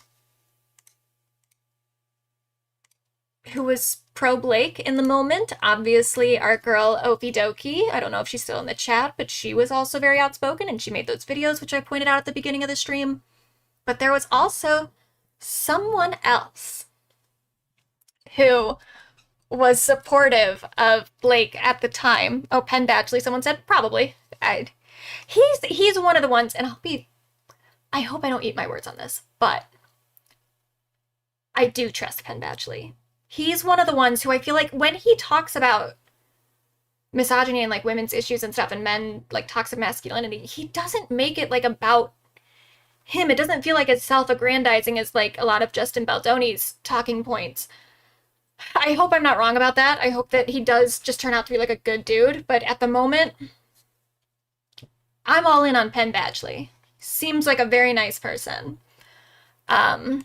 was pro-Blake in the moment. Obviously, our girl Ophie Dokie, I don't know if she's still in the chat, but she was also very outspoken and she made those videos, which I pointed out at the beginning of the stream. But there was also someone else who was supportive of Blake at the time. Oh, Penn Badgley, someone said, probably. He's one of the ones, and I hope I don't eat my words on this, but I do trust Penn Badgley. He's one of the ones who I feel like when he talks about misogyny and, like, women's issues and stuff and men, like, toxic masculinity, he doesn't make it, like, about him. It doesn't feel like it's self-aggrandizing as, like, a lot of Justin Baldoni's talking points. I hope I'm not wrong about that. I hope that he does just turn out to be, like, a good dude, but at the moment, I'm all in on Penn Badgley. Seems like a very nice person. But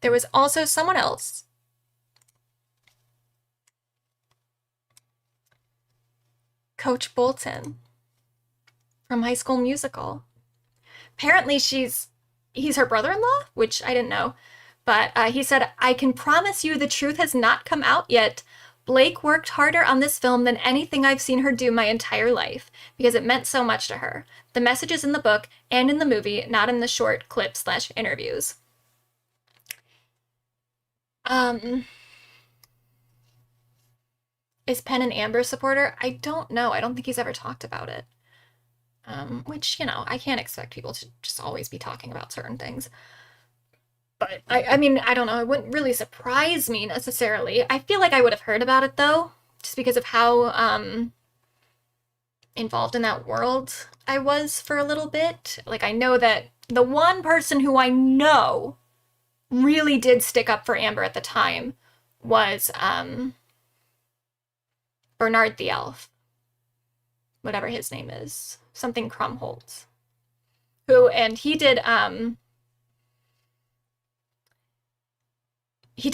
there was also someone else Coach Bolton from High School Musical. Apparently he's her brother-in-law, which I didn't know. But he said, I can promise you the truth has not come out yet. Blake worked harder on this film than anything I've seen her do my entire life because it meant so much to her. The message is in the book and in the movie, not in the short clips/interviews. Is Penn an Amber supporter? I don't know. I don't think he's ever talked about it. Which, you know, I can't expect people to just always be talking about certain things. But I mean, I don't know. It wouldn't really surprise me necessarily. I feel like I would have heard about it though, just because of how involved in that world I was for a little bit. Like, I know that the one person who I know really did stick up for Amber at the time was Bernard the Elf. Whatever his name is. Something Krumholtz. And he did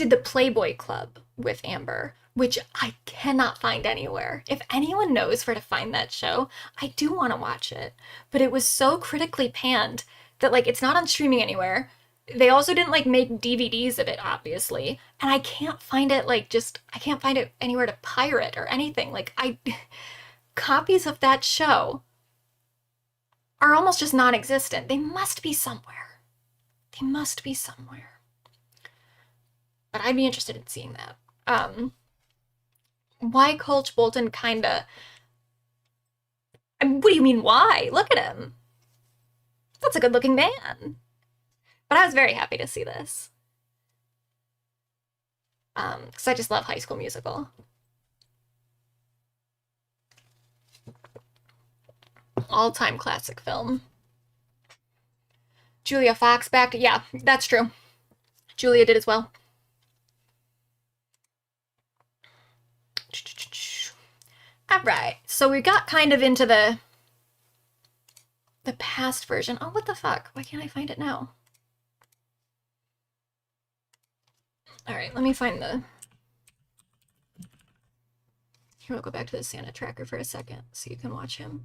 the Playboy Club with Amber, which I cannot find anywhere. If anyone knows where to find that show, I do want to watch it. But it was so critically panned that, like, it's not on streaming anywhere. They also didn't, like, make DVDs of it, obviously. And I can't find it, like, I can't find it anywhere to pirate or anything. Like, copies of that show are almost just non-existent. They must be somewhere. They must be somewhere. But I'd be interested in seeing that. Why Coach Bolton kinda... I mean, what do you mean, why? Look at him. That's a good-looking man. But I was very happy to see this. Because I just love High School Musical. All-time classic film. Julia Fox backed. Yeah, that's true. Julia did as well. Alright, so we got kind of into the past version. Oh, what the fuck? Why can't I find it now? Alright, let me find the... Here, we'll go back to the Santa tracker for a second so you can watch him.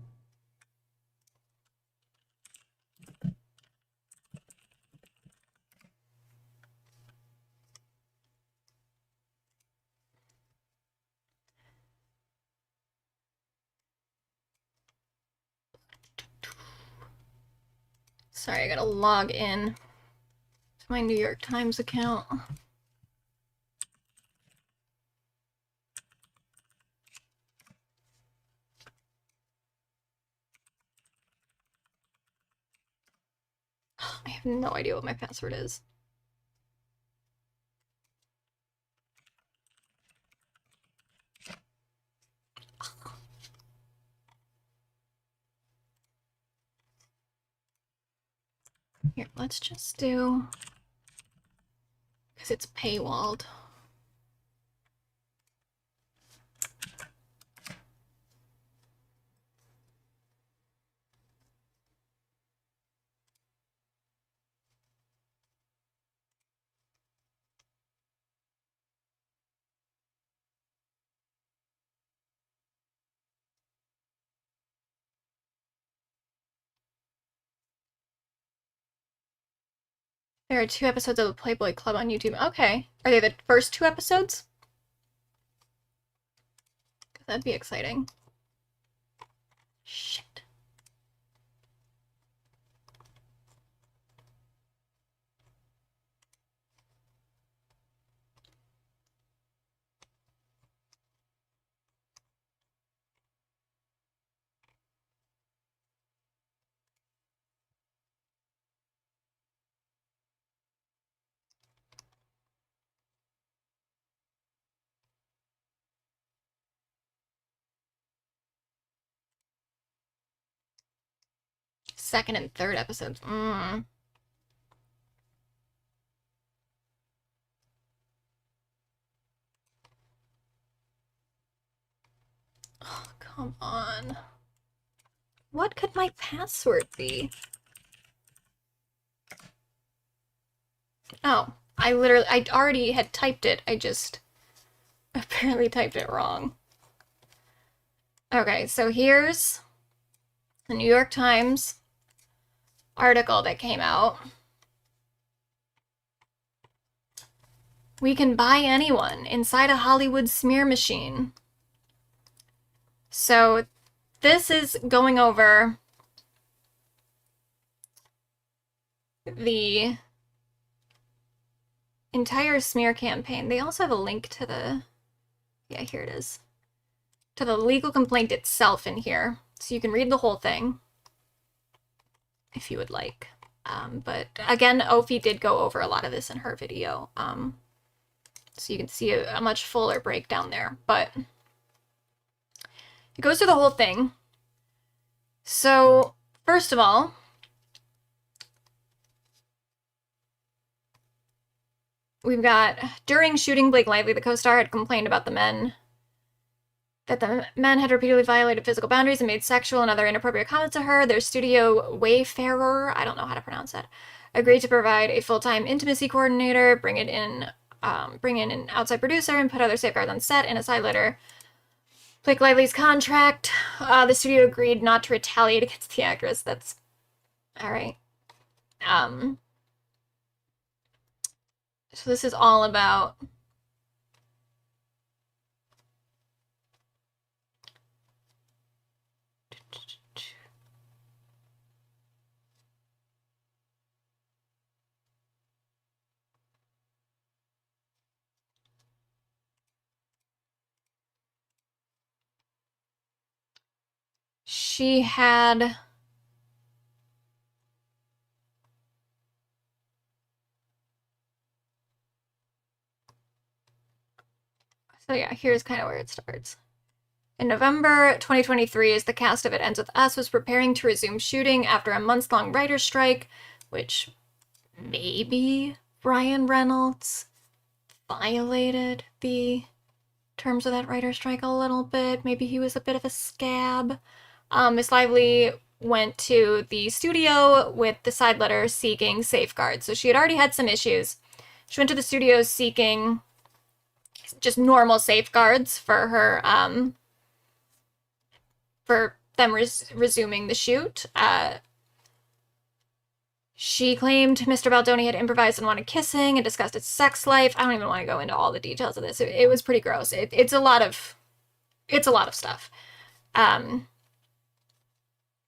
Sorry, I gotta log in to my New York Times account. I have no idea what my password is. Here, let's just do, because it's paywalled. There are 2 episodes of the Playboy Club on YouTube. Okay. Are they the first 2 episodes? That'd be exciting. Shit. Second and third episodes. Oh, come on. What could my password be? Oh, I already had typed it. I just apparently typed it wrong. Okay, so here's the New York Times article that came out. We can buy anyone inside a Hollywood smear machine. So this is going over the entire smear campaign. They also have a link to the, yeah, here it is, to the legal complaint itself in here. So you can read the whole thing if you would like. But again, Ophie did go over a lot of this in her video. So you can see a much fuller breakdown there. But it goes through the whole thing. So, first of all, we've got, during shooting, Blake Lively, the co-star, had complained about the men had repeatedly violated physical boundaries and made sexual and other inappropriate comments to her. Their studio wayfarer, I don't know how to pronounce that, agreed to provide a full-time intimacy coordinator, bring in an outside producer, and put other safeguards on set. In a side letter, Blake Lively's contract, the studio agreed not to retaliate against the actress. That's all right. So this is all about she had so yeah, here's kind of where it starts. In November 2023, as the cast of It Ends With Us was preparing to resume shooting after a months-long writer's strike, which maybe Ryan Reynolds violated the terms of that writer's strike a little bit. Maybe he was a bit of a scab. Miss Lively went to the studio with the side letter seeking safeguards. So she had already had some issues. She went to the studio seeking just normal safeguards for her, for them resuming the shoot. She claimed Mr. Baldoni had improvised unwanted kissing and discussed his sex life. I don't even want to go into all the details of this. It was pretty gross. It's a lot of stuff.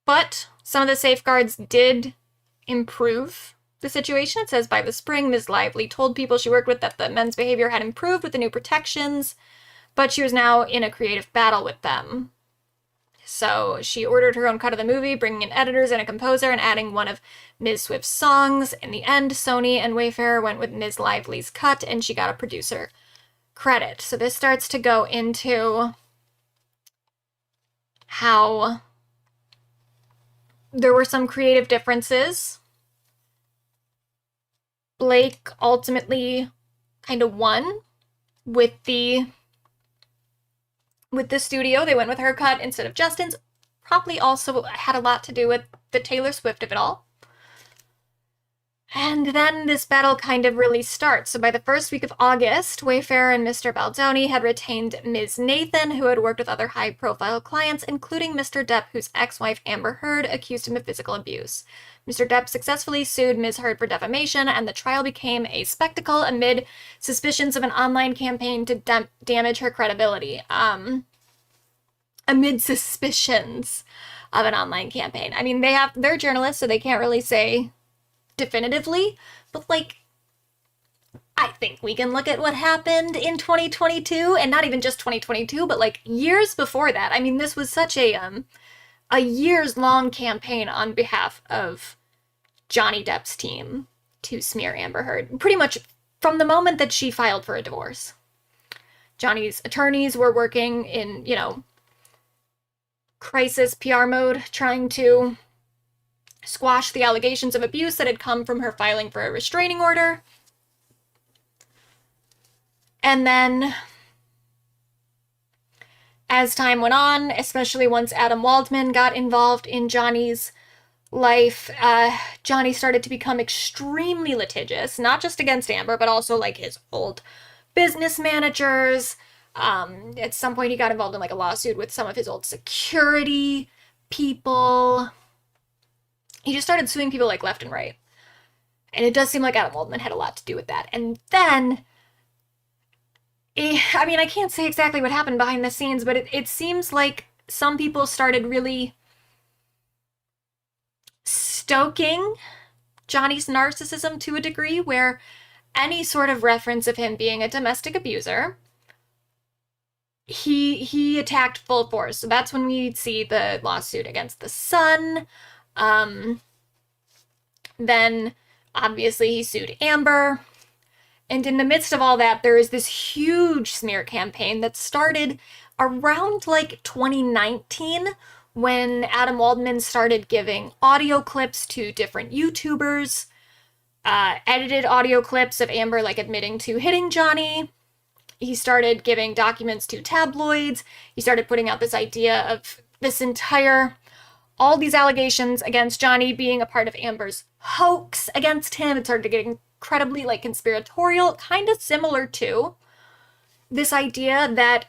But some of the safeguards did improve the situation. It says by the spring, Ms. Lively told people she worked with that the men's behavior had improved with the new protections, but she was now in a creative battle with them. So she ordered her own cut of the movie, bringing in editors and a composer and adding one of Ms. Swift's songs. In the end, Sony and Wayfarer went with Ms. Lively's cut, and she got a producer credit. So this starts to go into how there were some creative differences. Blake ultimately kind of won with the studio. They went with her cut instead of Justin's. Probably also had a lot to do with the Taylor Swift of it all. And then this battle kind of really starts. So by the first week of August, Wayfarer and Mr. Baldoni had retained Ms. Nathan, who had worked with other high-profile clients, including Mr. Depp, whose ex-wife Amber Heard accused him of physical abuse. Mr. Depp successfully sued Ms. Heard for defamation, and the trial became a spectacle amid suspicions of an online campaign to damage her credibility. Amid suspicions of an online campaign. I mean, they're journalists, so they can't really say definitively, but like, I think we can look at what happened in 2022, and not even just 2022, but like years before that. I mean, this was such a years-long campaign on behalf of Johnny Depp's team to smear Amber Heard, pretty much from the moment that she filed for a divorce. Johnny's attorneys were working in, crisis PR mode, trying to squash the allegations of abuse that had come from her filing for a restraining order. And then, as time went on, especially once Adam Waldman got involved in Johnny's life, Johnny started to become extremely litigious, not just against Amber, but also like his old business managers. At some point he got involved in like a lawsuit with some of his old security people. He just started suing people like left and right. And it does seem like Adam Waldman had a lot to do with that. And then, I mean, I can't say exactly what happened behind the scenes, but it seems like some people started really stoking Johnny's narcissism to a degree where any sort of reference of him being a domestic abuser, he attacked full force. So that's when we see the lawsuit against The Sun. Then, obviously, he sued Amber. And in the midst of all that, there is this huge smear campaign that started around like 2019 when Adam Waldman started giving audio clips to different YouTubers, edited audio clips of Amber like admitting to hitting Johnny. He started giving documents to tabloids. He started putting out this idea of this entire, all these allegations against Johnny being a part of Amber's hoax against him. It started getting incredibly like conspiratorial, kind of similar to this idea that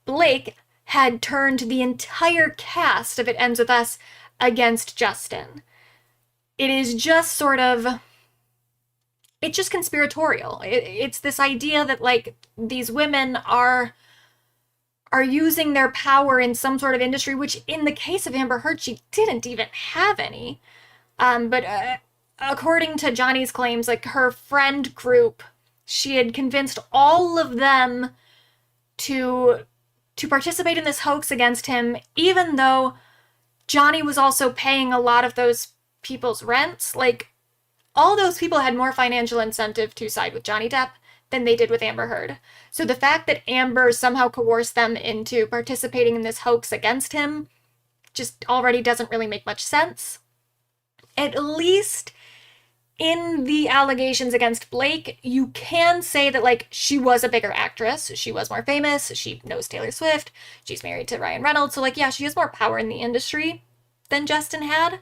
Blake had turned the entire cast of It Ends With Us against Justin. It is just sort of, it's just conspiratorial. It's this idea that like these women are using their power in some sort of industry, which in the case of Amber Heard, she didn't even have any. But according to Johnny's claims, like her friend group, she had convinced all of them to participate in this hoax against him, even though Johnny was also paying a lot of those people's rents. Like, all those people had more financial incentive to side with Johnny Depp than they did with Amber Heard. So the fact that Amber somehow coerced them into participating in this hoax against him just already doesn't really make much sense. At least in the allegations against Blake, you can say that, like, she was a bigger actress. She was more famous. She knows Taylor Swift. She's married to Ryan Reynolds. So, like, yeah, she has more power in the industry than Justin had.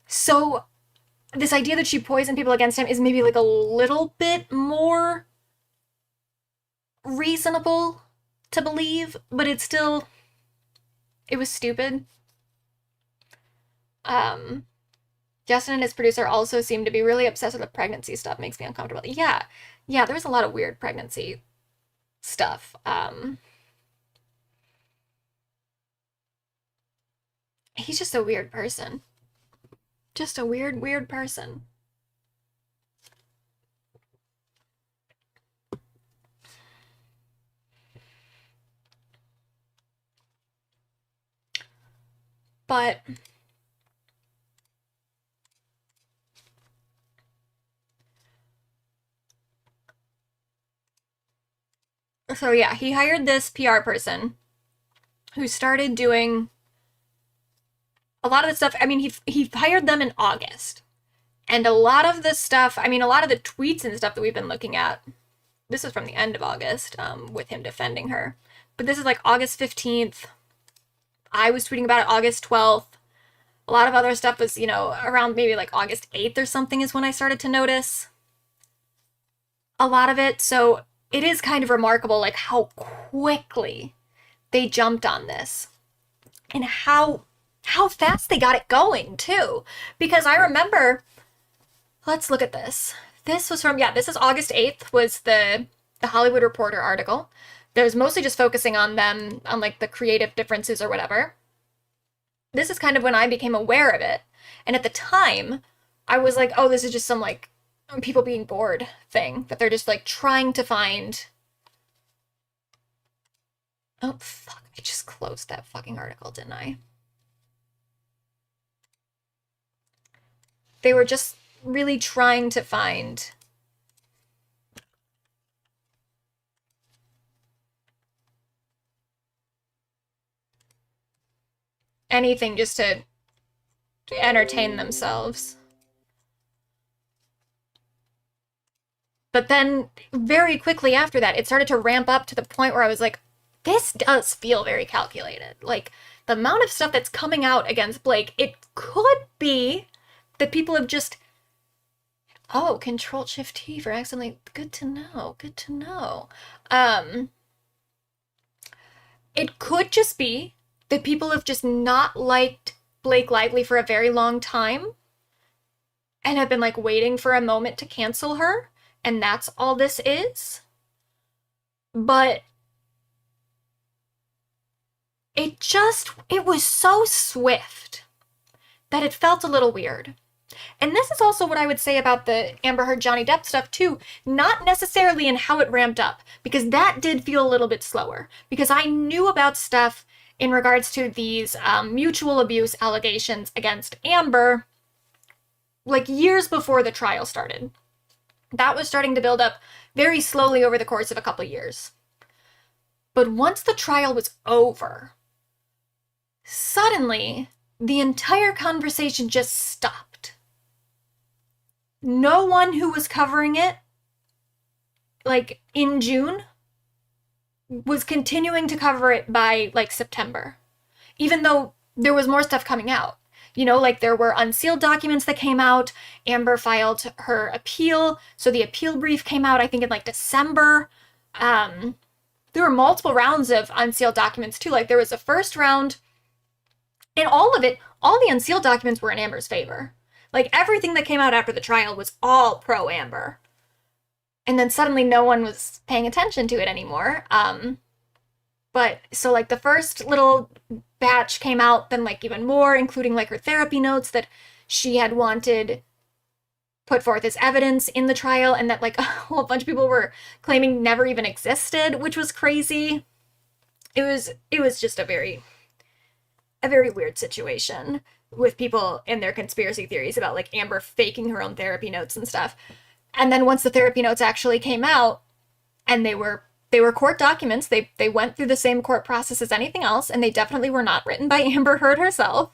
So this idea that she poisoned people against him is maybe, like, a little bit more reasonable to believe, but it's still, it was stupid. Justin and his producer also seem to be really obsessed with the pregnancy stuff. Makes me uncomfortable. Yeah, there was a lot of weird pregnancy stuff. He's just a weird person. Just a weird person. But so yeah, he hired this PR person who started doing a lot of the stuff. I mean, he hired them in August. And a lot of the stuff, I mean, a lot of the tweets and stuff that we've been looking at, this is from the end of August, with him defending her. But this is like August 15th. I was tweeting about it August 12th. A lot of other stuff was, you know, around maybe like August 8th or something is when I started to notice a lot of it. So it is kind of remarkable, like, how quickly they jumped on this and how fast they got it going too. Because I remember, let's look at this. This was from, this is August 8th was the Hollywood Reporter article. That was mostly just focusing on them, on like the creative differences or whatever. This is kind of when I became aware of it. And at the time, I was like, oh, this is just some like people being bored thing that they're just like trying to find. Oh, fuck. I just closed that fucking article, didn't I? They were just really trying to find anything just to entertain themselves. But then very quickly after that, it started to ramp up to the point where I was like, this does feel very calculated. Like, the amount of stuff that's coming out against Blake, it could be that people have just, oh, Control-Shift-T for accidentally, good to know. It could just be that people have just not liked Blake Lively for a very long time and have been like waiting for a moment to cancel her, and that's all this is. But it was so swift that it felt a little weird. And this is also what I would say about the Amber Heard Johnny Depp stuff too, not necessarily in how it ramped up, because that did feel a little bit slower, because I knew about stuff in regards to these mutual abuse allegations against Amber, like years before the trial started. That was starting to build up very slowly over the course of a couple years. But once the trial was over, suddenly the entire conversation just stopped. No one who was covering it, like in June, was continuing to cover it by like September, even though there was more stuff coming out. You know, like there were unsealed documents that came out. Amber filed her appeal, so the appeal brief came out, I think, in like December. There were multiple rounds of unsealed documents too. Like there was a first round, and all of it, all the unsealed documents were in Amber's favor. Like everything that came out after the trial was all pro Amber. And then suddenly no one was paying attention to it anymore. But so like the first little batch came out, then like even more, including like her therapy notes that she had wanted put forth as evidence in the trial, and that like a whole bunch of people were claiming never even existed, which was crazy. It was just a very weird situation with people in their conspiracy theories about like Amber faking her own therapy notes and stuff. And then once the therapy notes actually came out, and they were court documents, they went through the same court process as anything else, and they definitely were not written by Amber Heard herself.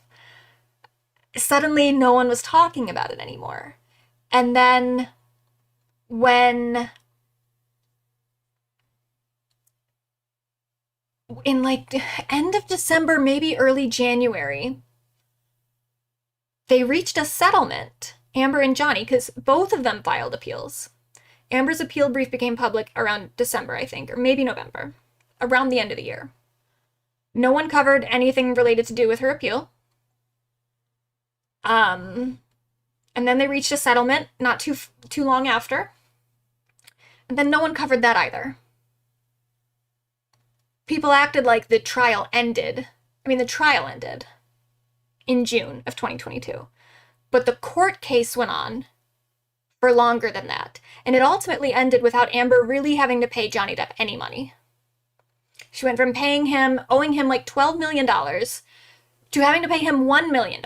Suddenly no one was talking about it anymore. And then when in like end of December, maybe early January, they reached a settlement, Amber and Johnny, because both of them filed appeals. Amber's appeal brief became public around December, I think, or maybe November, around the end of the year. No one covered anything related to do with her appeal. And then they reached a settlement not too long after. And then no one covered that either. People acted like the trial ended. I mean, the trial ended in June of 2022. But the court case went on for longer than that. And it ultimately ended without Amber really having to pay Johnny Depp any money. She went from owing him like $12 million, to having to pay him $1 million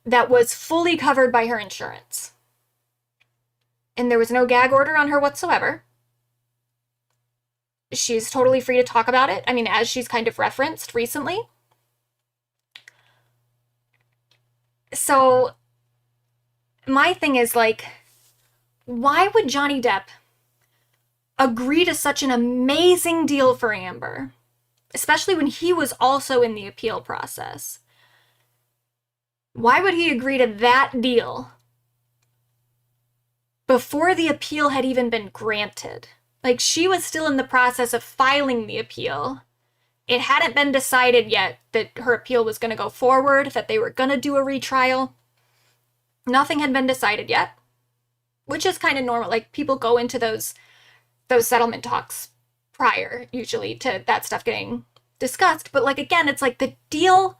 that was fully covered by her insurance. And there was no gag order on her whatsoever. She's totally free to talk about it. I mean, as she's kind of referenced recently. So my thing is like, why would Johnny Depp agree to such an amazing deal for Amber, especially when he was also in the appeal process? Why would he agree to that deal before the appeal had even been granted? Like, she was still in the process of filing the appeal. It hadn't been decided yet that her appeal was going to go forward, that they were going to do a retrial. Nothing had been decided yet, which is kind of normal. Like, people go into those settlement talks prior, usually, to that stuff getting discussed. But, like, again, it's like the deal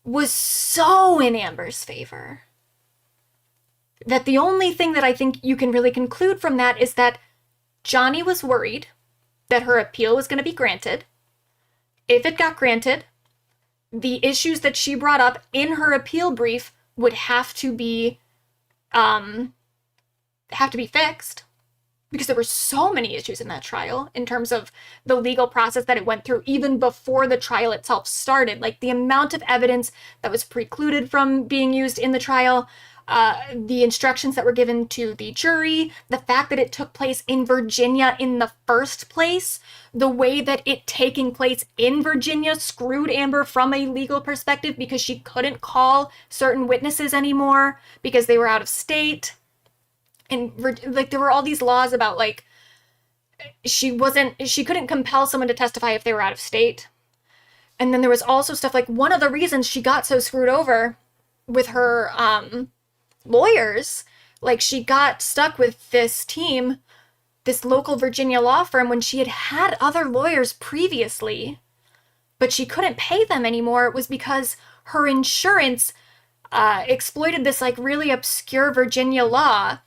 was so in Amber's favor that the only thing that I think you can really conclude from that is that Johnny was worried that her appeal was going to be granted. If it got granted, the issues that she brought up in her appeal brief would have to be fixed, because there were so many issues in that trial in terms of the legal process that it went through even before the trial itself started. Like the amount of evidence that was precluded from being used in the trial, the instructions that were given to the jury, the fact that it took place in Virginia in the first place, the way that it taking place in Virginia screwed Amber from a legal perspective because she couldn't call certain witnesses anymore because they were out of state. And like there were all these laws about like she couldn't compel someone to testify if they were out of state. And then there was also stuff like one of the reasons she got so screwed over with her lawyers, like she got stuck with this team, this local Virginia law firm, when she had other lawyers previously, but she couldn't pay them anymore. It was because her insurance exploited this like really obscure Virginia law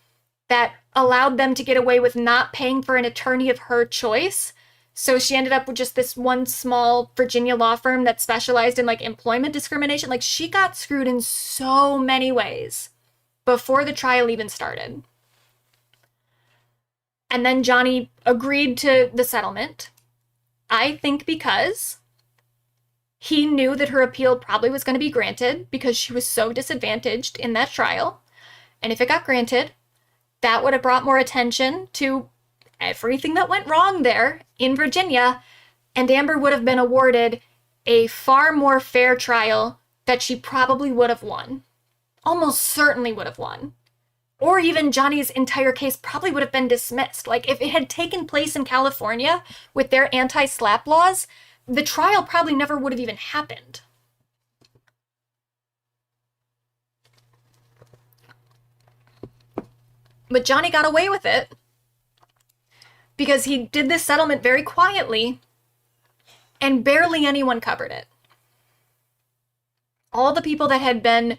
that allowed them to get away with not paying for an attorney of her choice So she ended up with just this one small Virginia law firm that specialized in like employment discrimination. Like she got screwed in so many ways before the trial even started. And then Johnny agreed to the settlement. I think because he knew that her appeal probably was going to be granted because she was so disadvantaged in that trial. And if it got granted, that would have brought more attention to everything that went wrong there in Virginia, and Amber would have been awarded a far more fair trial that she probably would have won. Almost certainly would have won. Or even Johnny's entire case probably would have been dismissed. Like, if it had taken place in California with their anti-slap laws, the trial probably never would have even happened. But Johnny got away with it because he did this settlement very quietly and barely anyone covered it. All the people that had been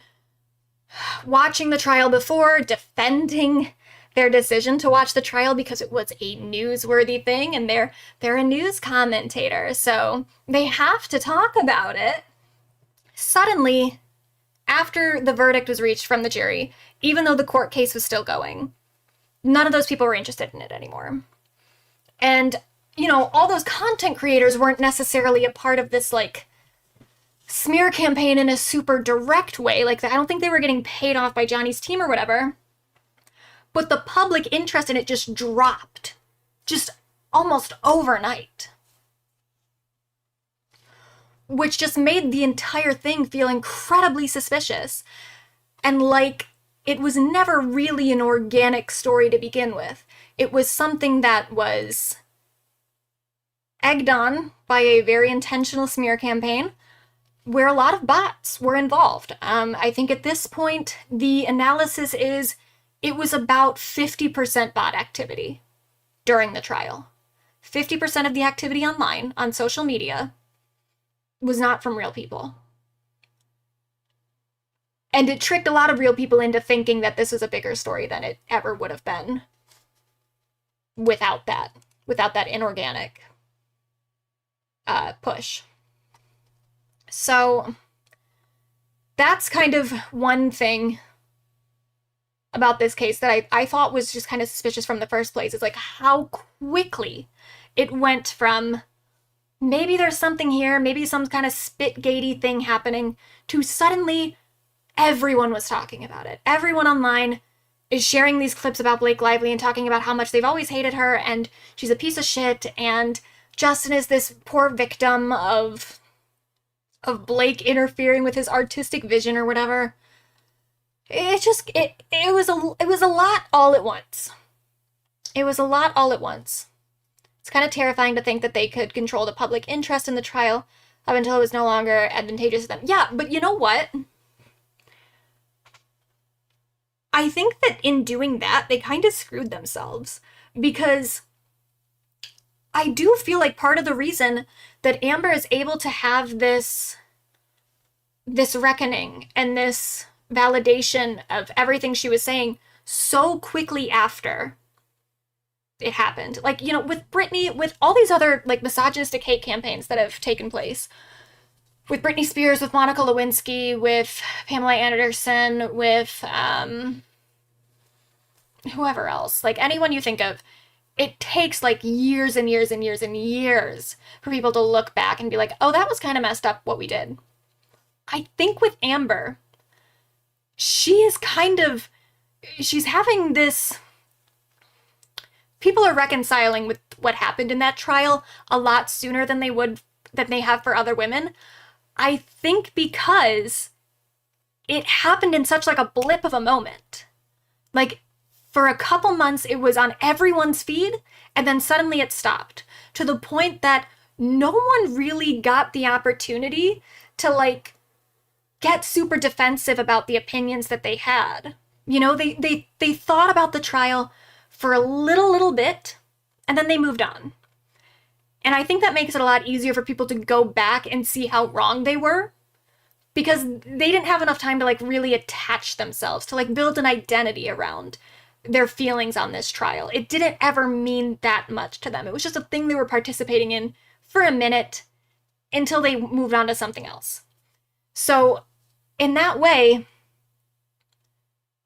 watching the trial before, defending their decision to watch the trial because it was a newsworthy thing, and they're a news commentator, so they have to talk about it. Suddenly, after the verdict was reached from the jury, even though the court case was still going, none of those people were interested in it anymore. And, you know, all those content creators weren't necessarily a part of this, like, smear campaign in a super direct way. Like, I don't think they were getting paid off by Johnny's team or whatever. But the public interest in it just dropped. Just almost overnight. Which just made the entire thing feel incredibly suspicious. And like, it was never really an organic story to begin with. It was something that was egged on by a very intentional smear campaign where a lot of bots were involved. I think at this point, the analysis is it was about 50% bot activity during the trial. 50% of the activity online, on social media, was not from real people. And it tricked a lot of real people into thinking that this was a bigger story than it ever would have been without that inorganic push. So that's kind of one thing about this case that I thought was just kind of suspicious from the first place. It's like how quickly it went from maybe there's something here, maybe some kind of spit-gatey thing happening, to suddenly everyone was talking about it. Everyone online is sharing these clips about Blake Lively and talking about how much they've always hated her and she's a piece of shit and Justin is this poor victim of Blake interfering with his artistic vision or whatever. It was a lot all at once. It was a lot all at once. It's kind of terrifying to think that they could control the public interest in the trial up until it was no longer advantageous to them. Yeah, but you know what? I think that in doing that, they kind of screwed themselves, because I do feel like part of the reason that Amber is able to have this reckoning and this validation of everything she was saying so quickly after it happened. Like, you know, with Britney, with all these other, like, misogynistic hate campaigns that have taken place, with Britney Spears, with Monica Lewinsky, with Pamela Anderson, with whoever else, like anyone you think of, it takes like years and years and years and years for people to look back and be like, oh, that was kind of messed up what we did. I think with Amber, she's having this, people are reconciling with what happened in that trial a lot sooner than they have for other women. I think because it happened in such like a blip of a moment. Like, for a couple months, it was on everyone's feed, and then suddenly it stopped, to the point that no one really got the opportunity to, like, get super defensive about the opinions that they had. You know, they thought about the trial for a little bit, and then they moved on. And I think that makes it a lot easier for people to go back and see how wrong they were, because they didn't have enough time to, like, really attach themselves, to, like, build an identity around their feelings on this trial. It didn't ever mean that much to them. It was just a thing they were participating in for a minute until they moved on to something else. So in that way,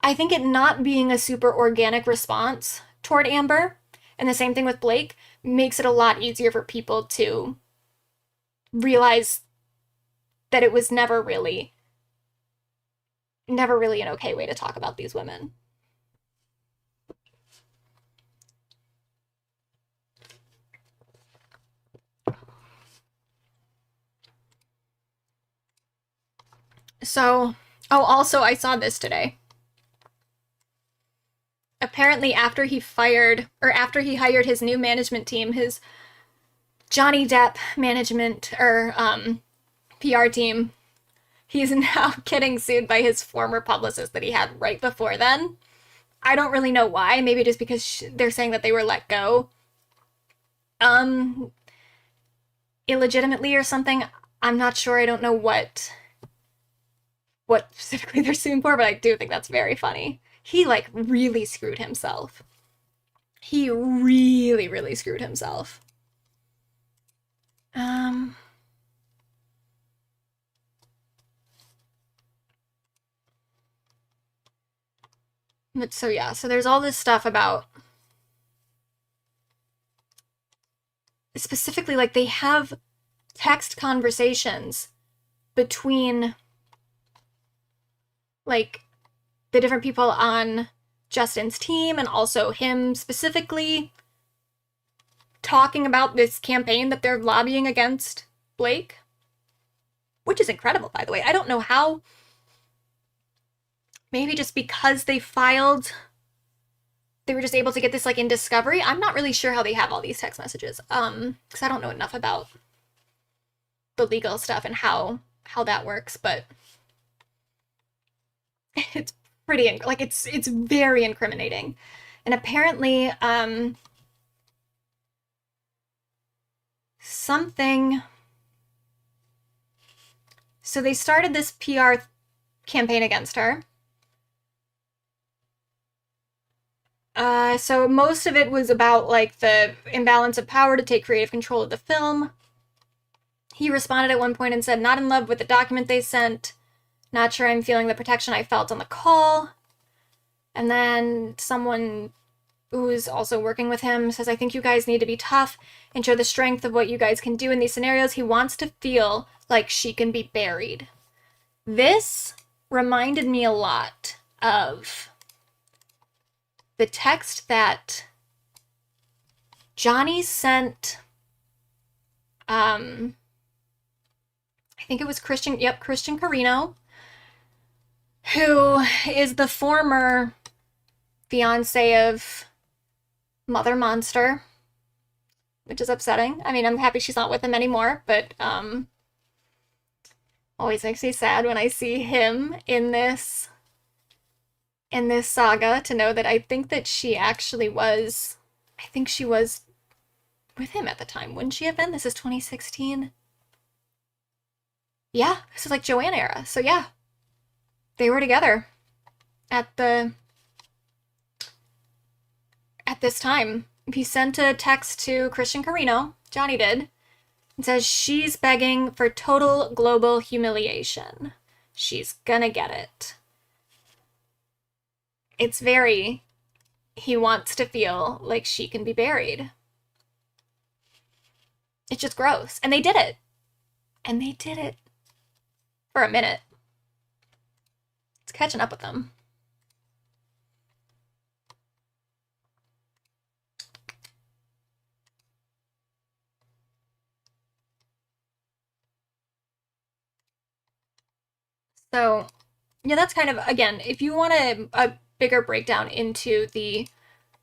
I think it not being a super organic response toward Amber, and the same thing with Blake, makes it a lot easier for people to realize that it was never really an okay way to talk about these women. So, oh, also I saw this today. Apparently after he hired his new management team, his Johnny Depp management or PR team, he's now getting sued by his former publicist that he had right before then. I don't really know why. Maybe just because they're saying that they were let go illegitimately or something. I'm not sure. I don't know what specifically they're suing for, but I do think that's very funny. He like really screwed himself. He really, really screwed himself. But so yeah, so there's all this stuff about specifically like they have text conversations between like the different people on Justin's team and also him specifically talking about this campaign that they're lobbying against Blake, which is incredible, by the way. I don't know how. Maybe just because they filed, they were just able to get this like in discovery. I'm not really sure how they have all these text messages, because I don't know enough about the legal stuff and how that works, but it's pretty like it's very incriminating. And apparently so they started this PR campaign against her. So most of it was about like the imbalance of power to take creative control of the film. He responded at one point and said, "Not in love with the document they sent. Not sure I'm feeling the protection I felt on the call." And then someone who's also working with him says, "I think you guys need to be tough and show the strength of what you guys can do in these scenarios. He wants to feel like she can be buried." This reminded me a lot of the text that Johnny sent, I think it was Christian Carino, who is the former fiance of Mother Monster, which is upsetting. I mean, I'm happy she's not with him anymore, but always makes me sad when I see him in this saga, to know that I think that she actually was, I think she was with him at the time. Wouldn't she have been? This is 2016. Yeah, this is like Joanne era. So yeah, they were together at this time. He sent a text to Christian Carino, Johnny did, and says she's begging for total global humiliation. She's gonna get it. It's very, he wants to feel like she can be buried. It's just gross. And they did it. And they did it for a minute. It's catching up with them. So, yeah, that's kind of, again, if you want a bigger breakdown into the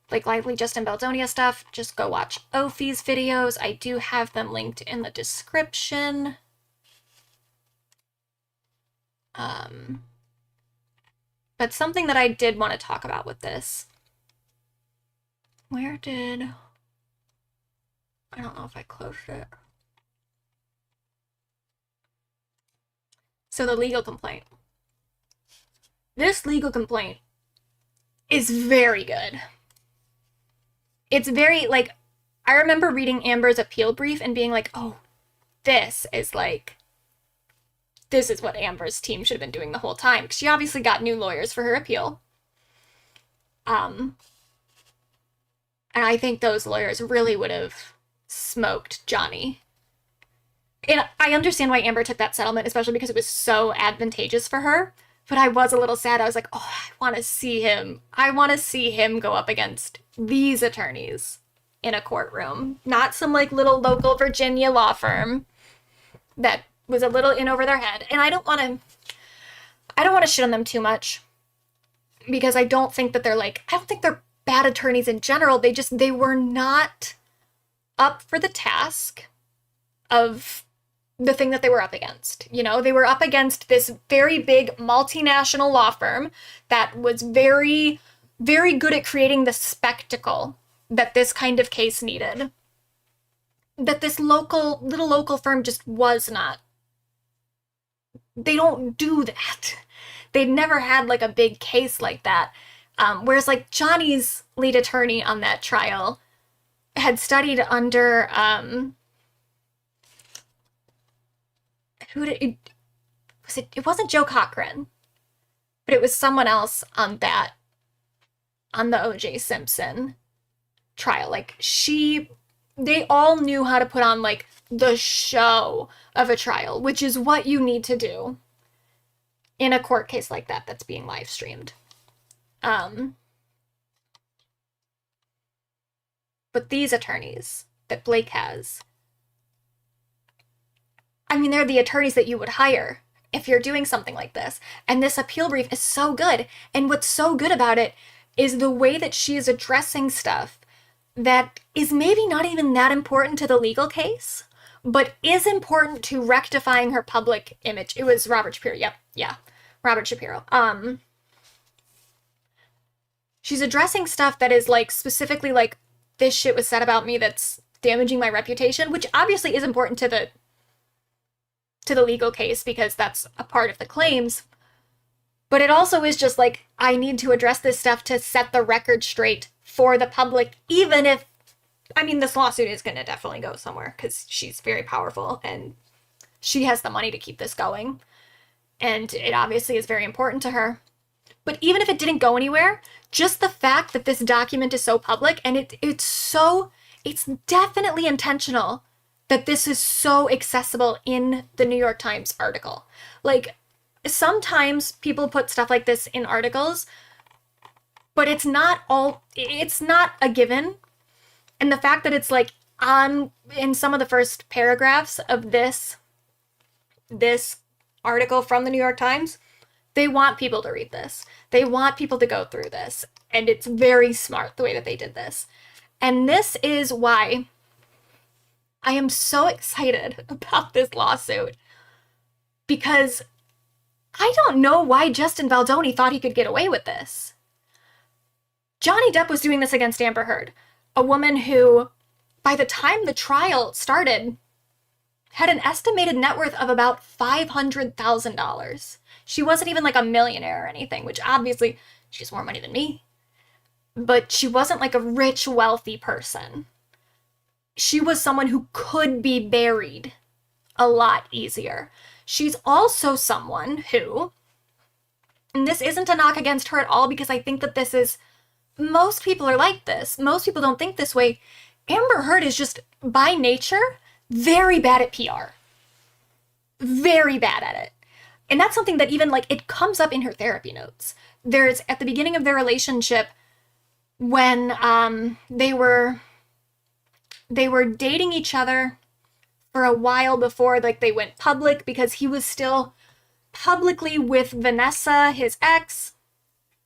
like lively Justin Baldonia stuff, just go watch Ophie's videos. I do have them linked in the description. But something that I did want to talk about with this. I don't know if I closed it. So the legal complaint. This legal complaint is very good. It's very, like, I remember reading Amber's appeal brief and being like, oh, this is what Amber's team should have been doing the whole time. She obviously got new lawyers for her appeal. And I think those lawyers really would have smoked Johnny. And I understand why Amber took that settlement, especially because it was so advantageous for her. But I was a little sad. I was like, oh, I want to see him. I want to see him go up against these attorneys in a courtroom. Not some, like, little local Virginia law firm that was a little in over their head. And I don't want to shit on them too much, because I don't think that I don't think they're bad attorneys in general. They were not up for the task of the thing that they were up against. You know, they were up against this very big multinational law firm that was very, very good at creating the spectacle that this kind of case needed. That this little local firm just was not. They don't do that. They'd never had, like, a big case like that. Whereas, like, Johnny's lead attorney on that trial had studied under, it wasn't Joe Cochran, but it was someone else on the O.J. Simpson trial. Like, they all knew how to put on, like, the show of a trial, which is what you need to do in a court case like that that's being live streamed. But these attorneys that Blake has, I mean, they're the attorneys that you would hire if you're doing something like this. And this appeal brief is so good. And what's so good about it is the way that she is addressing stuff that is maybe not even that important to the legal case, but is important to rectifying her public image. It was Robert Shapiro. Yep. Yeah. Robert Shapiro. She's addressing stuff that is, like, specifically, like, this shit was said about me that's damaging my reputation, which obviously is important to the legal case because that's a part of the claims. But it also is just like, I need to address this stuff to set the record straight for the public, even if, I mean, this lawsuit is going to definitely go somewhere because she's very powerful and she has the money to keep this going. And it obviously is very important to her. But even if it didn't go anywhere, just the fact that this document is so public and it's definitely intentional that this is so accessible in the New York Times article. Like, sometimes people put stuff like this in articles, but it's not a given. And the fact that it's, like, in some of the first paragraphs of this article from the New York Times, they want people to read this. They want people to go through this. And it's very smart the way that they did this. And this is why I am so excited about this lawsuit, because I don't know why Justin Baldoni thought he could get away with this. Johnny Depp was doing this against Amber Heard, a woman who, by the time the trial started, had an estimated net worth of about $500,000. She wasn't even, like, a millionaire or anything, which obviously she has more money than me. But she wasn't, like, a rich, wealthy person. She was someone who could be buried a lot easier. She's also someone who, and this isn't a knock against her at all, because I think that this is, most people are like this. Most people don't think this way. Amber Heard is just, by nature, very bad at PR. Very bad at it. And that's something that even, like, it comes up in her therapy notes. There's, at the beginning of their relationship, when they were dating each other for a while before, like, they went public, because he was still publicly with Vanessa, his ex.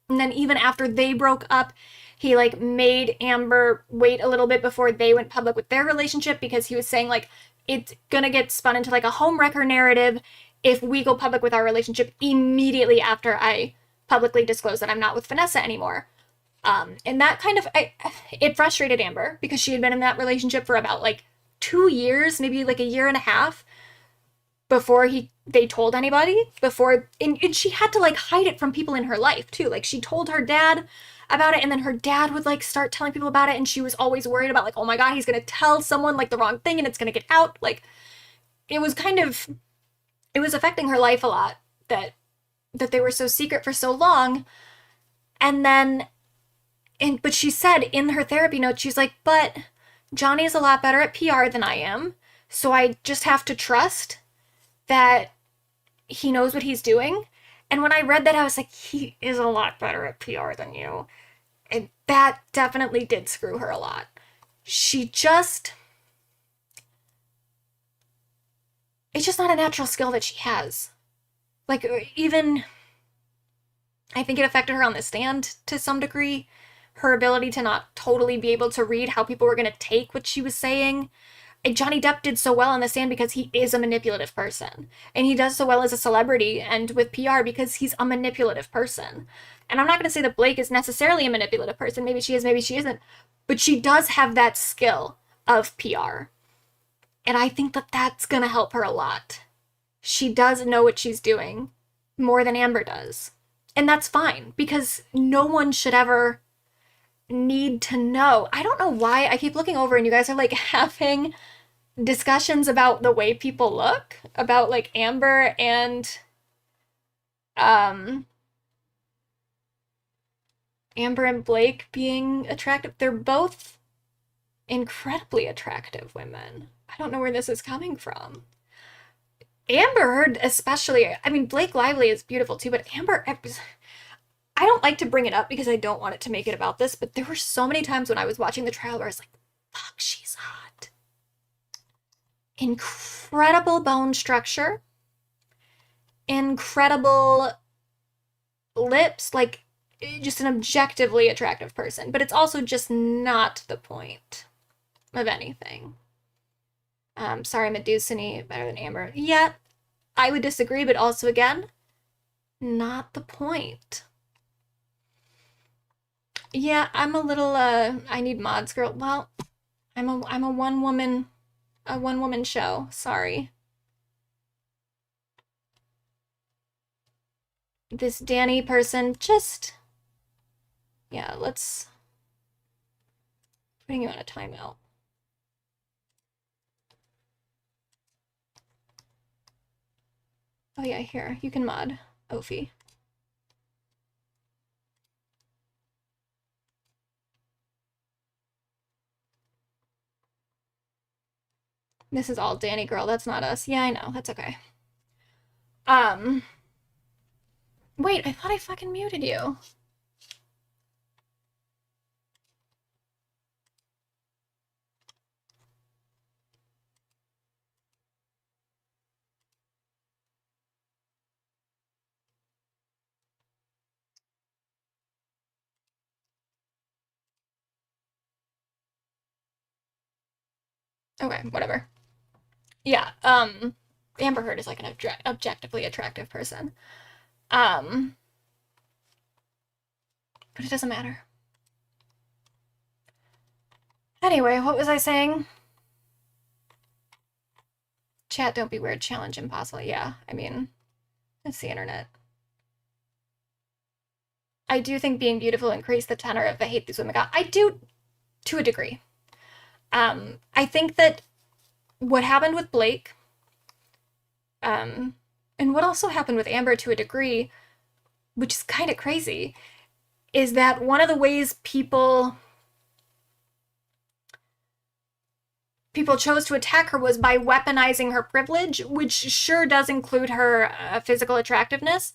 And then even after they broke up, he, like, made Amber wait a little bit before they went public with their relationship, because he was saying, like, it's gonna get spun into, like, a homewrecker narrative if we go public with our relationship immediately after I publicly disclose that I'm not with Vanessa anymore. And that kind of, it frustrated Amber, because she had been in that relationship for about, like, 2 years, maybe, like, a year and a half, before he they told anybody before, and she had to like hide it from people in her life too. Like she told her dad about it, and then her dad would like start telling people about it, and she was always worried about like, oh my god, he's gonna tell someone like the wrong thing and it's gonna get out. Like it was affecting her life a lot that they were so secret for so long. And then but she said in her therapy note, she's like, but Johnny is a lot better at PR than I am, so I just have to trust that he knows what he's doing. And when I read that, I was like, he is a lot better at PR than you. And that definitely did screw her a lot. It's just not a natural skill that she has. Like, even, I think it affected her on the stand to some degree. Her ability to not totally be able to read how people were going to take what she was saying. Johnny Depp did so well on the stand because he is a manipulative person. And he does so well as a celebrity and with PR because he's a manipulative person. And I'm not going to say that Blake is necessarily a manipulative person. Maybe she is, maybe she isn't. But she does have that skill of PR. And I think that that's going to help her a lot. She does know what she's doing more than Amber does. And that's fine because no one should ever need to know. I don't know why I keep looking over and you guys are like having discussions about the way people look, about like Amber and Blake being attractive. They're both incredibly attractive women. I don't know where this is coming from. Amber Heard especially, I mean, Blake Lively is beautiful too, but Amber, I don't like to bring it up because I don't want it to make it about this, but there were so many times when I was watching the trial where I was like, fuck, she's hot. Incredible bone structure. Incredible lips, like just an objectively attractive person, but it's also just not the point of anything. Sorry, Medusini better than Amber. Yeah, I would disagree, but also again, not the point. Yeah, I'm a little I need mods girl. Well, I'm a one woman show. Sorry. This Danny person just, yeah, let's putting you on a timeout. Oh yeah, here, you can mod Ophie. This is all Danny girl, that's not us. Yeah, I know, that's okay. Wait, I thought I fucking muted you. Okay, whatever. Yeah, Amber Heard is like an objectively attractive person. But it doesn't matter. Anyway, what was I saying? Chat, don't be weird, challenge impossible. Yeah, I mean, it's the internet. I do think being beautiful increased the tenor of the hate these women got. I do, to a degree. I think that what happened with Blake, and what also happened with Amber to a degree, which is kind of crazy, is that one of the ways people chose to attack her was by weaponizing her privilege, which sure does include her physical attractiveness,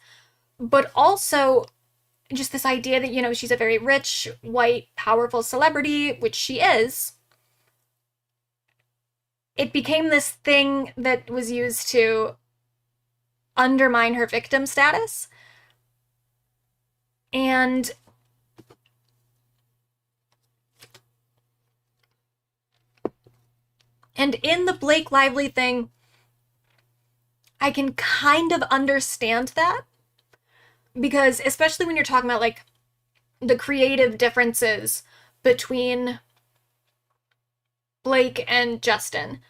but also just this idea that, you know, she's a very rich, white, powerful celebrity, which she is. It became this thing that was used to undermine her victim status. And in the Blake Lively thing, I can kind of understand that. Because especially when you're talking about like the creative differences between Blake and Justin,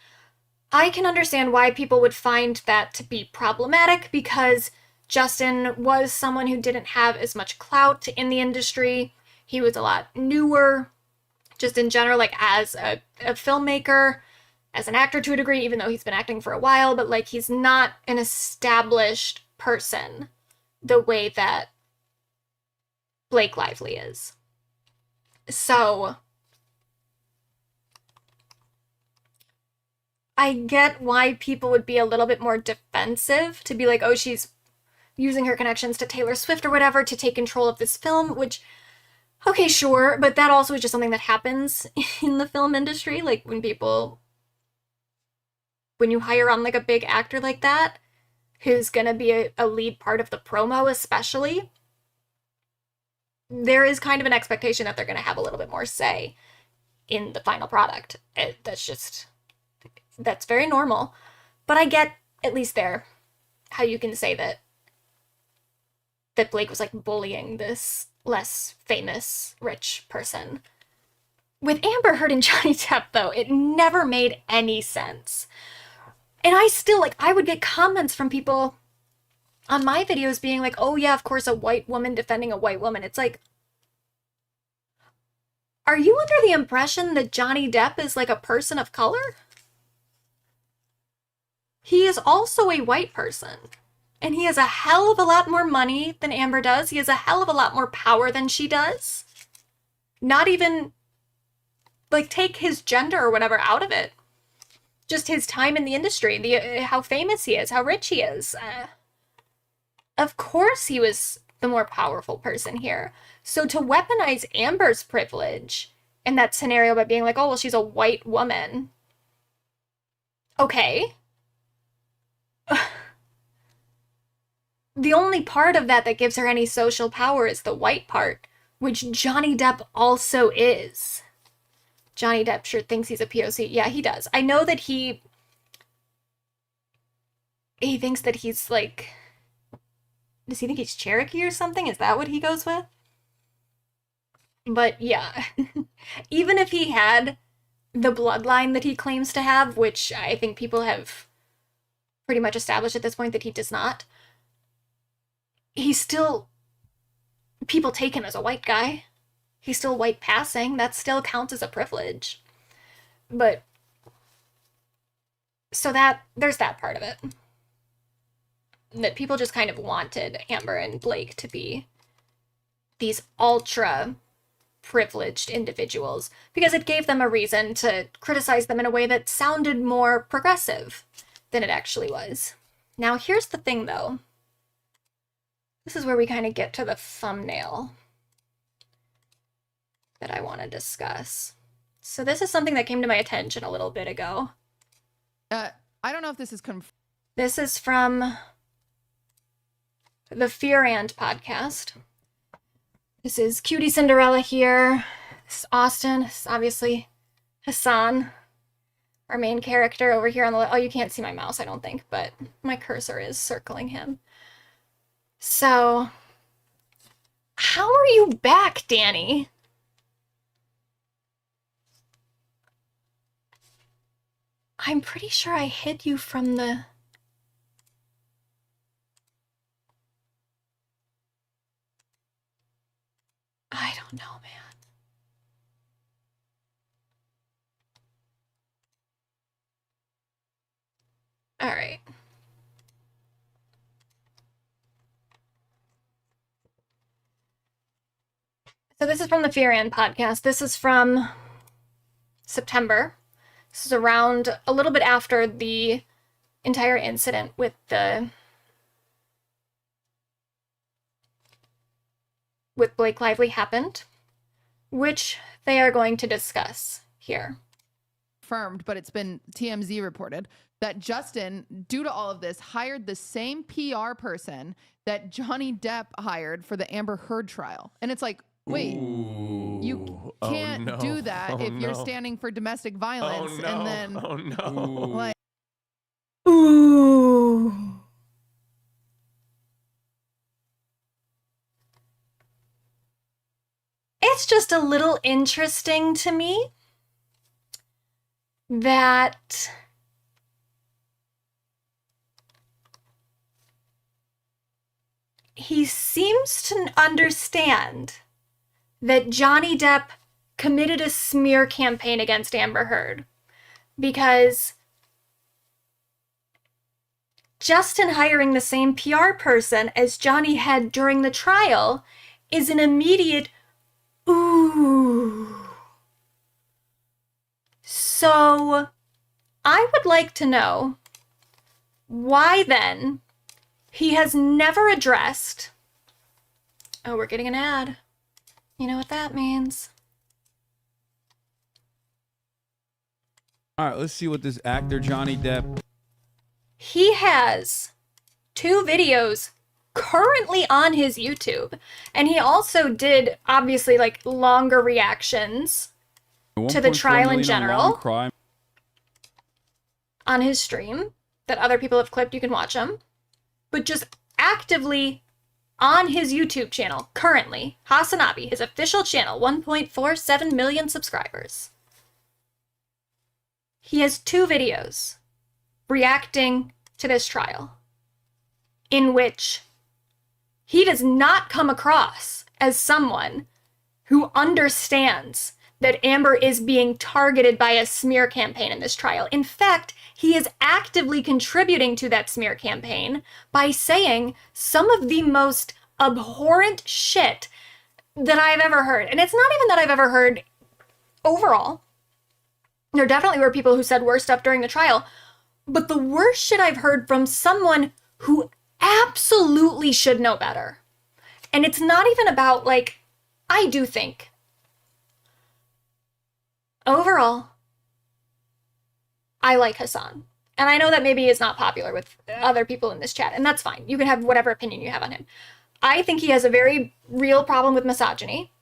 I can understand why people would find that to be problematic, because Justin was someone who didn't have as much clout in the industry. He was a lot newer, just in general, like as a filmmaker, as an actor to a degree, even though he's been acting for a while, but like he's not an established person the way that Blake Lively is. So I get why people would be a little bit more defensive, to be like, oh, she's using her connections to Taylor Swift or whatever to take control of this film, which, okay, sure, but that also is just something that happens in the film industry. Like when you hire on like a big actor like that, who's gonna be a lead part of the promo especially, there is kind of an expectation that they're gonna have a little bit more say in the final product. That's very normal. But I get, at least there, how you can say that Blake was like bullying this less famous rich person. With Amber Heard and Johnny Depp, though, it never made any sense. And I still, like, I would get comments from people on my videos being like, oh yeah, of course, a white woman defending a white woman. It's like, are you under the impression that Johnny Depp is like a person of color? He is also a white person. And he has a hell of a lot more money than Amber does. He has a hell of a lot more power than she does. Not even, like, take his gender or whatever out of it. Just his time in the industry, how famous he is, how rich he is. Of course he was the more powerful person here. So to weaponize Amber's privilege in that scenario by being like, oh, well, she's a white woman. Okay. The only part of that gives her any social power is the white part, which Johnny Depp also is. Johnny Depp sure thinks he's a POC. Yeah, he does. I know that he thinks that he's like, does he think he's Cherokee or something? Is that what he goes with? But yeah, even if he had the bloodline that he claims to have, which I think people have pretty much established at this point that he does not, he's still, people take him as a white guy. He's still white passing. That still counts as a privilege. But, so there's that part of it. That people just kind of wanted Amber and Blake to be these ultra privileged individuals because it gave them a reason to criticize them in a way that sounded more progressive than it actually was. Now, here's the thing, though. This is where we kind of get to the thumbnail that I want to discuss. So this is something that came to my attention a little bit ago. I don't know if this is This is from the Fear and podcast. This is Cutie Cinderella here. This is Austin. This is obviously Hasan, our main character over here on the oh, you can't see my mouse, I don't think, but my cursor is circling him. So, how are you back, Danny? I'm pretty sure I hid you from the... I don't know, man. All right. So this is from the Fear and podcast. This is from September. This is around a little bit after the entire incident with Blake Lively happened, which they are going to discuss here. confirmed, but it's been TMZ reported that Justin, due to all of this, hired the same PR person that Johnny Depp hired for the Amber Heard trial. And it's like, wait, you can't do that if you're standing for domestic violence. And then, like, ooh. It's just a little interesting to me that he seems to understand that Johnny Depp committed a smear campaign against Amber Heard because Justin hiring the same PR person as Johnny had during the trial is an immediate ooh. So I would like to know why then he has never addressed. Oh, we're getting an ad. You know what that means. All right, let's see what this actor Johnny Depp. He has 2 videos currently on his YouTube, and he also did obviously like longer reactions to the trial in general on his stream that other people have clipped. You can watch them, but just actively on his YouTube channel currently, Hasanabi, his official channel, 1.47 million subscribers. He has 2 videos reacting to this trial in which he does not come across as someone who understands that Amber is being targeted by a smear campaign in this trial. In fact, he is actively contributing to that smear campaign by saying some of the most abhorrent shit that I've ever heard. And it's not even that I've ever heard overall. There definitely were people who said worse stuff during the trial, but the worst shit I've heard from someone who absolutely should know better. And it's not even about, like, I do think overall, I like Hasan. And I know that maybe is not popular with other people in this chat, and that's fine. You can have whatever opinion you have on him. I think he has a very real problem with misogyny.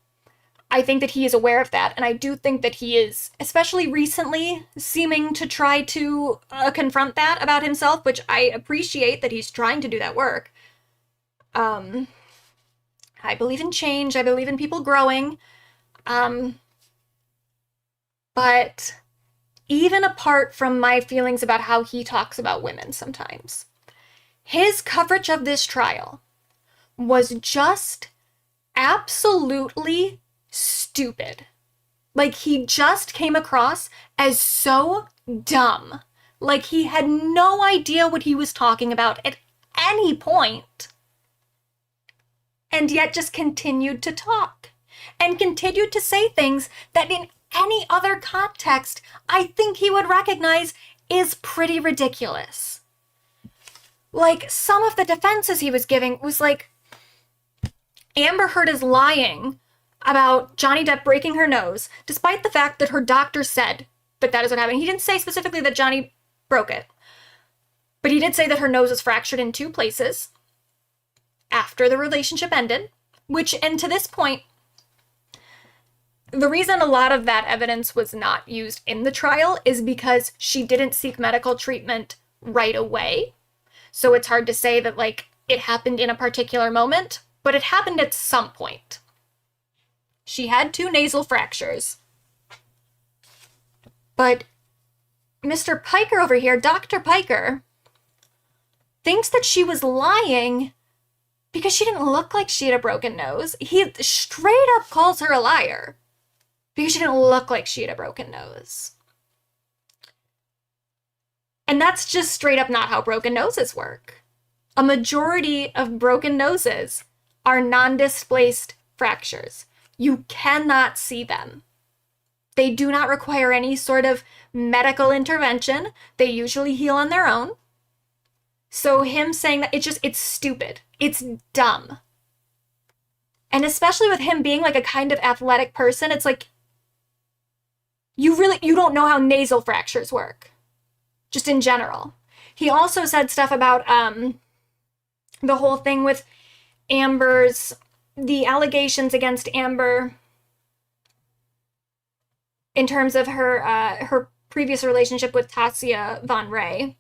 I think that he is aware of that, and I do think that he is, especially recently, seeming to try to confront that about himself, which I appreciate that he's trying to do that work. I believe in change. I believe in people growing. But even apart from my feelings about how he talks about women sometimes, his coverage of this trial was just absolutely stupid. Like, he just came across as so dumb. Like, he had no idea what he was talking about at any point. And yet just continued to talk. And continued to say things that in any other context, I think he would recognize is pretty ridiculous. Like, some of the defenses he was giving was like, Amber Heard is lying about Johnny Depp breaking her nose, despite the fact that her doctor said that that is what happened. He didn't say specifically that Johnny broke it, but he did say that her nose was fractured in 2 places after the relationship ended, which, and to this point, the reason a lot of that evidence was not used in the trial is because she didn't seek medical treatment right away. So it's hard to say that, like, it happened in a particular moment, but it happened at some point. She had 2 nasal fractures. But Mr. Piker over here, Dr. Piker, thinks that she was lying because she didn't look like she had a broken nose. He straight up calls her a liar because she didn't look like she had a broken nose. And that's just straight up not how broken noses work. A majority of broken noses are non-displaced fractures. You cannot see them. They do not require any sort of medical intervention. They usually heal on their own. So him saying that, it's stupid. It's dumb. And especially with him being like a kind of athletic person, it's like, you don't know how nasal fractures work. Just in general. He also said stuff about the whole thing with the allegations against Amber in terms of her previous relationship with Tassia Von Ray,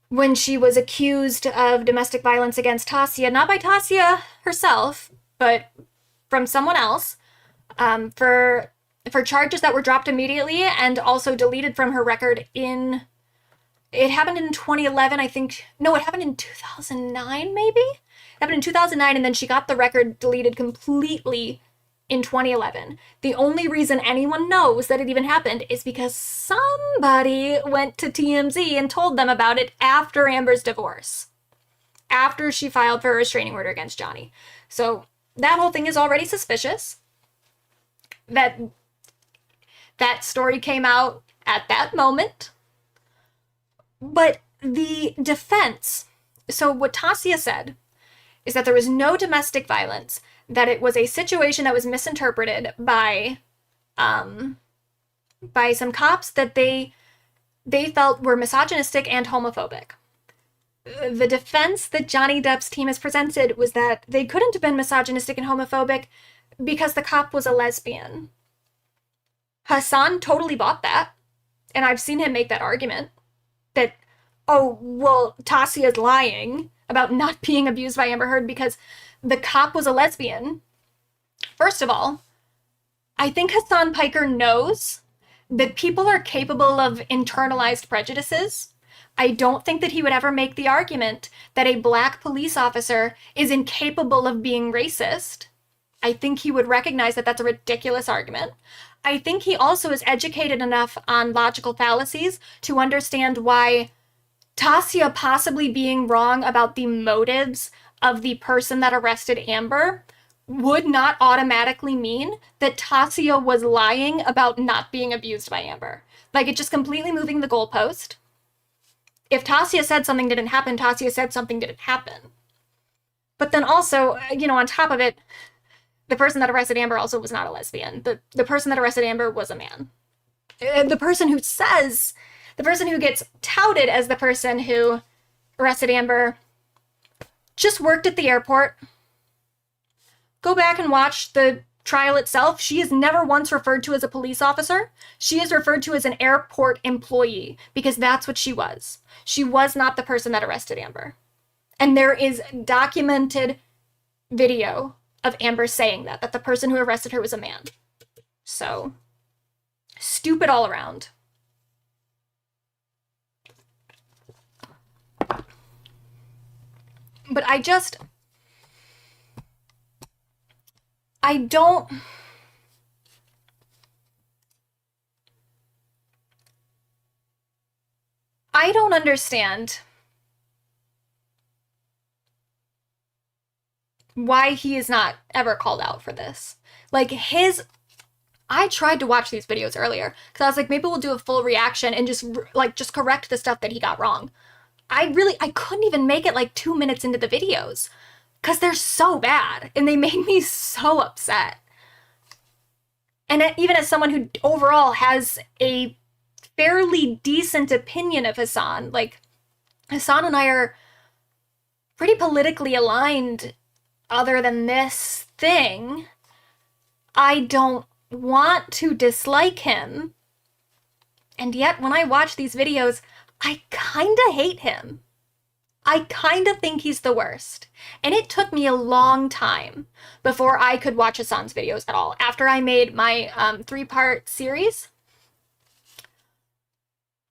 when she was accused of domestic violence against Tassia, not by Tassia herself, but from someone else, for charges that were dropped immediately and also deleted from her record it happened in 2011, I think. No, it happened in 2009, maybe? happened in 2009, and then she got the record deleted completely in 2011. The only reason anyone knows that it even happened is because somebody went to TMZ and told them about it after Amber's divorce, after she filed for a restraining order against Johnny. So that whole thing is already suspicious. That story came out at that moment. But the defense, so what Tasia said is that there was no domestic violence, that it was a situation that was misinterpreted by some cops that they felt were misogynistic and homophobic. The defense that Johnny Depp's team has presented was that they couldn't have been misogynistic and homophobic because the cop was a lesbian. Hasan totally bought that, and I've seen him make that argument that, oh, well, Tasia's lying about not being abused by Amber Heard because the cop was a lesbian. First of all, I think Hasan Piker knows that people are capable of internalized prejudices. I don't think that he would ever make the argument that a black police officer is incapable of being racist. I think he would recognize that that's a ridiculous argument. I think he also is educated enough on logical fallacies to understand why Tasia possibly being wrong about the motives of the person that arrested Amber would not automatically mean that Tasia was lying about not being abused by Amber. Like, it's just completely moving the goalpost. If Tasia said something didn't happen, Tasia said something didn't happen. But then also, on top of it, the person that arrested Amber also was not a lesbian. The person that arrested Amber was a man. The person who gets touted as the person who arrested Amber just worked at the airport. Go back and watch the trial itself. She is never once referred to as a police officer. She is referred to as an airport employee because that's what she was. She was not the person that arrested Amber. And there is documented video of Amber saying that the person who arrested her was a man. So, stupid all around. But I don't understand why he is not ever called out for this. Like, I tried to watch these videos earlier because I was like, maybe we'll do a full reaction and just correct the stuff that he got wrong. I couldn't even make it like 2 minutes into the videos because they're so bad and they made me so upset. And even as someone who overall has a fairly decent opinion of Hasan, like, Hasan and I are pretty politically aligned other than this thing. I don't want to dislike him. And yet, when I watch these videos, I kinda hate him. I kinda think he's the worst. And it took me a long time before I could watch Hasan's videos at all. After I made my 3-part series,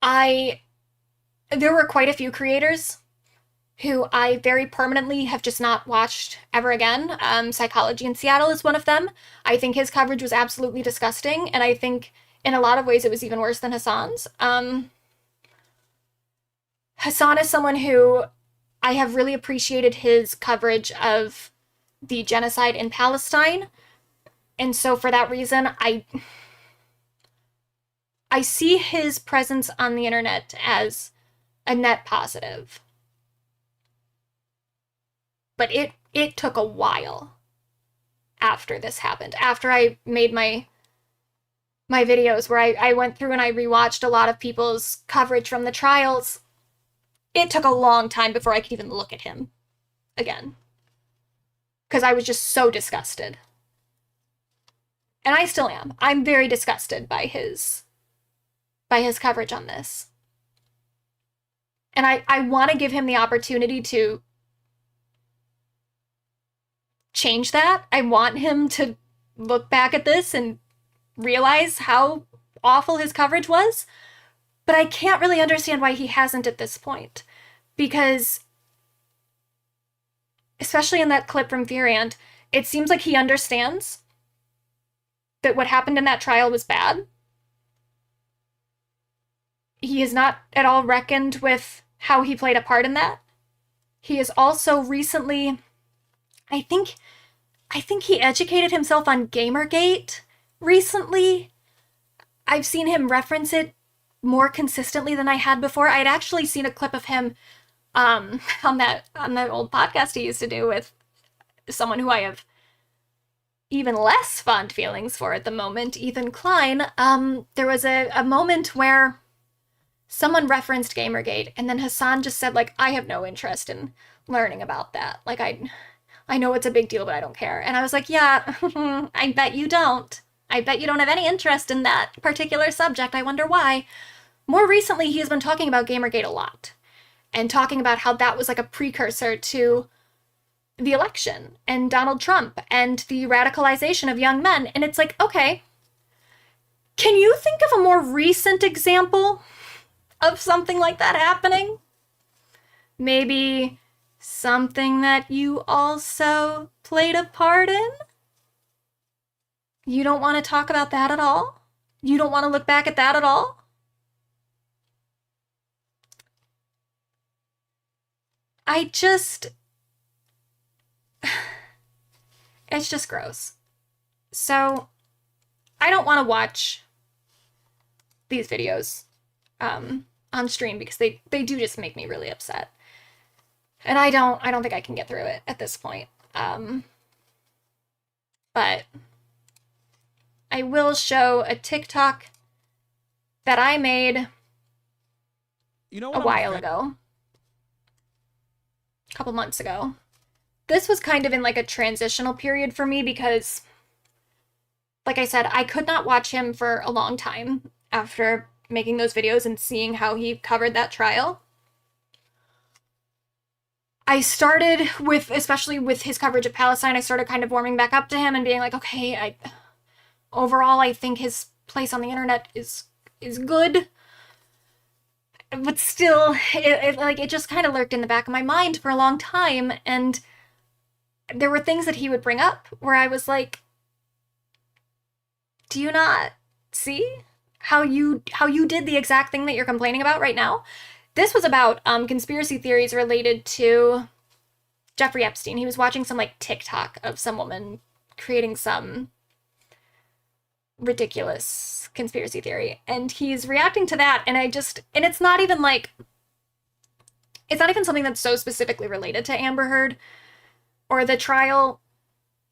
there were quite a few creators who I very permanently have just not watched ever again. Psychology in Seattle is one of them. I think his coverage was absolutely disgusting, and I think in a lot of ways it was even worse than Hasan's. Hasan is someone who I have really appreciated his coverage of the genocide in Palestine, and so for that reason, I see his presence on the internet as a net positive. But it took a while after this happened. After I made my videos where I went through and I rewatched a lot of people's coverage from the trials, it took a long time before I could even look at him again. Because I was just so disgusted. And I still am. I'm very disgusted by his coverage on this. And I want to give him the opportunity to change that. I want him to look back at this and realize how awful his coverage was, but I can't really understand why he hasn't at this point, because especially in that clip from Furiant, it seems like he understands that what happened in that trial was bad. He has not at all reckoned with how he played a part in that. He has also recently, I think he educated himself on Gamergate recently. I've seen him reference it more consistently than I had before. I had actually seen a clip of him on that old podcast he used to do with someone who I have even less fond feelings for at the moment, Ethan Klein. There was a moment where someone referenced Gamergate, and then Hasan just said, like, I have no interest in learning about that. Like, I know it's a big deal, but I don't care. And I was like, yeah, I bet you don't. I bet you don't have any interest in that particular subject. I wonder why. More recently, he has been talking about Gamergate a lot, and talking about how that was like a precursor to the election and Donald Trump and the radicalization of young men. And it's like, okay, can you think of a more recent example of something like that happening? Maybe something that you also played a part in? You don't want to talk about that at all? You don't want to look back at that at all? It's just gross. So, I don't want to watch these videos on stream because they do just make me really upset. And I don't think I can get through it at this point. But I will show a TikTok that I made a while ago. A couple months ago. This was kind of in like a transitional period for me because, like I said, I could not watch him for a long time after making those videos and seeing how he covered that trial. I started with, especially with his coverage of Palestine, I started kind of warming back up to him and being like, okay, overall, I think his place on the internet is good. But still, it just kind of lurked in the back of my mind for a long time, and there were things that he would bring up where I was like, do you not see how you did the exact thing that you're complaining about right now? This was about conspiracy theories related to Jeffrey Epstein. He was watching some like TikTok of some woman creating some ridiculous conspiracy theory, and he's reacting to that, and it's not even something that's so specifically related to Amber Heard or the trial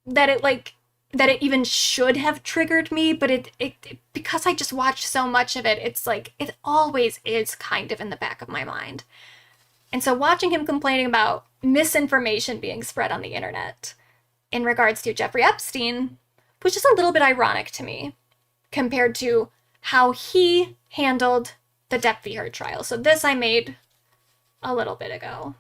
that it even should have triggered me, but it because I just watched so much of it, it's like it always is kind of in the back of my mind. And so watching him complaining about misinformation being spread on the internet in regards to Jeffrey Epstein was just a little bit ironic to me compared to how he handled the Depp v. Heard trial. So this I made a little bit ago.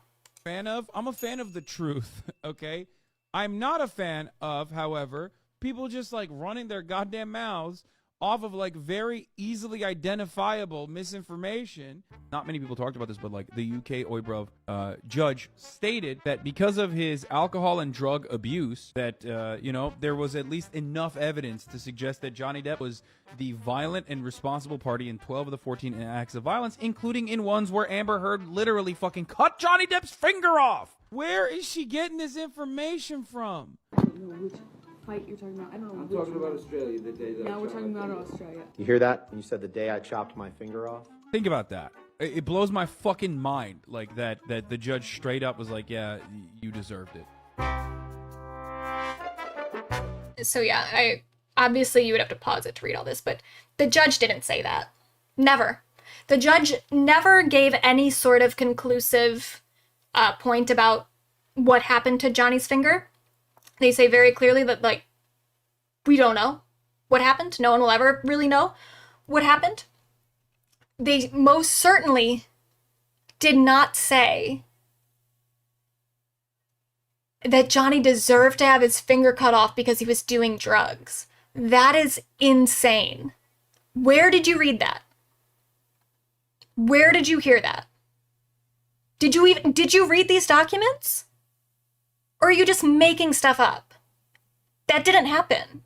I'm a fan of the truth, okay? I'm not a fan of, however, people just like running their goddamn mouths off of like very easily identifiable misinformation. Not many people talked about this, but like the UK Oibrov judge stated that because of his alcohol and drug abuse, that there was at least enough evidence to suggest that Johnny Depp was the violent and responsible party in 12 of the 14 acts of violence, including in ones where Amber Heard literally fucking cut Johnny Depp's finger off. Where is she getting this information from? I don't know which fight you're talking about. I don't know. I'm talking about Australia, the day that now we're talking about Australia. You hear that? You said the day I chopped my finger off? Think about that. It blows my fucking mind, like that the judge straight up was like, yeah, you deserved it. So yeah, obviously you would have to pause it to read all this, but the judge didn't say that. Never. The judge never gave any sort of conclusive point about what happened to Johnny's finger. They say very clearly that, like, we don't know what happened. No one will ever really know what happened. They most certainly did not say that Johnny deserved to have his finger cut off because he was doing drugs. That is insane. Where did you read that? Where did you hear that? Did you read these documents? Or are you just making stuff up? That didn't happen.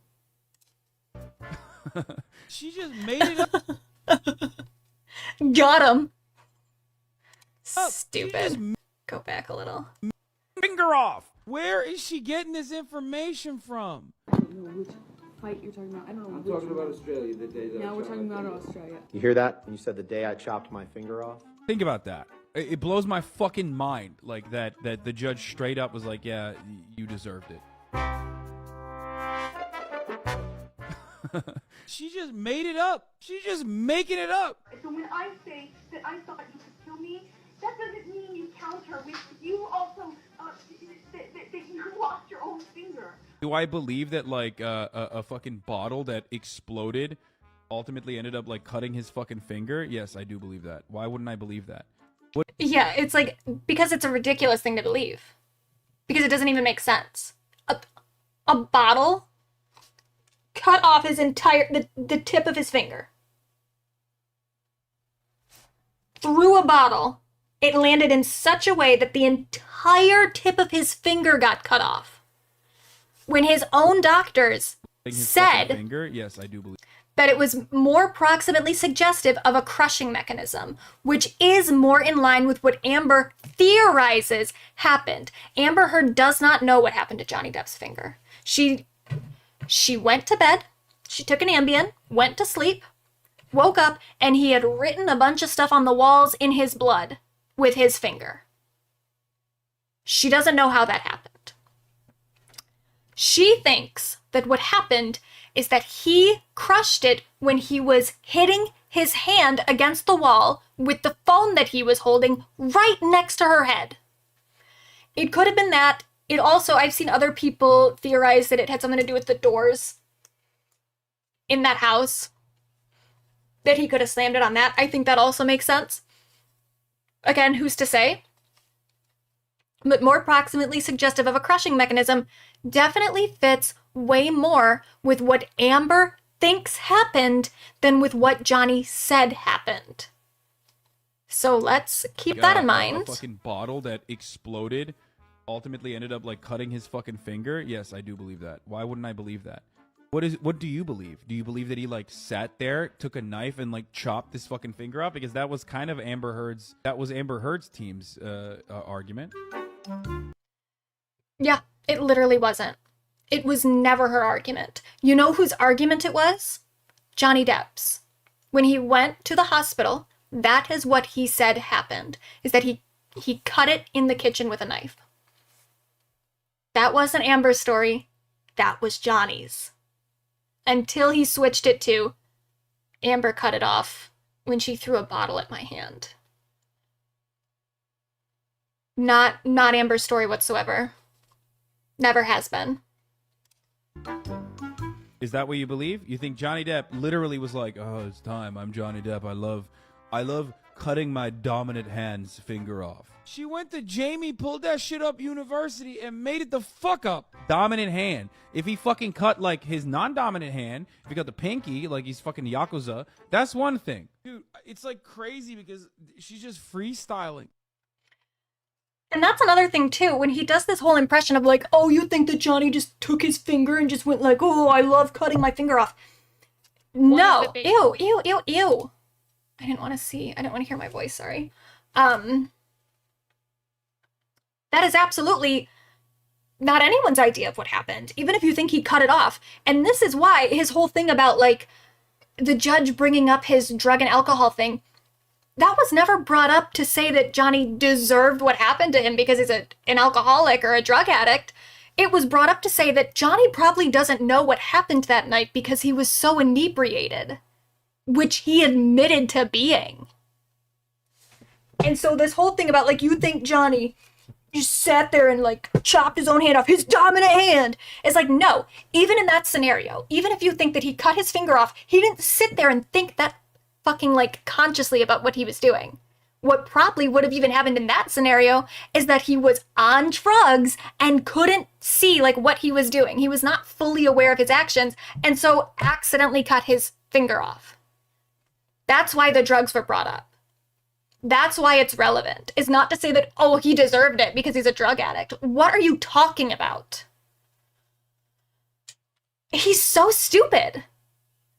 She just made it up. Got him. Stupid. Go back a little. Finger off. Where is she getting this information from? I don't know which fight you're talking about. I don't know. I'm which talking about one. Australia, the day that Now I we're chopped talking my about finger off. Australia. You hear that? You said the day I chopped my finger off? Think about that. It blows my fucking mind, like that the judge straight up was like, yeah, you deserved it. She just made it up. She's just making it up. So when I say that I thought you could kill me, that doesn't mean you counter with you also that you lost your own finger. Do I believe that like a fucking bottle that exploded ultimately ended up like cutting his fucking finger? Yes, I do believe that. Why wouldn't I believe that? What? Yeah, it's like, because it's a ridiculous thing to believe. Because it doesn't even make sense. A bottle cut off his entire, the tip of his finger. Through a bottle, it landed in such a way that the entire tip of his finger got cut off. When his own doctors said finger? Yes, I do believe that it was more proximately suggestive of a crushing mechanism, which is more in line with what Amber theorizes happened. Amber Heard does not know what happened to Johnny Depp's finger. She went to bed, she took an Ambien, went to sleep, woke up, and he had written a bunch of stuff on the walls in his blood with his finger. She doesn't know how that happened. She thinks that what happened is that he crushed it when he was hitting his hand against the wall with the phone that he was holding right next to her head. It could have been that. It also, I've seen other people theorize that it had something to do with the doors in that house, that he could have slammed it on that. I think that also makes sense. Again, who's to say? But more proximately suggestive of a crushing mechanism definitely fits way more with what Amber thinks happened than with what Johnny said happened. So let's keep that in mind. A fucking bottle that exploded ultimately ended up like cutting his fucking finger. Yes, I do believe that. Why wouldn't I believe that? What do you believe? Do you believe that he like sat there, took a knife and like chopped his fucking finger off? Because that was kind of Amber Heard's team's argument. Yeah, it literally wasn't. It was never her argument. You know whose argument it was? Johnny Depp's. When he went to the hospital, that is what he said happened, is that he cut it in the kitchen with a knife. That wasn't Amber's story. That was Johnny's. Until he switched it to, Amber cut it off when she threw a bottle at my hand. Not Amber's story whatsoever. Never has been. Is that what you believe? You think Johnny Depp literally was like, oh, it's time. I'm Johnny Depp. I love cutting my dominant hand's finger off. She went to Jamie, pulled that shit up university and made it the fuck up. Dominant hand. If he fucking cut like his non-dominant hand, if he got the pinky like he's fucking Yakuza, that's one thing. Dude, it's like crazy because she's just freestyling. And that's another thing too, when he does this whole impression of like, oh, you think that Johnny just took his finger and just went like, oh, I love cutting my finger off. No, ew. I didn't want to hear my voice, sorry. That is absolutely not anyone's idea of what happened, even if you think he cut it off. And this is why his whole thing about like the judge bringing up his drug and alcohol thing, that was never brought up to say that Johnny deserved what happened to him because he's an alcoholic or a drug addict. It was brought up to say that Johnny probably doesn't know what happened that night because he was so inebriated, which he admitted to being. And so this whole thing about like, you think Johnny just sat there and like chopped his own hand off, his dominant hand. It's like, no, even in that scenario, even if you think that he cut his finger off, he didn't sit there and think that fucking like consciously about what he was doing. What probably would have even happened in that scenario is that he was on drugs and couldn't see like what he was doing. He was not fully aware of his actions and so accidentally cut his finger off. That's why the drugs were brought up. That's why it's relevant. It's not to say that, oh, he deserved it because he's a drug addict. What are you talking about? He's so stupid.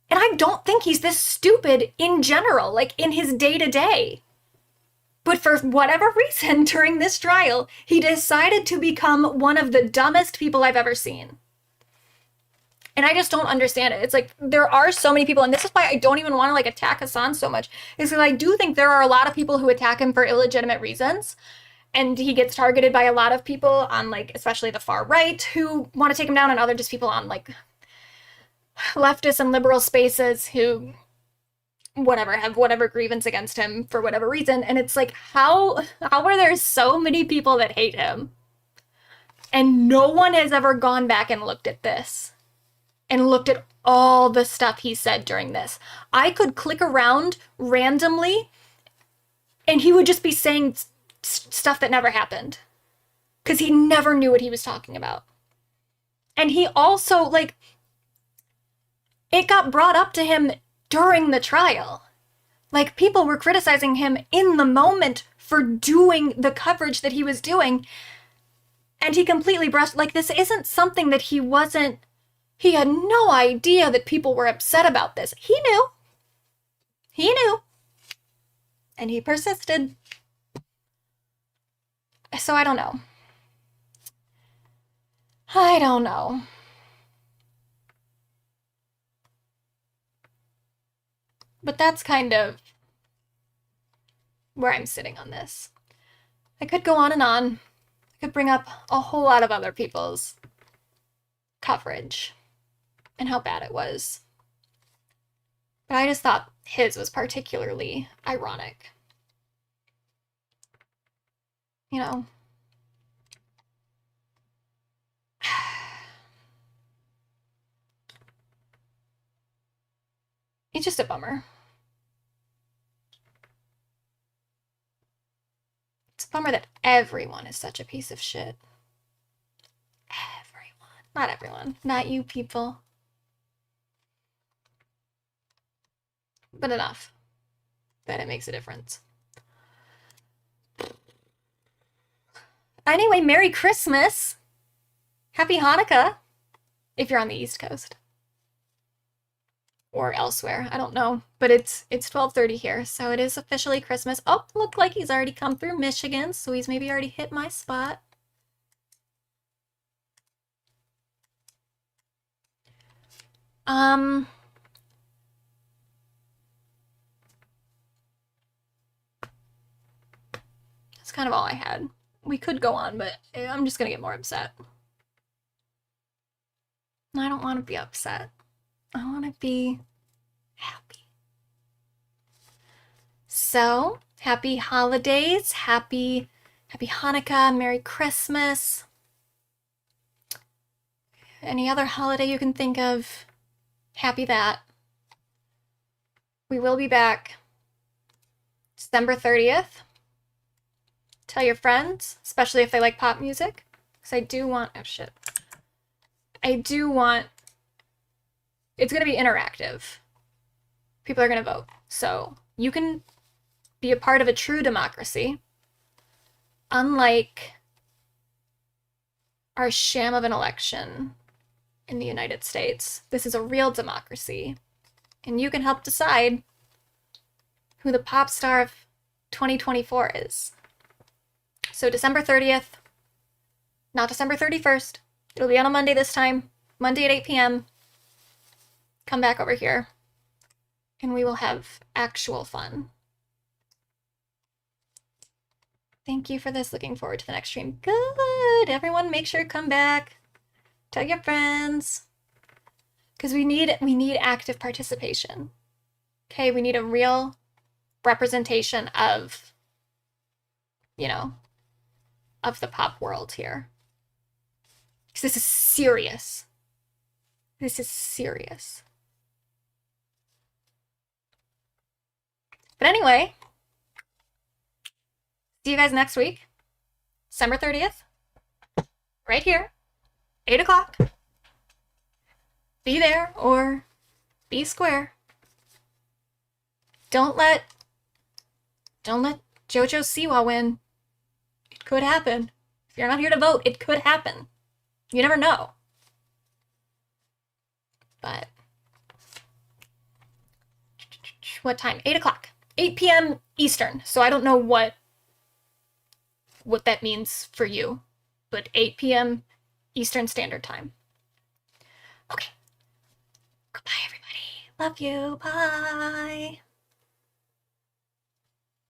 And I don't think he's this stupid in general, like in his day-to-day. But for whatever reason, during this trial, he decided to become one of the dumbest people I've ever seen. And I just don't understand it. It's like, there are so many people, and this is why I don't even want to like attack Hasan so much, is because I do think there are a lot of people who attack him for illegitimate reasons. And he gets targeted by a lot of people on like, especially the far right, who want to take him down, and other just people on like leftist and liberal spaces who whatever have whatever grievance against him for whatever reason. And it's like, how are there so many people that hate him and no one has ever gone back and looked at this and looked at all the stuff he said during this? I could click around randomly and he would just be saying stuff that never happened because he never knew what he was talking about. And he also, like, it got brought up to him during the trial. Like, people were criticizing him in the moment for doing the coverage that he was doing. And he completely brushed, like, this isn't something that he had no idea that people were upset about this. He knew. He knew. And he persisted. So I don't know. I don't know. But that's kind of where I'm sitting on this. I could go on and on. I could bring up a whole lot of other people's coverage and how bad it was. But I just thought his was particularly ironic. You know? It's just a bummer. It's a bummer that everyone is such a piece of shit. Everyone. Not everyone. Not you people. But enough that it makes a difference. Anyway, Merry Christmas. Happy Hanukkah. If you're on the East Coast. Or elsewhere, I don't know. But it's 12:30 here, so it is officially Christmas. Oh, look like he's already come through Michigan, so he's maybe already hit my spot. That's kind of all I had. We could go on, but I'm just gonna get more upset. I don't want to be upset. I want to be happy. So, happy holidays, happy Hanukkah, Merry Christmas. Any other holiday you can think of, happy that. We will be back December 30th. Tell your friends, especially if they like pop music, because I do want, oh shit. It's going to be interactive. People are going to vote. So you can be a part of a true democracy. Unlike our sham of an election in the United States, this is a real democracy. And you can help decide who the pop star of 2024 is. So December 30th, not December 31st. It'll be on a Monday this time. Monday at 8 p.m. Come back over here. And we will have actual fun. Thank you for this. Looking forward to the next stream. Good. Everyone make sure to come back. Tell your friends. Because we need active participation. Okay, we need a real representation of, you know, of the pop world here. Because this is serious. This is serious. But anyway, see you guys next week, December 30th, right here, 8 o'clock. Be there or be square. Don't let JoJo Siwa win. It could happen. If you're not here to vote, it could happen. You never know. But what time? 8 o'clock. 8 p.m. Eastern. So I don't know what that means for you, but 8 p.m. Eastern Standard Time. Okay. Goodbye, everybody. Love you. Bye.